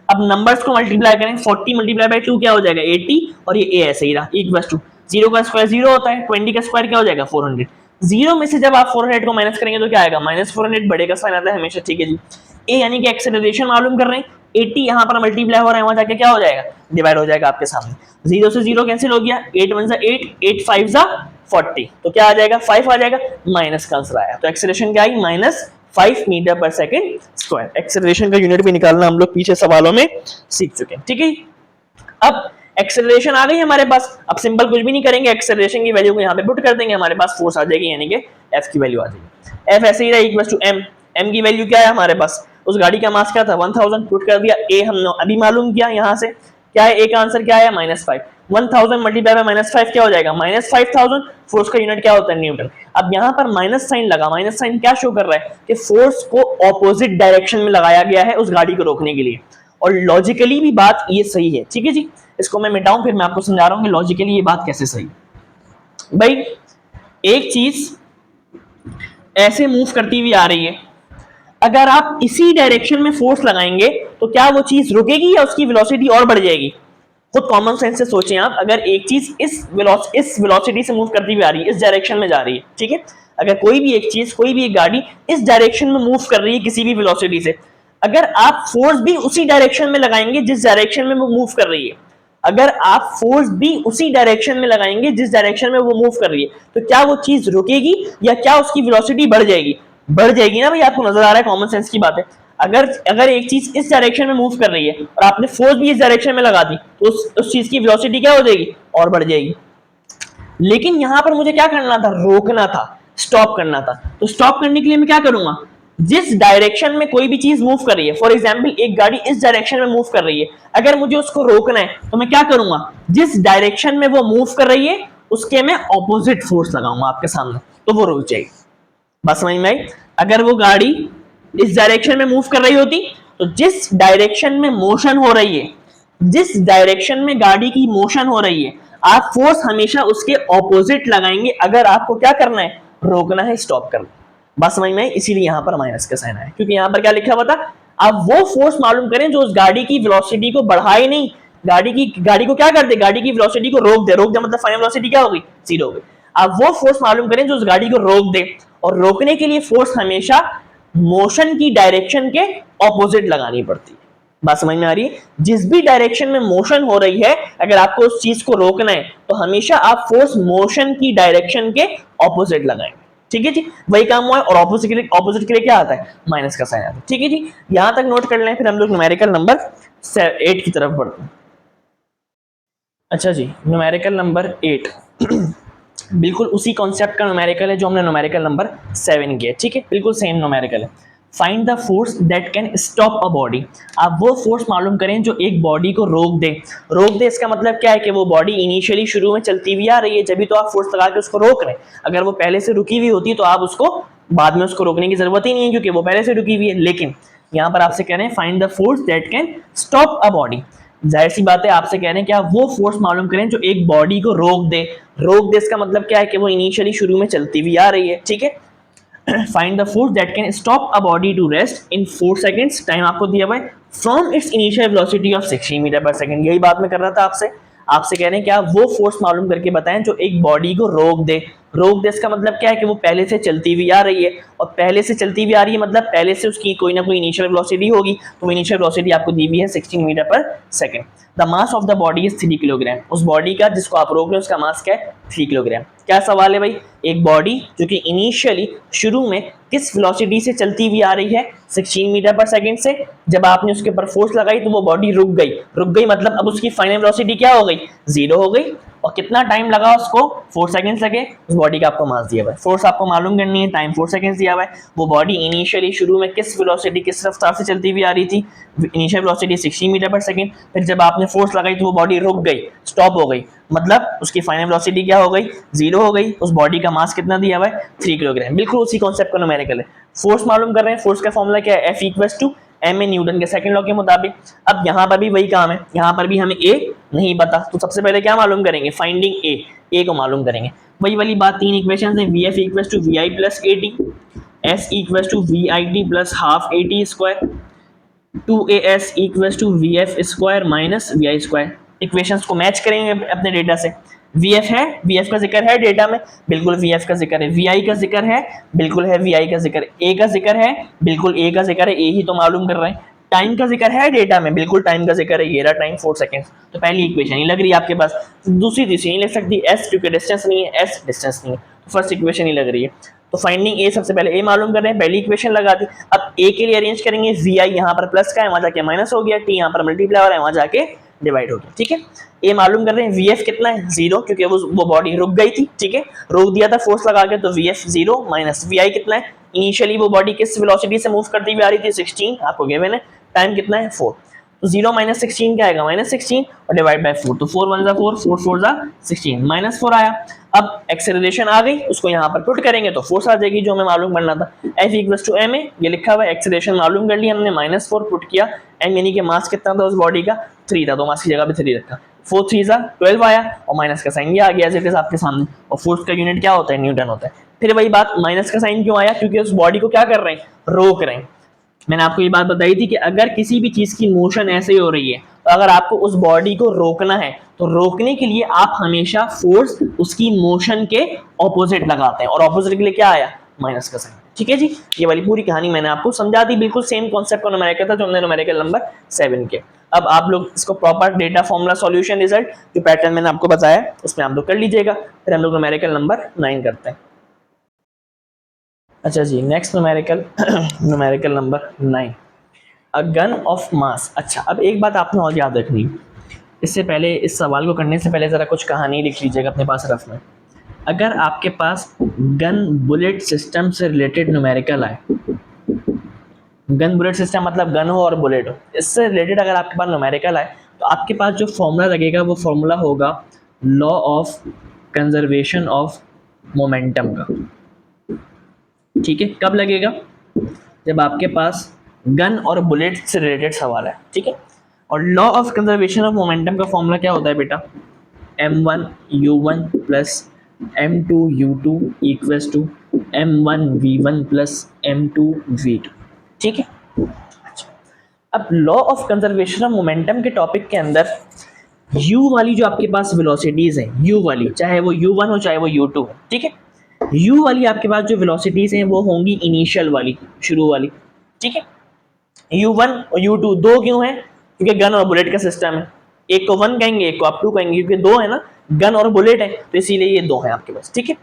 अब नंबर्स को मल्टीप्लाई करें, 40 मल्टीप्लाई बाय 2 क्या हो जाएगा 80, और ये ए ऐसे ही रहा इक्वल्स टू 0 का स्क्वायर 0 होता है, 20 का स्क्वायर क्या हो जाएगा 400। 0 में से जब आप 400 को माइनस करेंगे तो क्या आएगा -400, बड़े का साइन आता है हमेशा। ठीक है जी, ए यानी कि एक्सेलरेशन मालूम कर रहे हैं, 80 यहाँ पर मल्टीप्लाई हो रहा है, वहां जाके क्या हो जाएगा, डिवाइड हो जाएगा आपके सामने। 0 से 0 कैंसिल हो गया, 8 1 8, 8 5 40, तो क्या आ जाएगा 5 आ जाएगा, माइनस का आंसर आया। तो एक्सेलरेशन क्या आई -5 metre per second square. Acceleration का यूनिट भी निकालना हम लोग पीछे सवालों में सीख चुके हैं। ठीक है, अब एक्सेलरेशन आ गई हमारे पास, अब सिंपल कुछ भी नहीं करेंगे, एक्सेलरेशन की वैल्यू को यहाँ पे पुट कर देंगे, हमारे पास फोर्स आ जाएगी, यानी कि एफ की वैल्यू आ जाएगी। एफ ऐसे ही रहा इक्वल्स टू एम, एम की वैल्यू क्या है हमारे पास, उस गाड़ी का मास क्या था 1000, पुट कर दिया। ए हमने अभी मालूम किया, यहाँ से क्या है, ए का आंसर क्या है -5। 1000 मल्टीप्लाई बाय -5 क्या हो जाएगा -5000। फोर्स का यूनिट क्या होता है न्यूटन। अब यहाँ पर माइनस साइन लगा, माइनस साइन क्या शो कर रहा है कि फोर्स को ऑपोजिट डायरेक्शन में लगाया गया है उस गाड़ी को रोकने के लिए, और लॉजिकली भी बात ये सही है। ठीक है जी, इसको मैं मिटाऊं फिर मैं आपको समझा रहा हूं कि लॉजिकली ये बात कैसे सही। भाई एक चीज ऐसे मूव करती हुई आ रही है, अगर आप इसी डायरेक्शन में फोर्स लगाएंगे तो क्या वो चीज रुकेगी या उसकी वेलोसिटी और बढ़ जाएगी। खुद कॉमन सेंस से सोचें आप, अगर एक चीज इस वेलोसिटी से मूव करती हुई आ रही है, इस डायरेक्शन में जा रही है, ठीक है, अगर कोई भी एक चीज, कोई भी एक गाड़ी इस डायरेक्शन में मूव कर रही है किसी भी वेलोसिटी से, अगर आप फोर्स भी उसी डायरेक्शन में लगाएंगे जिस डायरेक्शन में वो मूव कर रही है, अगर आप फोर्स भी उसी डायरेक्शन में लगाएंगे जिस डायरेक्शन में वो मूव कर रही है, तो क्या वो चीज रुकेगी या क्या उसकी वेलोसिटी बढ़ जाएगी। बढ़ जाएगी ना भाई, आपको नजर आ रहा है, कॉमन सेंस की बात है। अगर एक चीज इस डायरेक्शन में मूव कर रही है और आपने फोर्स भी इस डायरेक्शन में लगा दी तो उस चीज की वेलोसिटी क्या हो जाएगी, और बढ़ जाएगी। लेकिन यहां पर मुझे क्या करना था, रोकना था, स्टॉप करना था। तो स्टॉप करने के लिए मैं क्या करूंगा, जिस डायरेक्शन में कोई भी चीज मूव कर रही है, फॉर एग्जांपल एक गाड़ी इस डायरेक्शन में मूव कर रही है, अगर मुझे उसको रोकना है तो मैं क्या करूंगा, जिस डायरेक्शन में वो मूव कर रही है उसके मैं ऑपोजिट फोर्स लगाऊंगा आपके सामने, तो वो रुक जाएगी। बस समझ में आई? अगर वो गाड़ी इस डायरेक्शन में मूव कर रही होती, तो जिस डायरेक्शन में मोशन हो रही है, जिस डायरेक्शन में गाड़ी की मोशन हो रही है, आप फोर्स हमेशा उसके ऑपोजिट लगाएंगे अगर आपको क्या करना है, रोकना है, स्टॉप करना है। बस समझ में आई? इसीलिए यहां पर माइनस का साइन आया, क्योंकि यहां पर क्या लिखा हुआ था, आप वो फोर्स मालूम करें जो उस गाड़ी की वेलोसिटी को बढ़ाए नहीं, गाड़ी को क्या कर दे, गाड़ी की वेलोसिटी को रोक दे मतलब फाइनल वेलोसिटी क्या हो गई, जीरो हो गई। आप वो फोर्स मालूम करें जो उस गाड़ी को रोक दे, और रोकने के लिए फोर्स हमेशा मोशन की डायरेक्शन के ऑपोजिट लगानी पड़ती है। बात समझ में आ रही है? जिस भी डायरेक्शन में मोशन हो रही है, अगर आपको उस चीज को रोकना है, तो हमेशा आप फोर्स मोशन की डायरेक्शन के ऑपोजिट लगाएंगे। ठीक है जी, वही काम हुआ है। और ऑपोजिट के लिए क्या आता है, माइनस का साइन आता है। ठीक है जी, यहां तक नोट कर लें, फिर हम लोग न्यूमेरिकल नंबर 8 की तरफ बढ़ते हैं। अच्छा जी, न्यूमेरिकल नंबर 8 बिल्कुल उसी कॉन्सेप्ट का न्यूमेरिकल है जो हमने न्यूमेरिकल नंबर 7 किया। ठीक है, बिल्कुल सेम न्यूमेरिकल है। Find the force that can stop a body. आप वो फोर्स मालूम करें जो एक बॉडी को रोक दे। रोक दे इसका मतलब क्या है कि वो बॉडी इनिशियली शुरू में चलती हुई आ रही है, जब भी तो आप फोर्स लगा के उसको रोक रहे हैं। अगर वो पहले से रुकी हुई होती तो आप उसको बाद में उसको रोकने की जरूरत ही नहीं है, क्योंकि वो पहले से रुकी हुई है। लेकिन यहाँ पर आपसे कह रहे हैं find the force that can stop a body. जाहिर सी बात है, आपसे कह रहे हैं कि आप वो फोर्स मालूम करें जो एक बॉडी को रोक दे। रोक दे इसका मतलब क्या है कि वो इनिशियली शुरू में चलती हुई आ रही है। ठीक है, find the force that can stop a body to rest in 4 seconds. Time आपको दिया हुआ है from its initial velocity of 60 metre per second. यही बात मैं कर रहा था आपसे। आपसे कह रहे हैं कि आप वो फोर्स मालूम करके बताएं जो एक बॉडी को रोक दे। रोक दे इसका मतलब क्या है कि वो पहले से चलती हुई आ रही है, और पहले से चलती हुई आ रही है मतलब पहले से उसकी कोई ना कोई इनिशियल वेलोसिटी होगी। तो इनिशियल वेलोसिटी आपको दी हुई है 16 metre per second. The mass of the body is 3 kilogram. उस बॉडी का जिसको आप रोक रहे हो उसका मास क्या है, 3 किलोग्राम। क्या सवाल है भाई, एक बॉडी जो कि इनिशियली शुरू में किस वेलोसिटी से चलती हुई आ रही है, 16 मीटर पर सेकंड से। जब आपने उसके ऊपर फोर्स लगाई तो वो बॉडी रुक गई। रुक गई मतलब अब उसकी फाइनल वेलोसिटी क्या हो गई, जीरो हो गई। और कितना टाइम लगा उसको, 4 सेकंड्स लगे। उस बॉडी का आपको मास दिया हुआ है, फोर्स आपको मालूम करनी है, टाइम 4 सेकंड्स दिया हुआ है। वो बॉडी इनिशियली शुरू में किस वेलोसिटी, किस रफ्तार से चलती हुई आ रही थी, initial velocity 60 metre per second. फिर जब आपने फोर्स लगाई तो वो बॉडी रुक गई, स्टॉप हो गई, मतलब उसकी फाइनल वेलोसिटी क्या हो गई, जीरो हो गई। उस बॉडी का मास कितना दिया हुआ है, 3 किलोग्राम। बिल्कुल उसी कॉन्सेप्ट का न्यूमेरिकल है। फोर्स मालूम कर रहे हैं, फोर्स का फॉर्मूला क्या है, F equals to m a Newton के सेकंड लॉ के मुताबिक। अब यहाँ पर भी वही काम है, यहाँ पर भी हमें ए नहीं पता, तो सबसे पहले क्या मालूम करेंगे, फाइंडिंग ए को मालूम करेंगे। वही वाली बात, 3 इक्वेशन है, v f equals to v i plus a t, s equals to v i t plus half a t square, 2as equals to v f square minus v i square. Equations को match करेंगे अपने data से। V f है, v f का जिक्र है data में, बिल्कुल वी एफ का जिक्र है। वी आई का जिक्र है, बिल्कुल है वी आई का जिक्र। ए का जिक्र है, बिल्कुल ए का जिक्र है, ए ही तो मालूम कर रहे हैं। टाइम का जिक्र है डेटा में, बिल्कुल टाइम का जिक्र है, ये रहा टाइम 4 सेकंड्स। तो पहली इक्वेशन ही लग रही है आपके पास। दूसरी नहीं लग सकती, एस क्योंकि डिस्टेंस नहीं है, एस डिस्टेंस नहीं है, तो फर्स्ट इक्वेशन ही लग रही है। तो फाइंडिंग ए, सबसे पहले ए मालूम कर रहे हैं, पहली इक्वेशन लगा दी। अब ए के लिए अरेंज करेंगे, वी आई यहाँ पर प्लस का है, वहां जाके माइनस हो गया, टी यहाँ पर मल्टीप्लाई हो रहा है, वहां जाके डिवाइड हो गया। ठीक है, ए मालूम कर रहे हैं, वी एफ कितना है, जीरो, क्योंकि वो बॉडी रुक गई थी। ठीक है, रोक दिया था फोर्स लगा के, तो v f zero minus v i कितना है, इनिशियली वो बॉडी किस वेलोसिटी से मूव करती हुई आ रही थी, 16 आपको गिवन है। टाइम कितना है, 4। तो 0 माइनस 16 क्या आएगा, माइनस 16 और डिवाइड बाय 4, तो 4 1 4, 4 4 16, माइनस 4 आया। अब एक्सेलरेशन आ गई, उसको यहाँ पर पुट करेंगे तो फोर्स आ जाएगी जो हमें मालूम करना था। F equals to m a, ये लिखा हुआ है, एक्सेलरेशन मालूम कर लिया हमने, माइनस 4 पुट किया। एम यानी कि मास कितना था उस बॉडी का, 3 था, तो मास की जगह पे 3 रखा। 4 3 12 आया, और माइनस का साइन ये आ गया जैसे आपके सामने। और फोर्स का यूनिट क्या होता है, न्यूटन होता है। फिर वही बात, माइनस का साइन क्यों आया, क्योंकि उस बॉडी को क्या कर रहे हैं, रोक रहे हैं। मैंने आपको ये बात बताई थी कि अगर किसी भी चीज की मोशन ऐसे ही हो रही है, तो अगर आपको उस बॉडी को रोकना है, तो रोकने के लिए आप हमेशा फोर्स उसकी मोशन के ऑपोजिट लगाते हैं। और ऑपोजिट के लिए क्या आया, माइनस का साइन। ठीक है जी, ये वाली पूरी कहानी मैंने आपको समझा दी, बिल्कुल सेम कॉन्सेप्ट का न्यूमेरिकल था जो हमने न्यूमेरिकल नंबर 7 के। अब आप लोग इसको proper data formula solution result जो पैटर्न मैंने आपको बताया उसमें आप लोग कर लीजिएगा। फिर हम लोग न्यूमेरिकल नंबर 9 करते हैं। अच्छा जी, next numerical numerical number 9, a gun of mass. अच्छा, अब एक बात आपने और याद रखनी, इससे पहले, इस सवाल को करने से पहले ज़रा कुछ कहानी लिख लीजिएगा अपने पास रफ में। अगर आपके पास गन बुलेट सिस्टम से रिलेटेड न्यूमेरिकल आए, गन बुलेट सिस्टम मतलब गन हो और बुलेट हो, इससे रिलेटेड अगर आपके पास न्यूमेरिकल आए, तो आपके पास जो फॉर्मूला लगेगा वो फॉर्मूला होगा law of conservation of momentum का, ठीक है। कब लगेगा? जब आपके पास गन और बुलेट से रिलेटेड सवाल है, ठीक है। और law of conservation of momentum का फॉर्मूला क्या होता है बेटा? m1 u1 plus m2 u2 equals to m1 v1 plus m2 v2, ठीक है। अच्छा, अब law of conservation of momentum के टॉपिक के अंदर u वाली जो आपके पास वेलोसिटीज हैं, u वाली, चाहे वो u1 हो चाहे वो u2 हो, ठीक है। u वाली आपके पास जो वेलोसिटीज हैं वो होंगी इनिशियल वाली, शुरू वाली, ठीक है। u1 और u2 दो क्यों है? क्योंकि गन और बुलेट का सिस्टम है, एक को 1 कहेंगे एक को आप 2 कहेंगे, क्योंकि दो है ना, गन और बुलेट है, तो इसीलिए ये दो है आपके पास, ठीक है।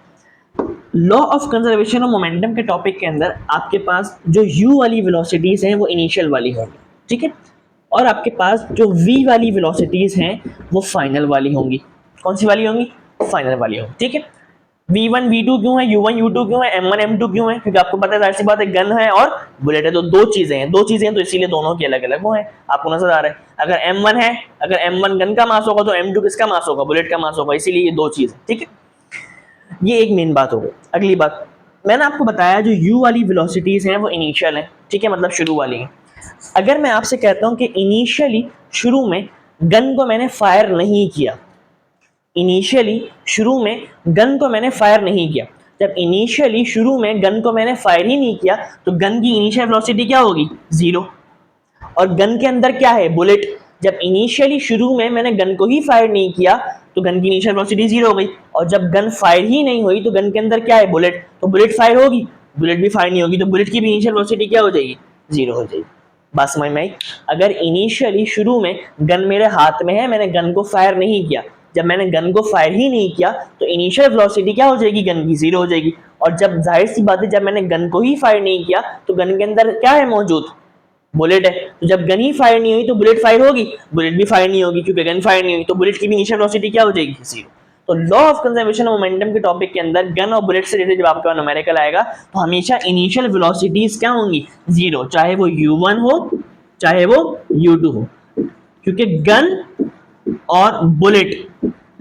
Law of conservation of momentum के टॉपिक के अंदर आपके पास जो u वाली वेलोसिटीज हैं वो इनिशियल वाली होंगी, ठीक है। और आपके पास जो v वाली वेलोसिटीज हैं वो फाइनल वाली होंगी। कौन सी वाली होंगी? फाइनल वाली होंगी, ठीक है। v1 v2 क्यों है, u1 u2 क्यों है, m1 m2 क्यों है? क्योंकि आपको पता है, जाहिर सी बात है, गन है और बुलेट है, तो दो चीजें हैं तो इसीलिए दोनों की अलग अलग वो है, आपको नजर आ रहा है। अगर m1 है, अगर m1 गन का मास होगा तो m2 किसका मास होगा? बुलेट का मास होगा, इसीलिए ये दो चीज है, ठीक है। ये एक मेन बात हो गई। अगली बात, मैंने आपको बताया जो u वाली वेलोसिटीज हैं वो इनिशियल है, ठीक है, मतलब शुरू वाली है। अगर मैं आपसे कहता हूं कि इनिशियली शुरू में गन को मैंने फायर नहीं किया, इनिशियली शुरू में गन को मैंने फायर नहीं किया, जब इनिशियली शुरू में गन को मैंने फायर ही नहीं किया तो गन की इनिशियल वेलोसिटी क्या होगी? 0। और गन के अंदर क्या है? बुलेट। जब इनिशियली शुरू में मैंने गन को ही फायर नहीं किया तो गन की इनिशियल वेलोसिटी 0 हो गई, और जब गन फायर ही नहीं हुई तो गन के अंदर क्या है? बुलेट। तो बुलेट फायर होगी, बुलेट भी फायर नहीं होगी, तो बुलेट की भी इनिशियल वेलोसिटी क्या हो जाएगी? 0 हो जाएगी। बात समझ में आई? अगर इनिशियली शुरू में गन मेरे हाथ में है, मैंने गन को फायर नहीं किया, जब मैंने गन को फायर ही नहीं किया तो इनिशियल वेलोसिटी क्या हो जाएगी? गन की 0 हो जाएगी। और जब जाहिर सी बात है, जब मैंने गन को ही फायर नहीं किया तो गन के अंदर क्या है मौजूद? बुलेट है। तो जब गन ही फायर नहीं हुई तो बुलेट फायर होगी, बुलेट भी फायर नहीं होगी, क्योंकि गन फायर नहीं हुई, तो बुलेट की भी इनिशियल वेलोसिटी क्या हो जाएगी? 0। तो law of conservation of momentum के टॉपिक के अंदर गन और बुलेट से रिलेटेड जब आपका न्यूमेरिकल आएगा तो हमेशा इनिशियल वेलोसिटीज क्या होंगी? 0, चाहे वो u1 हो चाहे वो u2 हो, क्योंकि गन और बुलेट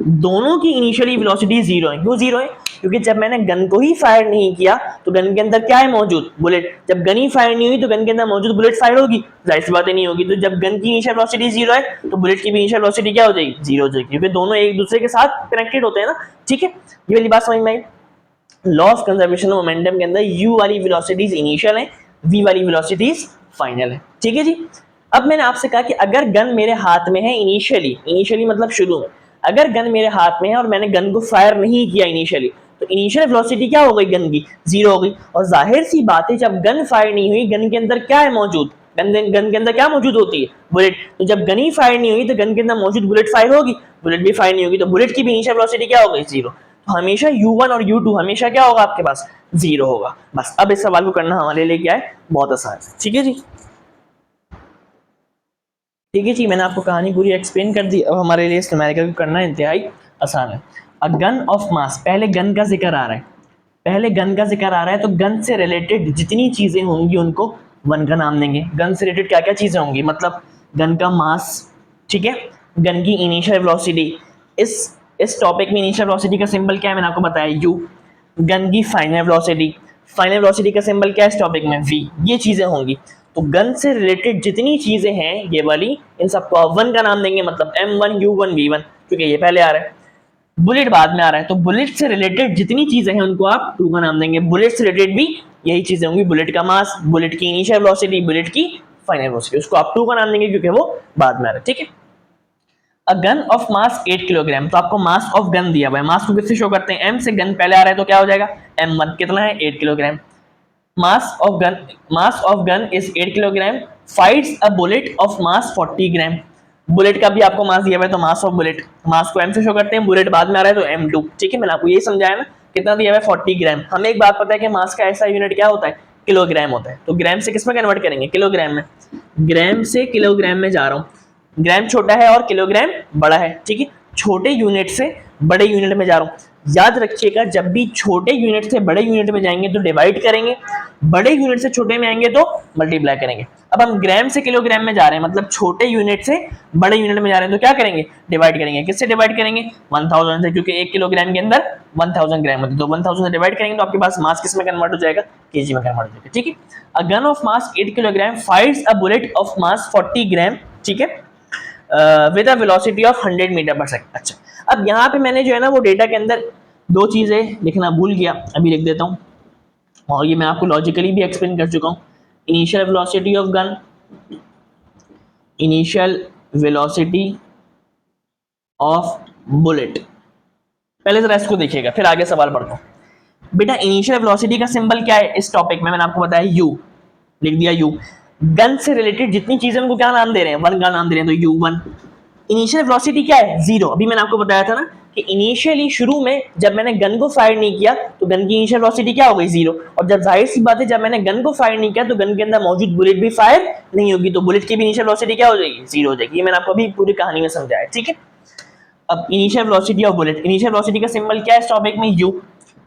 दोनों की इनिशियली वेलोसिटी 0 है। क्यों 0 है? क्योंकि जब मैंने गन को ही फायर नहीं किया तो गन के अंदर क्या है मौजूद? बुलेट। जब गन ही फायर नहीं हुई तो गन के अंदर मौजूद बुलेट फायर होगी? जाहिर सी बात नहीं होगी। तो जब गन की इनिशियल वेलोसिटी 0 है तो बुलेट की भी इनिशियल वेलोसिटी क्या हो जाएगी? 0 हो जाएगी, क्योंकि दोनों एक दूसरे के साथ कनेक्टेड होते हैं ना, ठीक है। ये वाली बात समझ में आई? Law of conservation of momentum के अंदर u वाली वेलोसिटीज इनिशियल है, v वाली वेलोसिटीज फाइनल है, ठीक है जी। अब मैंने आपसे कहा कि अगर गन मेरे हाथ में है इनिशियली मतलब शुरू में, अगर गन मेरे हाथ में है और मैंने गन को फायर नहीं किया इनिशियली, तो इनिशियल वेलोसिटी क्या हो गई? गन की 0 हो गई। और जाहिर सी बात है, जब गन फायर नहीं हुई, गन के अंदर क्या है मौजूद? गन के अंदर क्या मौजूद होती है? बुलेट। तो जब गन ही फायर नहीं हुई तो गन के अंदर मौजूद बुलेट फायर होगी, बुलेट भी फायर नहीं होगी, तो बुलेट की भी इनिशियल वेलोसिटी क्या हो गई? 0। तो हमेशा u1 और u2 हमेशा क्या होगा आपके पास? 0 होगा। बस अब इस सवाल को करना हमारे लिए क्या है? बहुत आसान है, ठीक है जी। ठीक है जी, मैंने आपको कहानी पूरी एक्सप्लेन कर दी। अब हमारे लिए इस न्यूमेरिकल को करना इंतहाई आसान है। अ गन ऑफ मास, पहले गन का जिक्र आ रहा है, पहले गन का जिक्र आ रहा है, तो गन से रिलेटेड जितनी चीज़ें होंगी उनको 1 का नाम देंगे। गन से रिलेटेड क्या क्या चीज़ें होंगी? मतलब गन का मास, ठीक है, गन की इनिशियल वेलोसिटी, इस टॉपिक में इनिशियल वेलोसिटी का सिंबल क्या है मैंने आपको बताया? u। गन की फाइनल वेलोसिटी का सिंबल क्या है इस टॉपिक में? v। ये चीज़ें होंगी। तो गन से रिलेटेड जितनी चीज़ें हैं ये वाली, इन सबको आप 1 का नाम देंगे, मतलब m1 u1 v1, क्योंकि ये पहले आ रहा है, बुलेट बाद में आ रहा है। तो बुलेट से रिलेटेड जितनी चीजें हैं उनको आप 2 का नाम देंगे। बुलेट से रिलेटेड भी यही चीजें होंगी, बुलेट का मास, बुलेट की इनिशियल वेलोसिटी, बुलेट की फाइनल वेलोसिटी, उसको आप 2 का नाम देंगे क्योंकि वो बाद में आ रहा है, ठीक है। A gun of mass 8 kilogram, तो आपको मास ऑफ गन दिया हुआ है। मास को किससे शो करते हैं? m से। गन पहले आ रहा है तो क्या हो जाएगा? m1 कितना है? 8 kilogram. Mass of gun is 8 kilogram, fights a bullet of mass 40 gram. Bullet का भी आपको मास दिया हुआ है, तो मास ऑफ बुलेट, मास को m से शो करते हैं, बुलेट बाद में आ रहा है तो m2, ठीक है। मैंने आपको यही समझाया ना, कितना दिया हुआ है? 40 ग्राम। हमें एक बात पता है कि मास का ऐसा यूनिट क्या होता है? किलोग्राम होता है। तो ग्राम से किस में कन्वर्ट करेंगे? किलोग्राम में। ग्राम से किलोग्राम में जा रहा हूँ, ग्राम छोटा है और किलोग्राम बड़ा है, ठीक है। छोटे यूनिट से बड़े यूनिट में जा रहा हूँ। याद रखिएगा, जब भी छोटे यूनिट से बड़े यूनिट में जाएंगे तो डिवाइड करेंगे, बड़े यूनिट से छोटे में आएंगे तो मल्टीप्लाई करेंगे। अब हम ग्राम से किलोग्राम में जा रहे हैं, मतलब छोटे यूनिट से बड़े यूनिट में जा रहे हैं, तो क्या करेंगे, डिवाइड करेंगे। किससे डिवाइड करेंगे, 1000 से, क्योंकि 1 किलोग्राम के अंदर 1000 ग्राम होते हैं, तो 1000 से डिवाइड करेंगे तो आपके पास मास किस में कन्वर्ट हो जाएगा, केजी में कन्वर्ट हो जाएगा। ठीक है, a gun of mass 8 kilogram fires a bullet of mass 40 gram, ठीक है, with a velocity of 100 metre per second. अच्छा, अब यहाँ पे मैंने जो है ना वो डेटा के अंदर दो चीजें लिखना भूल गया, अभी लिख देता हूँ, और ये मैं आपको लॉजिकली भी एक्सप्लेन कर चुका हूँ। Initial velocity of gun, initial velocity of bullet, पहले जरा इसको देखिएगा फिर आगे सवाल पढ़ता हूँ। बेटा इनिशियल वेलोसिटी का सिंबल क्या है इस टॉपिक में, मैंने आपको बताया यू, लिख दिया यू। गन से रिलेटेड जितनी चीजें उनको क्या नाम दे रहे हैं, वन का नाम दे रहे हैं, तो यू वन। इनिशियल वेलोसिटी क्या है, जीरो। अभी मैंने आपको बताया था ना कि इनिशियली शुरू में जब मैंने गन को फायर नहीं किया तो गन की इनिशियल वेलोसिटी क्या हो गई, जीरो। और जब जाहिर सी बात है जब मैंने गन को फायर नहीं किया तो गन के अंदर मौजूद बुलेट भी फायर नहीं होगी, तो बुलेट की भी इनिशियल वेलोसिटी क्या हो जाएगी, जीरो हो जाएगी। ये मैंने आपको अभी पूरी कहानी में समझाया, ठीक है। अब initial velocity of bullet, initial velocity का सिंबल क्या है इस टॉपिक में, यू।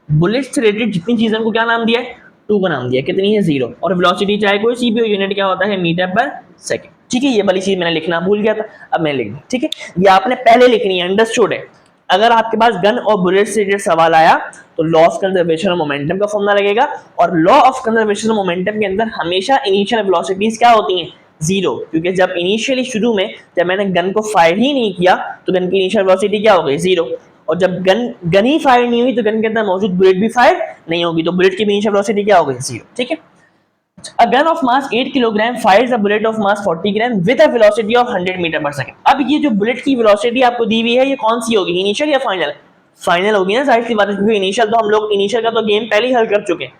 बुलेट से रिलेटेड जितनी चीजों को क्या नाम दिया है, टू का नाम दिया, कितनी है, जीरो। और वेलोसिटी चाहे कोई सी भी हो, यूनिट क्या होता है, मीटर पर सेकंड, ठीक है। ये वाली चीज मैंने लिखना भूल गया था, अब मैंने लिख दी, ठीक है। ये आपने पहले लिखनी है, अंडरस्टूड है। अगर आपके पास गन और बुलेट से रिलेटेड सवाल आया तो law of conservation of momentum का फॉर्मूला लगेगा, और law of conservation of momentum के अंदर हमेशा इनिशियल वेलोसिटीज क्या होती हैं, जीरो। क्योंकि जब इनिशियली शुरू में जब मैंने गन को फायर ही नहीं किया तो गन की इनिशियल वेलोसिटी क्या हो गई, जीरो। और जब गन ही फायर नहीं हुई तो गन के अंदर मौजूद बुलेट भी फायर नहीं होगी, तो बुलेट की इनिशियल वेलोसिटी क्या हो गई, जीरो, ठीक है। A gun of mass 8 kilogram fires a bullet of mass 40 gram with a velocity of 100 metre per second. अब ये जो बुलेट की वेलोसिटी आपको दी हुई है ये कौन सी होगी, इनिशियल या फाइनल, फाइनल होगी ना, जाहिर सी बात है, क्योंकि इनिशियल तो हम लोग, इनिशियल का तो गेम पहले ही हल कर चुके हैं,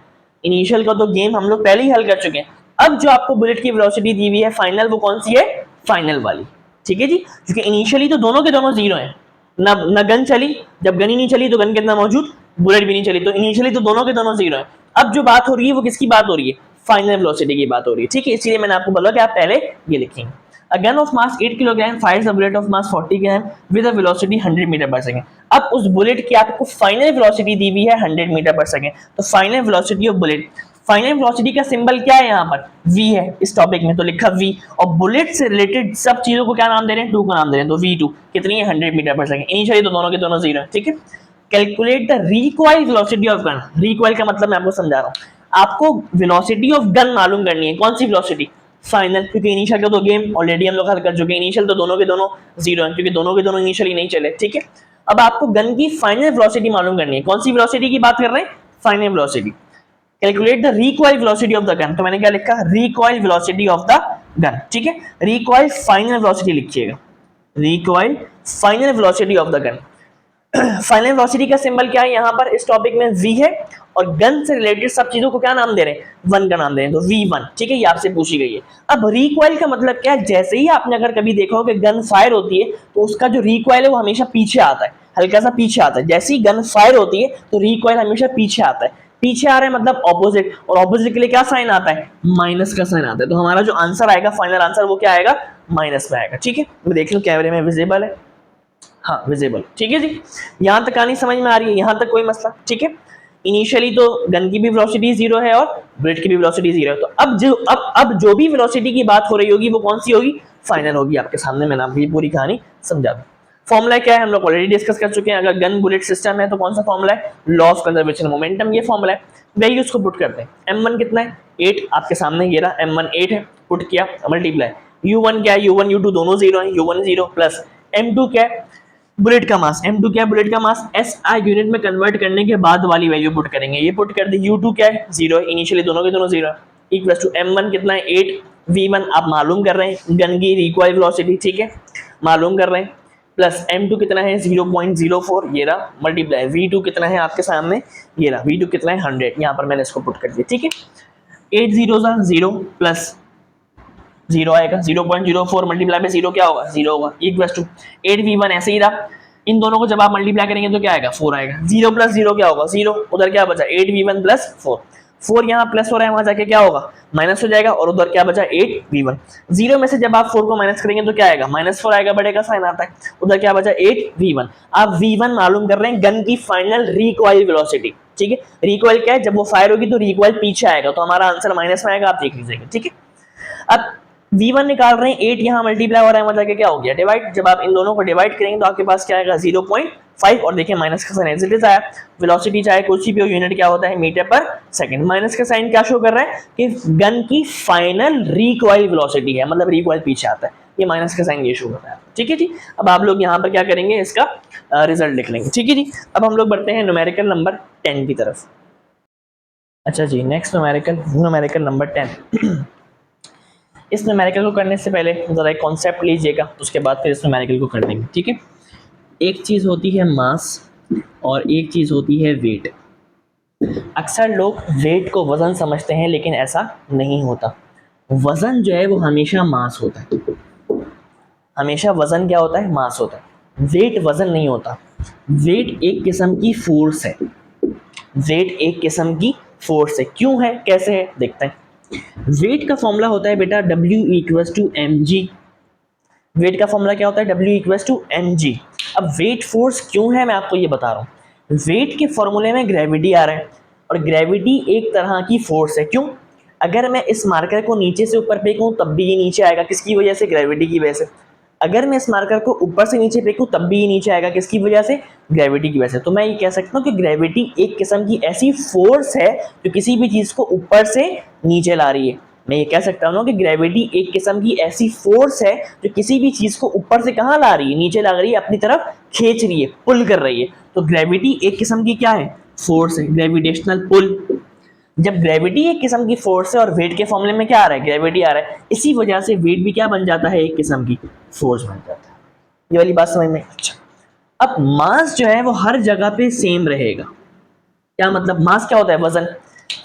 इनिशियल का तो गेम हम लोग पहले ही हल कर चुके हैं। अब जो आपको बुलेट की वेलोसिटी दी हुई है फाइनल, वो कौन सी है, फाइनल वाली, ठीक है जी। क्योंकि इनिशियली तो दोनों के दोनों जीरो हैं, ना गन चली, जब गन ही नहीं चली तो गन के अंदर मौजूद बुलेट भी नहीं चली, तो इनिशियली तो दोनों के दोनों जीरो हैं। अब जो बात हो रही है वो किसकी बात हो रही है, फाइनल वेलोसिटी की बात हो रही है, ठीक है। इसलिए मैंने आपको बोला कि आप पहले ये लिखेंगे, A gun of mass 8 kilogram fires a bullet of mass 40 gram with a velocity 100 metre per second. अब उस बुलेट की आपको फाइनल वेलोसिटी दी हुई है 100 मीटर पर सेकंड, तो final velocity of bullet, final velocity का सिंबल क्या है यहाँ पर, v है इस टॉपिक में, तो लिखा v। और बुलेट से रिलेटेड सब चीजों को क्या नाम दे रहे हैं, 2 का नाम दे रहे हैं, तो v2 कितनी है, 100 मीटर पर सेकंड। इनिशियली तो दोनों के दोनों जीरो है, ठीक है। Calculate the recoil velocity of gun, recoil का मतलब मैं आपको समझा रहा हूँ, आपको वेलोसिटी ऑफ गन मालूम करनी है, कौन सी वेलोसिटी, फाइनल, क्योंकि इनिशियल का तो गेम ऑलरेडी हम लोग हल कर चुके हैं, इनिशियल तो दोनों के दोनों जीरो है, क्योंकि दोनों के दोनों इनिशियली नहीं चले, ठीक है। अब आपको गन की फाइनल वेलोसिटी मालूम करनी है, कौन सी वेलोसिटी की बात कर रहे हैं, final velocity. Calculate the recoil velocity of the gun, तो मैंने क्या लिखा, recoil velocity of the gun, ठीक है। रिकॉइल फाइनल वेलोसिटी लिखिएगा, recoil final velocity of the gun. Final velocity का सिंबल क्या है यहाँ पर इस टॉपिक में, v है, और गन से रिलेटेड सब चीजों को क्या नाम दे रहे हैं, वन का नाम दे रहे हैं, तो v1, ठीक है। ये आपसे पूछी गई है। अब रिकॉइल का मतलब क्या है, जैसे ही आपने अगर कभी देखा हो कि गन फायर होती है तो उसका जो रिकॉइल है वो हमेशा पीछे आता है, हल्का सा पीछे आता है। जैसे ही गन फायर होती है तो रिकॉइल हमेशा पीछे आता है, पीछे आ रहा है मतलब ऑपोजिट, और ऑपोजिट के लिए क्या साइन आता है, माइनस का साइन आता है। तो हमारा जो आंसर आएगा, फाइनल आंसर, वो क्या आएगा, माइनस में आएगा, ठीक है। मैं देख लूं कैमरे में विजिबल है, हाँ विजिबल, ठीक है जी। यहां तक कहानी समझ में आ रही है, यहां तक कोई मसला, ठीक है। इनिशियली तो गन की भी वेलोसिटी जीरो है और बुलेट की भी वेलोसिटी जीरो है, तो अब जो भी वेलोसिटी की बात हो रही होगी वो कौन सी होगी, फाइनल होगी। आपके सामने मैंने आपकी पूरी कहानी समझा दी। फॉर्मूला क्या है हम लोग ऑलरेडी डिस्कस कर चुके हैं, अगर गन बुलेट सिस्टम है तो कौन सा फॉर्मूला है, लॉ ऑफ कंजर्वेशन मोमेंटम, ये फॉर्मूला है। वैल्यूज को पुट करते हैं, m1 कितना है, 8, आपके सामने ये रहा, m1 8 है, पुट किया, मल्टीप्लाई, u1 क्या है, u1 u2 दोनों जीरो है, u1 0 प्लस m2 क्या है, बुलेट का मास, m2 क्या है, बुलेट का मास, SI यूनिट में कन्वर्ट करने के बाद वाली वैल्यू पुट करेंगे, ये पुट कर दी, u2 क्या है, 0 है, इनिशियली दोनों के दोनों 0 है, इक्वल्स टू m1 कितना है, 8, v1 आप मालूम कर रहे हैं, गन की रिकॉइल वेलोसिटी, ठीक है, मालूम कर रहे हैं, प्लस m2 कितना है 0.04, ये रहा, मल्टीप्लाई v2 कितना है आपके सामने, ये रहा, v2 कितना है 100, यहाँ पर मैंने इसको पुट कर दिया, ठीक है। 8 0 0 प्लस 0 आएगा, 0.04 मल्टीप्लाई में 0 क्या होगा, 0 होगा, इक्वल्स टू 8v1 ऐसे ही रहा, इन दोनों को जब आप मल्टीप्लाई करेंगे तो क्या आएगा, 4 आएगा, 0 प्लस 0 क्या होगा, 0, उधर क्या बचा 8v1 प्लस 4, 4 यहाँ प्लस हो रहा है, वहां जाके क्या होगा माइनस हो जाएगा, और उधर क्या बचा 8v1। 0 में से जब आप 4 को माइनस करेंगे तो क्या आएगा -4 आएगा, बड़े का साइन आता है, उधर क्या बचा 8v1। आप v1 मालूम कर रहे हैं गन की फाइनल रिकॉइल वेलोसिटी, ठीक है। रिकॉइल क्या है, जब वो फायर होगी तो रिकॉइल पीछे आएगा, तो हमारा आंसर माइनस में आएगा, आप देख लीजिएगा, ठीक है। अब v1 निकाल रहे हैं, 8 यहाँ मल्टीप्लाई हो रहा है, मतलब क्या हो गया डिवाइड। जब आप इन दोनों को डिवाइड करेंगे तो आपके पास क्या आएगा 0.5, और देखिए माइनस का साइन एज इट इज आया। वेलोसिटी चाहे कुछ भी हो, यूनिट क्या होता है मीटर पर सेकंड। माइनस का साइन क्या शो कर रहा है कि गन की फाइनल रिकॉइल वेलोसिटी है, मतलब रिकॉइल पीछे आता है, ये माइनस का साइन ये शो कर रहा है, ठीक है जी। अब आप लोग यहाँ पर क्या करेंगे, इसका रिजल्ट लिख लेंगे, ठीक है जी। अब हम लोग बढ़ते हैं न्यूमेरिकल नंबर 10 की तरफ। अच्छा जी, नेक्स्ट न्यूमेरिकल नंबर 10। इस न्यूमेरिकल को करने से पहले ज़रा एक कॉन्सेप्ट लीजिएगा, उसके बाद फिर इस न्यूमेरिकल को कर देंगे, ठीक है। एक चीज़ होती है मास और एक चीज़ होती है वेट। अक्सर लोग वेट को वज़न समझते हैं, लेकिन ऐसा नहीं होता। वज़न जो है वो हमेशा मास होता है, हमेशा वज़न क्या होता है, मास होता है। वेट वज़न नहीं होता, वेट एक किस्म की फोर्स है, वेट एक किस्म की फोर्स है। क्यों है, कैसे है, देखते हैं। वेट का फॉर्मूला होता है बेटा W=mg। वेट का फॉर्मूला क्या होता है, W=mg। अब वेट फोर्स क्यों है, मैं आपको ये बता रहा हूँ। वेट के फॉर्मूले में ग्रेविटी आ रहा है, और ग्रेविटी एक तरह की फोर्स है। क्यों, अगर मैं इस मार्कर को नीचे से ऊपर फेंकूं तब भी ये नीचे आएगा, किसकी वजह से, ग्रेविटी की वजह से। अगर मैं इस मार्कर को ऊपर से नीचे फेंकूं तब भी ये नीचे आएगा, किसकी वजह से, ग्रेविटी की वजह से। तो मैं ये कह सकता हूँ कि ग्रेविटी एक किस्म की ऐसी फोर्स है जो किसी भी चीज़ को ऊपर से नीचे ला रही है। मैं ये कह सकता हूँ कि ग्रेविटी एक किस्म की ऐसी फोर्स है जो किसी भी चीज़ को ऊपर से कहाँ ला रही है, नीचे ला रही है, अपनी तरफ खींच रही है, पुल कर रही है। तो ग्रेविटी एक किस्म की क्या है, फोर्स है, ग्रेविटेशनल पुल। जब ग्रेविटी एक किस्म की फोर्स है और वेट के फॉर्मूले में क्या आ रहा है, ग्रेविटी आ रहा है, इसी वजह से वेट भी क्या बन जाता है, एक किस्म की फोर्स बन जाता है। ये वाली बात समझ में। अच्छा, अब मास जो है वो हर जगह पे सेम रहेगा। क्या मतलब, मास क्या होता है, वजन।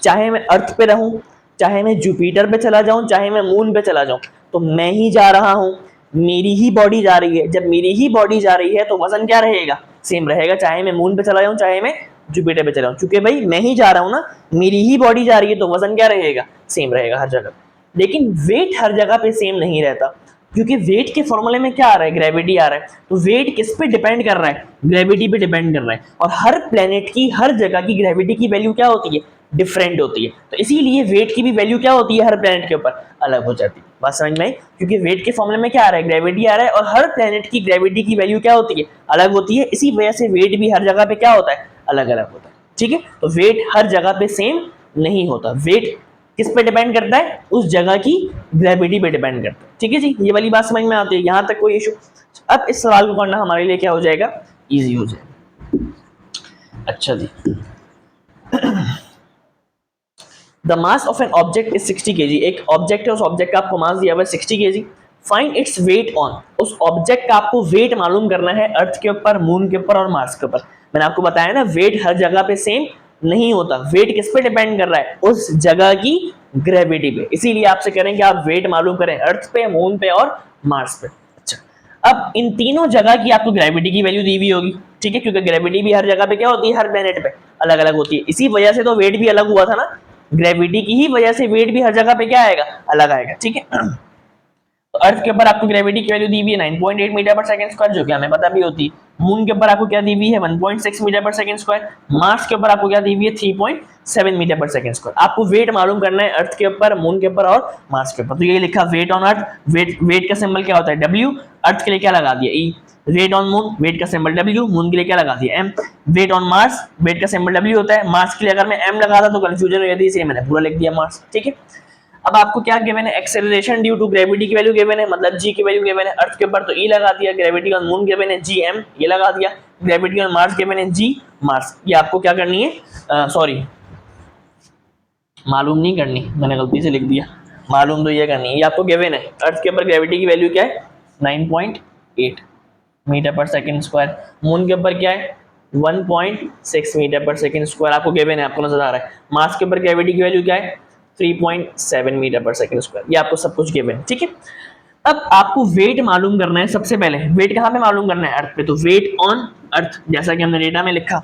चाहे मैं अर्थ पे रहूं, चाहे मैं जुपिटर पे चला जाऊं, चाहे मैं मून पे चला जाऊं, तो मैं ही जा रहा हूं, मेरी ही बॉडी जा रही है। जब मेरी ही बॉडी जा रही है तो वजन क्या रहेगा, सेम रहेगा, चाहे मैं मून पे चला जाऊं, चाहे मैं जुपिटर पे चला जाऊं। क्योंकि भाई मैं ही जा रहा हूं ना, मेरी ही बॉडी जा रही है, तो वजन क्या रहेगा, सेम रहेगा हर जगह। लेकिन वेट हर जगह पे सेम नहीं रहता, क्योंकि वेट के फॉर्मूले में क्या आ रहा है, ग्रेविटी आ रहा है। तो वेट किस पे डिपेंड कर रहा है, ग्रेविटी पे डिपेंड कर रहा है। और हर प्लेनेट की, हर जगह की ग्रेविटी की वैल्यू क्या होती है, डिफरेंट होती है। तो इसीलिए वेट की भी वैल्यू क्या होती है, हर प्लेनेट के ऊपर अलग हो जाती है। बात समझ में आई, क्योंकि वेट के फॉर्मूले में क्या आ रहा है, ग्रेविटी आ रहा है, और हर प्लेनेट की ग्रेविटी की वैल्यू क्या होती है, अलग होती है। इसी वजह से वेट भी हर जगह पे क्या होता है, अलग अलग होता है, ठीक है। तो वेट हर जगह पे सेम नहीं होता, वेट किस पे डिपेंड करता है, उस जगह की ग्रेविटी पे डिपेंड करता है, ठीक है जी। ये वाली बात समझ में आती है, यहां तक कोई इशू। अब इस सवाल को करना हमारे लिए क्या हो जाएगा, इजी हो जाएगा। अच्छा जी, the mass of an object is 60 kg। एक ऑब्जेक्ट है, उस ऑब्जेक्ट का आपको मास दिया हुआ है 60 kg। Find its weight on. उस ऑब्जेक्ट का आपको वेट मालूम करना है अर्थ के ऊपर, मून के ऊपर और मार्स के ऊपर। मैंने आपको बताया ना, वेट हर जगह पे सेम नहीं होता। वेट किस पे डिपेंड कर रहा है, उस जगह की ग्रेविटी पे। इसीलिए आपसे करें कि आप वेट मालूम करें अर्थ पे, मून पे और मार्स पे। अच्छा, अब इन तीनों जगह की आपको ग्रेविटी की वैल्यू दी हुई होगी, ठीक है, क्योंकि ग्रेविटी भी हर जगह पे क्या होती है, हर प्लेनेट पे अलग अलग होती है। इसी वजह से तो वेट भी अलग हुआ था ना, ग्रेविटी की ही वजह से वेट भी हर जगह पे क्या आएगा, अलग आएगा, ठीक है। तो अर्थ के ऊपर आपको ग्रेविटी की वैल्यू दी हुई है 9.8 मीटर पर सेकंड स्क्वायर, जो कि हमें पता भी होती है। मून के ऊपर आपको क्या दी हुई है 1.6 metre per second square. Mars के ऊपर आपको क्या दी हुई है 3.7 मीटर पर सेकंड स्क्वायर। आपको वेट मालूम करना है अर्थ के ऊपर, मून के ऊपर और मार्स के ऊपर। तो ये लिखा वेट ऑन अर्थ, वेट का सिंबल क्या होता है, W। अर्थ के लिए क्या लगा दिया, E। Weight on moon, weight का सिंबल W, मून के लिए क्या लगा दिया, M। Weight on Mars, weight का सिंबल W होता है, मार्स के लिए अगर मैं M लगाता तो कंफ्यूजन हो जाती है, इसलिए मैंने पूरा लिख दिया मार्स, ठीक है। अब आपको क्या गिवन है, एक्सेलरेशन ड्यू टू ग्रेविटी की वैल्यू गिवन है, मतलब जी की वैल्यू गिवन है। अर्थ के ऊपर तो ई लगा दिया, ग्रेविटी ऑन मून गिवन है GM, ये लगा दिया। ग्रेविटी ऑन मार्स गिवन है G मार्स। ये आपको क्या करनी है, सॉरी मालूम नहीं करनी, मैंने गलती से लिख दिया, मालूम तो ये करनी है। ये आपको गिवन है, अर्थ के ऊपर ग्रेविटी की वैल्यू क्या है 9.8 metre per second square. Moon के ऊपर क्या है 1.6 मीटर पर सेकंड स्क्वायर, आपको गिवन है, आपको नजर आ रहा है। मार्स के ऊपर ग्रेविटी की वैल्यू क्या है 3.7 मीटर पर सेकंड स्क्वायर। ये आपको सब कुछ गिवन है, ठीक है। अब आपको वेट मालूम करना है। सबसे पहले वेट कहाँ पे मालूम करना है, अर्थ पे। तो वेट ऑन अर्थ, जैसा कि हमने डेटा में लिखा।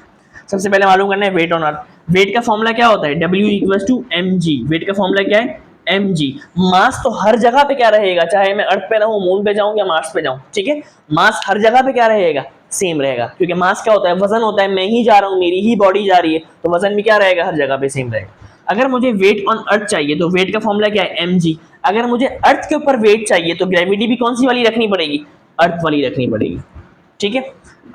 सबसे पहले मालूम करना है वेट ऑन अर्थ। वेट का फॉर्मूला क्या होता है, W equals to mg। Weight का फॉर्मूला क्या है, mg। मास तो हर जगह पे क्या रहेगा, चाहे मैं अर्थ पे रहूं, मून पे जाऊं या मार्स पे जाऊं, ठीक है, मास हर जगह पे क्या रहेगा, सेम रहेगा, क्योंकि मास क्या होता है, वजन होता है, मैं ही जा रहा हूं, मेरी ही बॉडी जा रही है, तो वजन भी क्या रहेगा, हर जगह पे सेम रहेगा। अगर मुझे वेट ऑन अर्थ चाहिए तो वेट का फॉर्मूला क्या है, mg। अगर मुझे अर्थ के ऊपर वेट चाहिए तो ग्रेविटी भी कौन सी वाली रखनी पड़ेगी, अर्थ वाली रखनी पड़ेगी, ठीक है।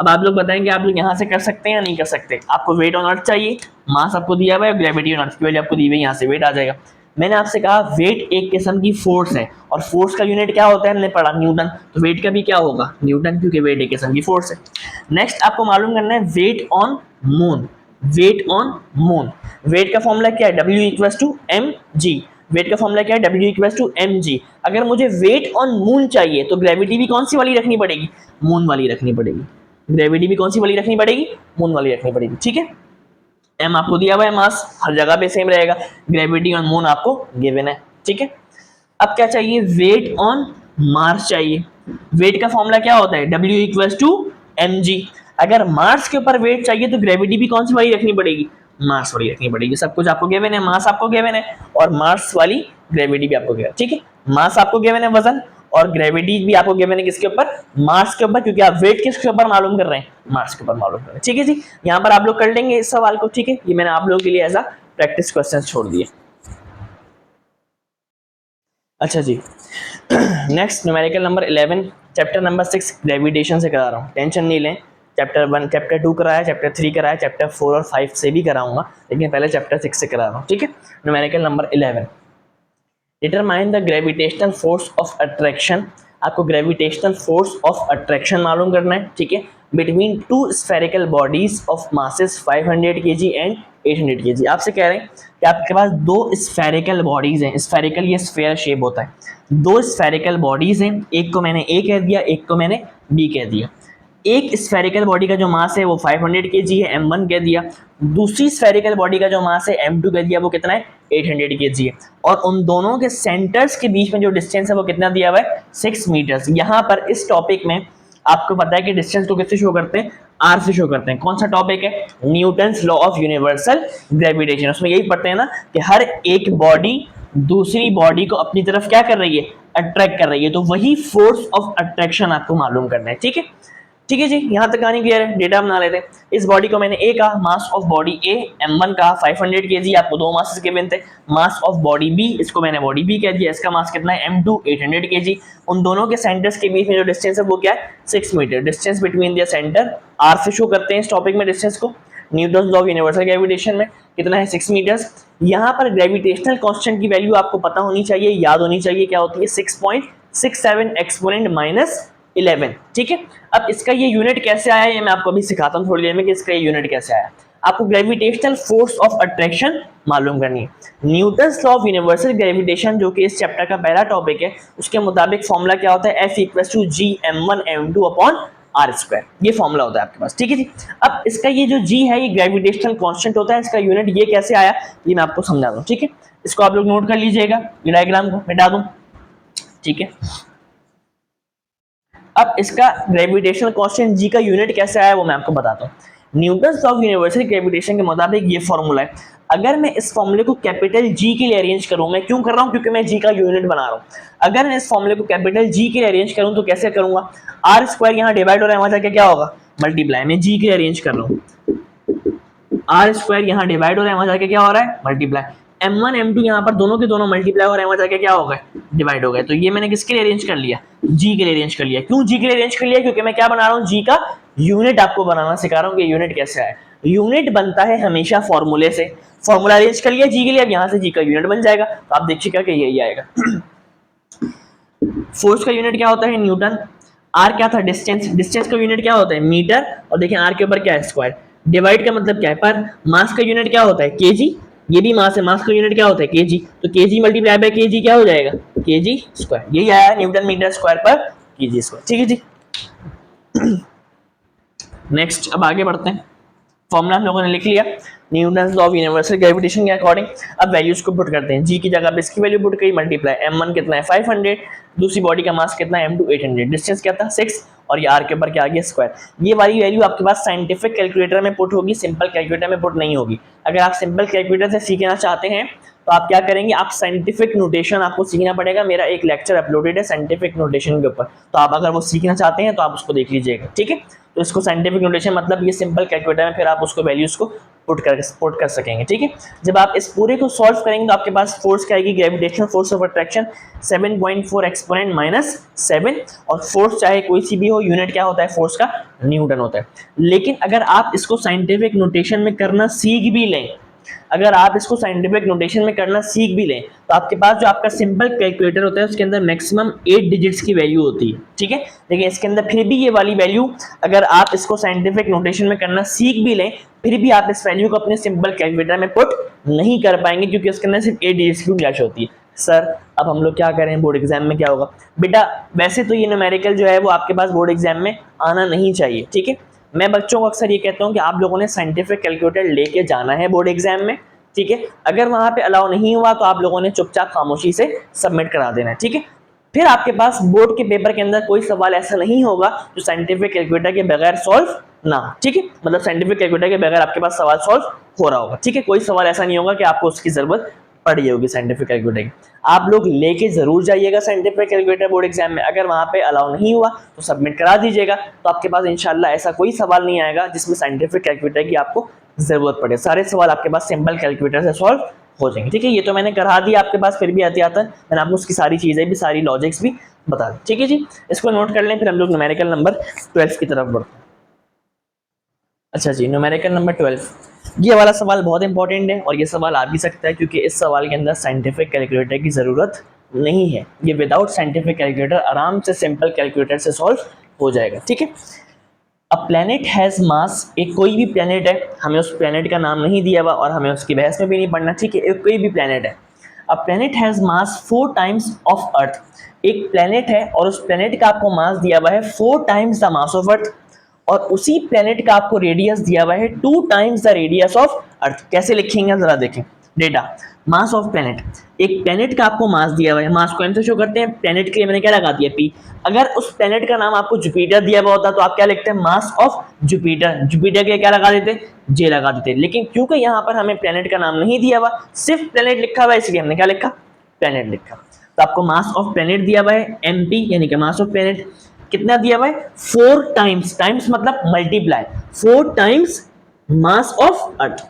अब आप लोग बताएंगे आप लोग यहाँ से कर सकते हैं या नहीं कर सकते। आपको वेट ऑन अर्थ चाहिए, मास आपको दिया हुआ है, ग्रेविटी ऑन अर्थ की वैल्यू आपको दी हुई है, यहाँ से वेट आ जाएगा। मैंने आपसे कहा वेट एक किस्म की फोर्स है, और फोर्स का यूनिट क्या होता है, हमने पढ़ा न्यूटन, तो वेट का भी क्या होगा, न्यूटन, क्योंकि वेट एक किस्म की फोर्स है। नेक्स्ट आपको मालूम करना है weight on moon. Weight on moon, weight का फॉर्मूला क्या है, W equals to mg। Weight का फॉर्मूला क्या है, W इक्वल्स टू mg। अगर मुझे वेट ऑन मून चाहिए तो ग्रेविटी भी कौन सी वाली रखनी पड़ेगी, मून वाली रखनी पड़ेगी। ग्रेविटी भी कौन सी वाली रखनी पड़ेगी, मून वाली रखनी पड़ेगी, ठीक है। m आपको दिया हुआ है, मास हर जगह पे सेम रहेगा, ग्रेविटी ऑन मून आपको गिवन है, ठीक है। अब क्या चाहिए, वेट ऑन मार्स चाहिए। वेट का फॉर्मूला क्या होता है, W इक्वल्स टू mg। अगर मार्स के ऊपर वेट चाहिए तो ग्रेविटी भी कौन सी वाली रखनी पड़ेगी, मार्स वाली रखनी पड़ेगी। सब कुछ आपको गिवन है, मास आपको गिवन है और मार्स वाली ग्रेविटी भी आपको गिवन है, ठीक है। मास आपको गिवन है वजन, और ग्रेविटी भी आपको गिवन है किसके ऊपर, मार्स के ऊपर, क्योंकि आप वेट किसके ऊपर मालूम कर रहे हैं, मार्स के ऊपर मालूम कर रहे हैं, ठीक है जी। यहाँ पर आप लोग कर लेंगे इस सवाल को, ठीक है। ये मैंने आप लोगों के लिए एज अ प्रैक्टिस क्वेश्चन छोड़ दिए। अच्छा जी, next numerical number 11, chapter number 6 gravitation से करा रहा हूँ, टेंशन नहीं लें। चैप्टर 1 चैप्टर 2 कराया, चैप्टर 3 कराया, चैप्टर 4 और 5 से भी कराऊंगा, लेकिन पहले चैप्टर 6 से करा रहा हूँ, ठीक है। Numerical number 11, determine the gravitational force of attraction. आपको ग्रेविटेशनल फोर्स ऑफ अट्रैक्शन मालूम करना है, ठीक है, between two spherical bodies of masses 500 kg and 800 kg। आपसे कह रहे हैं कि आपके पास दो स्फेरिकल बॉडीज हैं, स्फेरिकल ये स्फेयर शेप होता है, दो स्फेरिकल बॉडीज हैं, एक को मैंने ए कह दिया, एक को मैंने बी कह दिया। एक स्फेरिकल बॉडी का जो मास है वो 500 kg है, m1 कह दिया। दूसरी स्फेरिकल बॉडी का जो मास है m2 कह दिया, वो कितना है, 800 kg है। और उन दोनों के सेंटर्स के बीच में जो डिस्टेंस है वो कितना दिया हुआ है, 6 मीटर्स। यहाँ पर इस टॉपिक में आपको पता है कि डिस्टेंस को किससे शो करते हैं, आर से शो करते हैं। कौन सा टॉपिक है, Newton's law of universal gravitation. उसमें यही पढ़ते हैं ना कि हर एक बॉडी दूसरी बॉडी को अपनी तरफ क्या कर रही है, अट्रैक्ट कर रही है, तो वही फोर्स ऑफ अट्रैक्शन आपको मालूम करना है, ठीक है। ठीक है जी, यहाँ तक कहानी क्लियर है। डेटा बना लेते हैं। इस बॉडी को मैंने ए कहा, mass of body A m1 कहा 500 kg, आपको दो मासेस गिवन थे। मास ऑफ बॉडी बी, इसको मैंने बॉडी बी कह दिया, इसका मास कितना है m2 800 kg। उन दोनों के सेंटर्स के बीच में जो डिस्टेंस है वो क्या है, 6 metre. Distance between their centre r से शो करते हैं इस टॉपिक में डिस्टेंस को, Newton law of universal gravitation में कितना है, 6 मीटर्स। यहाँ पर ग्रेविटेशनल कांस्टेंट की वैल्यू आपको पता होनी चाहिए, याद होनी चाहिए, क्या होती है, 6.67 एक्सपोनेंट माइनस 11, ठीक है। अब इसका ये यूनिट कैसे आया, ये मैं आपको अभी सिखाता हूँ थोड़ी देर में कि इसका ये यूनिट कैसे आया। आपको ग्रेविटेशनल फोर्स ऑफ अट्रैक्शन मालूम करनी है। Newton's law of universal gravitation जो कि इस चैप्टर का पहला टॉपिक है, उसके मुताबिक फॉर्मूला क्या होता है, F equals to G m1 m2 upon r square, ये फॉर्मूला होता है आपके पास, ठीक है जी। अब इसका ये जो G है ये ग्रेविटेशनल कांस्टेंट होता है, इसका यूनिट ये कैसे आया ये मैं आपको समझा दूं, ठीक है। इसको आप लोग नोट कर लीजिएगा, ये डायग्राम को मिटा दूं, ठीक है। अब इसका ग्रेविटेशनल कांस्टेंट G का यूनिट कैसे आया वो मैं आपको बताता हूँ। न्यूटन्स ऑफ यूनिवर्सल ग्रेविटेशन के मुताबिक ये फॉर्मूला है। अगर मैं इस फॉर्मूले को कैपिटल G के लिए अरेंज करूं, मैं क्यों कर रहा हूं, क्योंकि मैं G का यूनिट बना रहा हूं। अगर मैं इस फॉर्मूले को कैपिटल G के लिए अरेंज करूं तो कैसे करूंगा, आर स्क्वायर यहाँ डिवाइड हो रहा है, वहां जाके क्या होगा, मल्टीप्लाई। मैं G के लिए अरेंज कर रहा हूँ, आर स्क्वायर यहाँ डिवाइड हो रहा है, वहां जाके क्या हो रहा है, मल्टीप्लाई। m1 m2 यहाँ पर दोनों के दोनों मल्टीप्लाई हो रहे हैं, वहां जाके क्या हो गए, डिवाइड हो गए। तो ये मैंने किसके लिए अरेंज कर लिया, G के लिए अरेंज कर लिया। क्यों G के लिए अरेंज कर लिया, क्योंकि मैं क्या बना रहा हूँ, G का यूनिट आपको बनाना सिखा रहा हूँ कि यूनिट कैसे आए। यूनिट बनता है हमेशा फॉर्मूले से, फॉर्मूला अरेंज कर लिया G के लिए, अब यहाँ से G का यूनिट बन जाएगा, तो आप देखिएगा कि यही आएगा। फोर्स का यूनिट क्या होता है, न्यूटन। आर क्या था, डिस्टेंस, डिस्टेंस का यूनिट क्या होता है, मीटर, और देखिए आर के ऊपर क्या है, स्क्वायर। डिवाइड का मतलब क्या है, पर। मास का यूनिट क्या होता है, केजी, ये भी मास है, मास का यूनिट क्या होता है, केजी, तो केजी मल्टीप्लाई बाय केजी क्या हो जाएगा, केजी स्क्वायर। यही आया न्यूटन मीटर स्क्वायर पर केजी स्क्वायर, ठीक है जी। नेक्स्ट अब आगे बढ़ते हैं। फॉर्मूला हम लोगों ने लिख लिया Newton's law of universal gravitation के अकॉर्डिंग। अब वैल्यूज को पुट करते हैं, जी की जगह पे इसकी वैल्यू पुट करी, मल्टीप्लाई m1 कितना है 500, दूसरी बॉडी का मास कितना है m2 800, डिस्टेंस क्या था 6 और ये r के ऊपर क्या आ गया स्क्वायर। ये वाली वैल्यू आपके पास साइंटिफिक कैलकुलेटर में पुट होगी, सिंपल कैलकुलेटर में पुट नहीं होगी। अगर आप सिंपल कैलकुलेटर से सीखना चाहते हैं तो आप क्या करेंगे, आप साइंटिफिक नोटेशन आपको सीखना पड़ेगा। मेरा एक लेक्चर अपलोडेड है साइंटिफिक नोटेशन के ऊपर, तो आप अगर वो सीखना चाहते हैं तो आप उसको देख लीजिएगा, ठीक है। तो इसको साइंटिफिक नोटेशन मतलब ये सिंपल कैलकुलेटर में फिर आप उसको वैल्यूज को पुट कर सकेंगे, ठीक है। जब आप इस पूरे को सॉल्व करेंगे तो आपके पास फोर्स क्या आएगी, gravitational force of attraction 7.4 exponent -7, और फोर्स चाहे कोई सी भी हो, यूनिट क्या होता है फोर्स का, न्यूटन होता है। लेकिन अगर आप इसको साइंटिफिक नोटेशन में करना सीख भी लें, अगर आप इसको साइंटिफिक नोटेशन में करना सीख भी लें तो आपके पास जो आपका सिंपल कैलकुलेटर होता है उसके अंदर मैक्सिमम 8 डिजिट्स की वैल्यू होती है, ठीक है। लेकिन इसके अंदर फिर भी ये वाली वैल्यू, अगर आप इसको साइंटिफिक नोटेशन में करना सीख भी लें फिर भी आप इस वैल्यू को अपने सिंपल कैलकुलेटर में पुट नहीं कर पाएंगे, क्योंकि उसके अंदर सिर्फ 8 डिजिट्स की गुंजाइश होती है। सर अब हम लोग क्या करें, बोर्ड एग्जाम में क्या होगा? बेटा वैसे तो ये न्यूमेरिकल जो है वो आपके पास बोर्ड एग्जाम में आना नहीं चाहिए, ठीक है। मैं बच्चों को अक्सर ये कहता हूँ कि आप लोगों ने साइंटिफिक कैलकुलेटर लेके जाना है बोर्ड एग्जाम में, ठीक है। अगर वहां पे अलाउ नहीं हुआ तो आप लोगों ने चुपचाप खामोशी से सबमिट करा देना है, ठीक है। फिर आपके पास बोर्ड के पेपर के अंदर कोई सवाल ऐसा नहीं होगा जो साइंटिफिक कैलकुलेटर के बगैर सॉल्व ना, ठीक है। मतलब साइंटिफिक कैलकुलेटर के बगैर आपके पास सवाल सॉल्व हो रहा होगा, ठीक है। कोई सवाल ऐसा नहीं होगा कि आपको उसकी जरूरत पड़ी होगी साइंटिफिक कैलकुलेटर की। आप लोग लेके जरूर जाइएगा साइंटिफिक कैलकुलेटर बोर्ड एग्जाम में। अगर वहां पे अलाउ नहीं हुआ तो सबमिट करा दीजिएगा, तो आपके पास इंशाल्लाह ऐसा कोई सवाल नहीं आएगा जिसमें साइंटिफिक कैलकुलेटर की आपको जरूरत पड़े। सारे सवाल आपके पास सिंपल कैलकुलेटर से सॉल्व हो जाएंगे, ठीक है। ये तो मैंने करा दिया आपके पास, फिर भी आते आता मैंने आपको उसकी सारी चीजें भी, सारी लॉजिक्स भी बता दी, ठीक है जी। इसको नोट कर लें, फिर हम लोग न्यूमेरिकल नंबर 12 की तरफ बढ़ते हैं। अच्छा जी, न्यूमेरिकल नंबर 12, ये वाला सवाल बहुत इंपॉर्टेंट है और ये सवाल आ भी सकता है क्योंकि इस सवाल के अंदर साइंटिफिक कैलकुलेटर की ज़रूरत नहीं है। ये विदाउट साइंटिफिक कैलकुलेटर आराम से सिंपल कैलकुलेटर से सॉल्व हो जाएगा, ठीक है। अ प्लैनेट हैज़ मास, एक कोई भी प्लैनेट है, हमें उस प्लैनेट का नाम नहीं दिया हुआ और हमें उसकी बहस में भी नहीं पढ़ना, ठीक है। एक कोई भी प्लैनेट है, a planet has mass 4 times of earth, एक प्लैनेट है और उस प्लैनेट का आपको मास दिया हुआ है 4 times the mass of earth, और उसी प्लेनेट का आपको रेडियस दिया हुआ है 2 times the radius of earth. कैसे लिखेंगे जरा देखें, डेटा मास ऑफ प्लेनेट, एक प्लेनेट का आपको मास दिया हुआ है, मास को एम से शो करते हैं, प्लेनेट के लिए मैंने क्या लगा दिया पी। अगर उस प्लेनेट का नाम आपको जुपिटर दिया हुआ होता तो आप क्या लिखते हैं, मास ऑफ जुपिटर, जुपिटर के लिए क्या लगा देते, जे लगा देते। लेकिन क्योंकि यहाँ पर हमें प्लेनेट का नाम नहीं दिया हुआ, सिर्फ प्लेनेट लिखा हुआ है, इसलिए हमने क्या लिखा, प्लेनेट लिखा। तो आपको मास ऑफ प्लेनेट दिया हुआ है एम पी, यानी कि मास ऑफ प्लेनेट कितना दिया हुआ है 4 टाइम्स, टाइम्स मतलब multiply, 4 times mass of earth,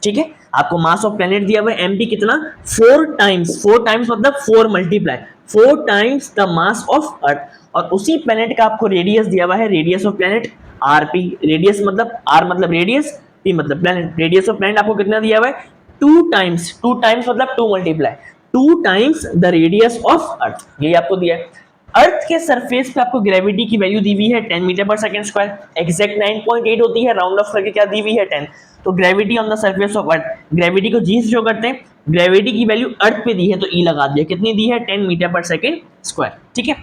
ठीक है। आपको मास ऑफ प्लेनेट दिया हुआ है एमपी कितना 4 टाइम्स, 4 टाइम्स मतलब 4 multiply 4 times the mass of earth, और उसी प्लेनेट का आपको रेडियस दिया हुआ है, radius of planet RP, radius मतलब आर मतलब रेडियस, पी मतलब प्लेनेट, रेडियस ऑफ प्लेनेट आपको कितना दिया हुआ है 2 टाइम्स, 2 टाइम्स मतलब 2 multiply 2 times the radius of earth, ये आपको दिया है। अर्थ के सरफेस पे आपको ग्रेविटी की वैल्यू दी हुई है 10 metre per second square, exact 9.8 होती है, राउंड ऑफ करके क्या दी हुई है 10। तो gravity on the surface of earth, gravity को जी से शो करते हैं, ग्रेविटी की वैल्यू अर्थ पे दी है तो ई लगा दिया, कितनी दी है 10 मीटर पर सेकंड स्क्वायर, ठीक है।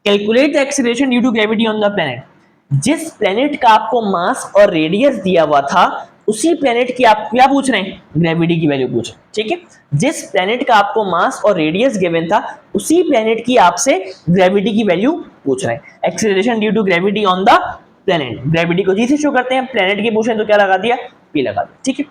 Calculate the acceleration due to gravity on the planet, जिस प्लेनेट का आपको मास और रेडियस दिया हुआ था उसी प्लेनेट की आप क्या पूछ रहे हैं, ग्रेविटी की वैल्यू पूछ रहे हैं, ठीक है। जिस प्लेनेट का आपको मास और रेडियस गिवन था उसी प्लेनेट की आपसे ग्रेविटी की वैल्यू पूछ रहे हैं। Acceleration due to gravity on the planet, gravity को जी से शो करते हैं, प्लेनेट की पूछे तो क्या लगा दिया, पी लगा दिया, ठीक है।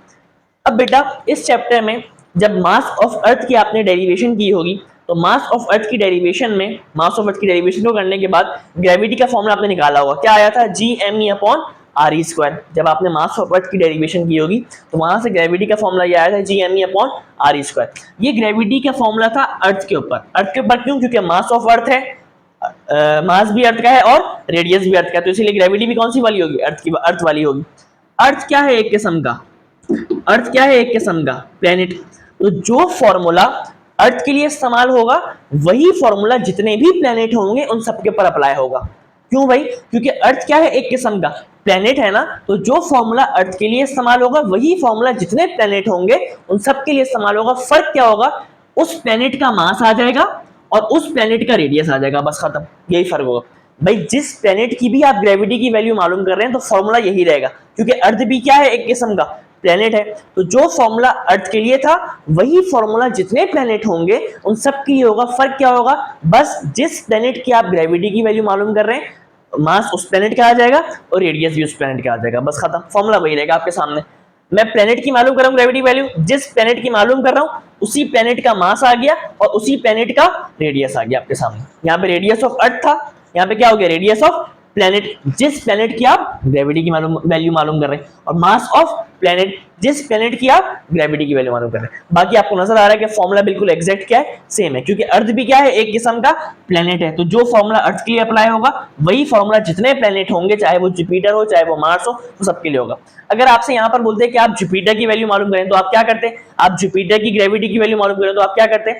अब बेटा इस चैप्टर में जब मास ऑफ अर्थ की आपने डेरिवेशन की होगी तो मास ऑफ अर्थ की डेरिवेशन में, मास ऑफ अर्थ की डेरिवेशन को करने के बाद ग्रेविटी का फॉर्मूला आपने निकाला होगा, क्या आया था, g m e upon r e square. जब आपने मास ऑफ अर्थ की डेरिवेशन की होगी तो वहां से ग्रेविटी का फॉर्मूला ये आया था g m e upon r e square. ये ग्रेविटी का फॉर्मूला था अर्थ के ऊपर, अर्थ के ऊपर क्यों, क्योंकि मास ऑफ अर्थ है, मास भी अर्थ का है और रेडियस भी अर्थ का है, तो इसीलिए ग्रेविटी भी कौन सी वाली होगी, अर्थ की, अर्थ वाली होगी। अर्थ क्या है, एक किस्म का, अर्थ क्या है, एक किस्म का प्लेनेट। तो जो फॉर्मूला अर्थ के लिए इस्तेमाल होगा वही फॉर्मूला जितने भी प्लेनेट होंगे उन सबके ऊपर अप्लाई होगा। क्यों भाई, क्योंकि अर्थ क्या है, एक किस्म का प्लेनेट है ना, तो जो फॉर्मूला अर्थ के लिए इस्तेमाल होगा वही फॉर्मूला जितने प्लेनेट होंगे उन सब के लिए इस्तेमाल होगा। फर्क क्या होगा, उस प्लेनेट का मास आ जाएगा और उस प्लेनेट का रेडियस आ जाएगा, बस खत्म, यही फर्क होगा। भाई जिस प्लेनेट की भी आप ग्रेविटी की वैल्यू मालूम कर रहे हैं तो फॉर्मूला यही रहेगा, क्योंकि अर्थ भी क्या है, एक किस्म का प्लेनेट है। तो जो फॉर्मूला अर्थ के लिए था वही फॉर्मूला जितने प्लेनेट होंगे उन सब के लिए होगा। फर्क क्या होगा, बस जिस प्लेनेट की आप ग्रेविटी की वैल्यू मालूम कर रहे हैं मास उस प्लेनेट का आ जाएगा और रेडियस भी उस प्लेनेट का आ जाएगा, बस खत्म, फॉर्मूला वही रहेगा आपके सामने। मैं प्लेनेट की मालूम कर रहा हूं ग्रेविटी वैल्यू, जिस प्लेनेट की मालूम कर रहा हूं उसी प्लेनेट का मास आ गया और उसी प्लेनेट का रेडियस आ गया आपके सामने। यहाँ पे रेडियस ऑफ अर्थ था, यहाँ पे क्या हो गया, रेडियस ऑफ प्लेनेट, जिस प्लेनेट की आप ग्रेविटी की वैल्यू मालूम कर रहे हैं, और मास ऑफ प्लेनेट, जिस प्लेनेट की आप ग्रेविटी की वैल्यू मालूम कर रहे हैं। बाकी आपको नजर आ रहा है कि फॉर्मूला बिल्कुल एग्जैक्ट क्या है, सेम है, क्योंकि अर्थ भी क्या है, एक किस्म का प्लेनेट है। तो जो फॉर्मूला अर्थ के लिए अप्लाई होगा वही फॉर्मूला जितने प्लेनेट होंगे, चाहे वो जुपिटर हो चाहे वो मार्स हो, वो सबके लिए होगा। अगर आपसे यहाँ पर बोलते हैं कि आप जुपिटर की वैल्यू मालूम करें तो आप क्या करते हैं, आप जुपिटर की ग्रेविटी की वैल्यू मालूम करें तो आप क्या करते हैं,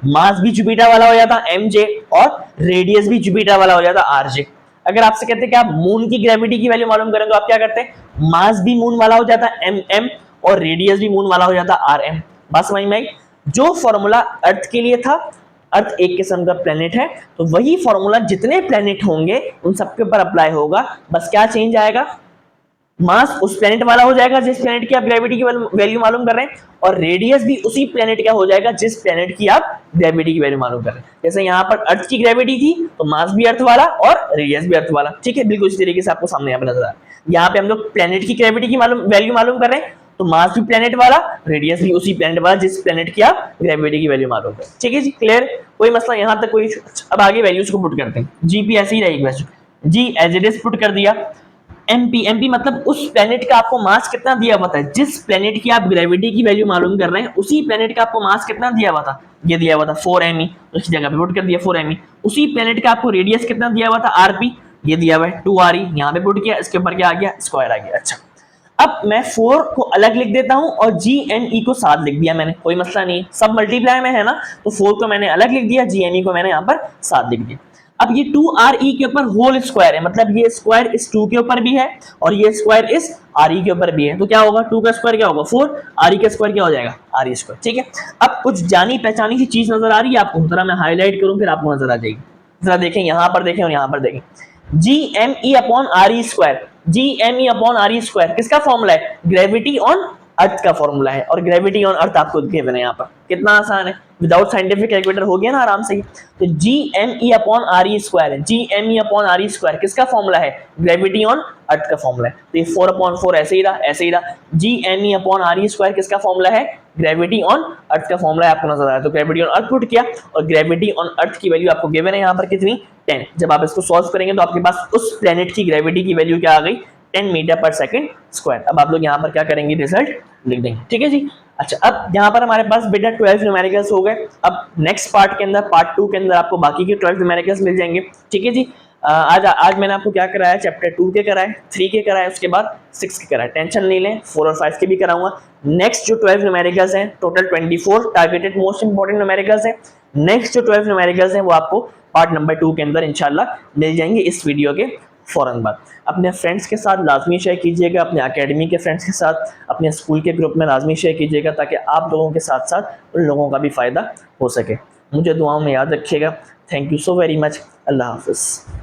मास भी जुपिटर वाला हो जाता mj और रेडियस भी जुपिटर वाला हो जाता rj। अगर आपसे कहते हैं कि आप मून की ग्रेविटी की वैल्यू मालूम करें तो आप क्या करते हैं, मास भी मून वाला हो जाता mm और रेडियस भी मून वाला हो जाता rm। बस समझ में आई, जो फॉर्मूला अर्थ के लिए था, अर्थ एक किस्म का प्लेनेट है, तो वही फॉर्मूला जितने प्लेनेट होंगे उन सबके ऊपर अप्लाई होगा। बस क्या चेंज आएगा, मास उस प्लेनेट वाला हो जाएगा जिस प्लेनेट की आप ग्रेविटी की वैल्यू मालूम कर रहे हैं, और रेडियस भी उसी प्लेनेट का हो जाएगा जिस प्लेनेट की आप ग्रेविटी की वैल्यू मालूम कर रहे हैं। जैसे यहाँ पर अर्थ की ग्रेविटी थी तो मास भी अर्थ वाला और रेडियस भी अर्थ वाला, ठीक है, बिल्कुल इसी तरीके से आपको सामने यहाँ पे नजर आ रहा है। यहाँ पे हम लोग प्लेनेट की ग्रेविटी की वैल्यू मालूम कर रहे हैं, तो मास भी प्लेनेट वाला, रेडियस भी उसी प्लेनेट वाला जिस प्लेनेट की आप ग्रेविटी की वैल्यू मालूम कर, ठीक है जी, क्लियर, कोई मसला यहाँ तक कोई। अब आगे वैल्यूज को पुट करते हैं, जीपी ऐसे ही रहेगी वैसे, जी एज इट इज पुट कर दिया। एमपी मतलब उस प्लेनेट का आपको मास कितना दिया हुआ था, जिस प्लेनेट की आप ग्रेविटी की वैल्यू मालूम कर रहे हैं उसी प्लेनेट का आपको मास कितना दिया हुआ था, ये दिया हुआ था 4me, उसकी जगह पे पुट कर दिया 4me। उसी प्लेनेट का आपको रेडियस कितना दिया हुआ था rp, ये दिया हुआ है 2re, यहाँ पे पुट किया, इसके ऊपर क्या आ गया, स्क्वायर आ गया। अच्छा, अब मैं 4 को अलग लिख देता हूं और GNE को साथ लिख दिया मैंने, कोई मसला नहीं, सब मल्टीप्लाई में है ना, तो 4 को मैंने अलग लिख दिया, GNE को मैंने यहाँ पर साथ लिख दिया। अब ये 2re के ऊपर होल स्क्वायर है, मतलब ये स्क्वायर इस 2 के ऊपर भी है और ये स्क्वायर इस re के ऊपर भी है, तो क्या होगा, 2 का स्क्वायर क्या होगा 4, re का स्क्वायर क्या हो जाएगा re स्क्वायर, ठीक है। अब कुछ जानी पहचानी सी चीज नजर आ रही है आपको, जरा मैं हाईलाइट करूं फिर आपको नजर आ जाएगी, जरा देखें, यहां पर देखें और यहां पर देखें, GME upon re square, GME upon re square किसका फॉर्मूला है, ग्रेविटी ऑन अर्थ का फॉर्मूला है, और ग्रेविटी ऑन अर्थ आपको गिवन है यहाँ पर, कितना आसान है, विदाउट साइंटिफिक कैलकुलेटर हो गया ना आराम से। तो GME अपॉन re स्क्वायर है, GME अपॉन re स्क्वायर किसका फॉर्मूला है, ग्रेविटी ऑन अर्थ का फॉर्मूला है, तो ये 4/4 ऐसे ही रहा, ऐसे ही रहा। GME अपॉन re स्क्वायर किसका फॉर्मूला है, ग्रेविटी ऑन अर्थ का फॉर्मूला है, आपको नजर आ रहा है, तो ग्रेविटी ऑन अर्थ पुट किया और ग्रेविटी ऑन अर्थ की वैल्यू आपको गिवन है यहाँ पर कितनी, 10। जब आप इसको सॉल्व करेंगे तो आपके पास उस प्लेनेट की ग्रेविटी की वैल्यू क्या आ गई, 10 मीटर पर सेकंड स्क्वायर। अब आप लोग यहाँ पर क्या करेंगे, रिजल्ट लिख देंगे, ठीक है जी। अच्छा, अब यहाँ पर हमारे पास बेटा 12 न्यूमेरिकल्स हो गए। अब नेक्स्ट पार्ट के अंदर, पार्ट 2 के अंदर आपको बाकी के 12 न्यूमेरिकल्स मिल जाएंगे, ठीक है जी। आज मैंने आपको क्या कराया, चैप्टर 2 के कराए, 3 के कराए, उसके बाद 6 के कराए, टेंशन नहीं लें, 4 और 5 के भी कराऊंगा। नेक्स्ट जो 12 न्यूमेरिकल्स हैं, total 24 targeted most important numericals हैं। नेक्स्ट जो 12 न्यूमेरिकल्स हैं वो आपको पार्ट नंबर 2 के अंदर इंशाल्लाह मिल जाएंगे इस वीडियो के फौरन बाद। अपने फ्रेंड्स के साथ लाजमी शेयर कीजिएगा, अपने एकेडमी के फ्रेंड्स के साथ, अपने स्कूल के ग्रुप में लाजमी शेयर कीजिएगा, ताकि आप लोगों के साथ साथ उन लोगों का भी फ़ायदा हो सके। मुझे दुआओं में याद रखिएगा। Thank you so very much. अल्लाह हाफिज़।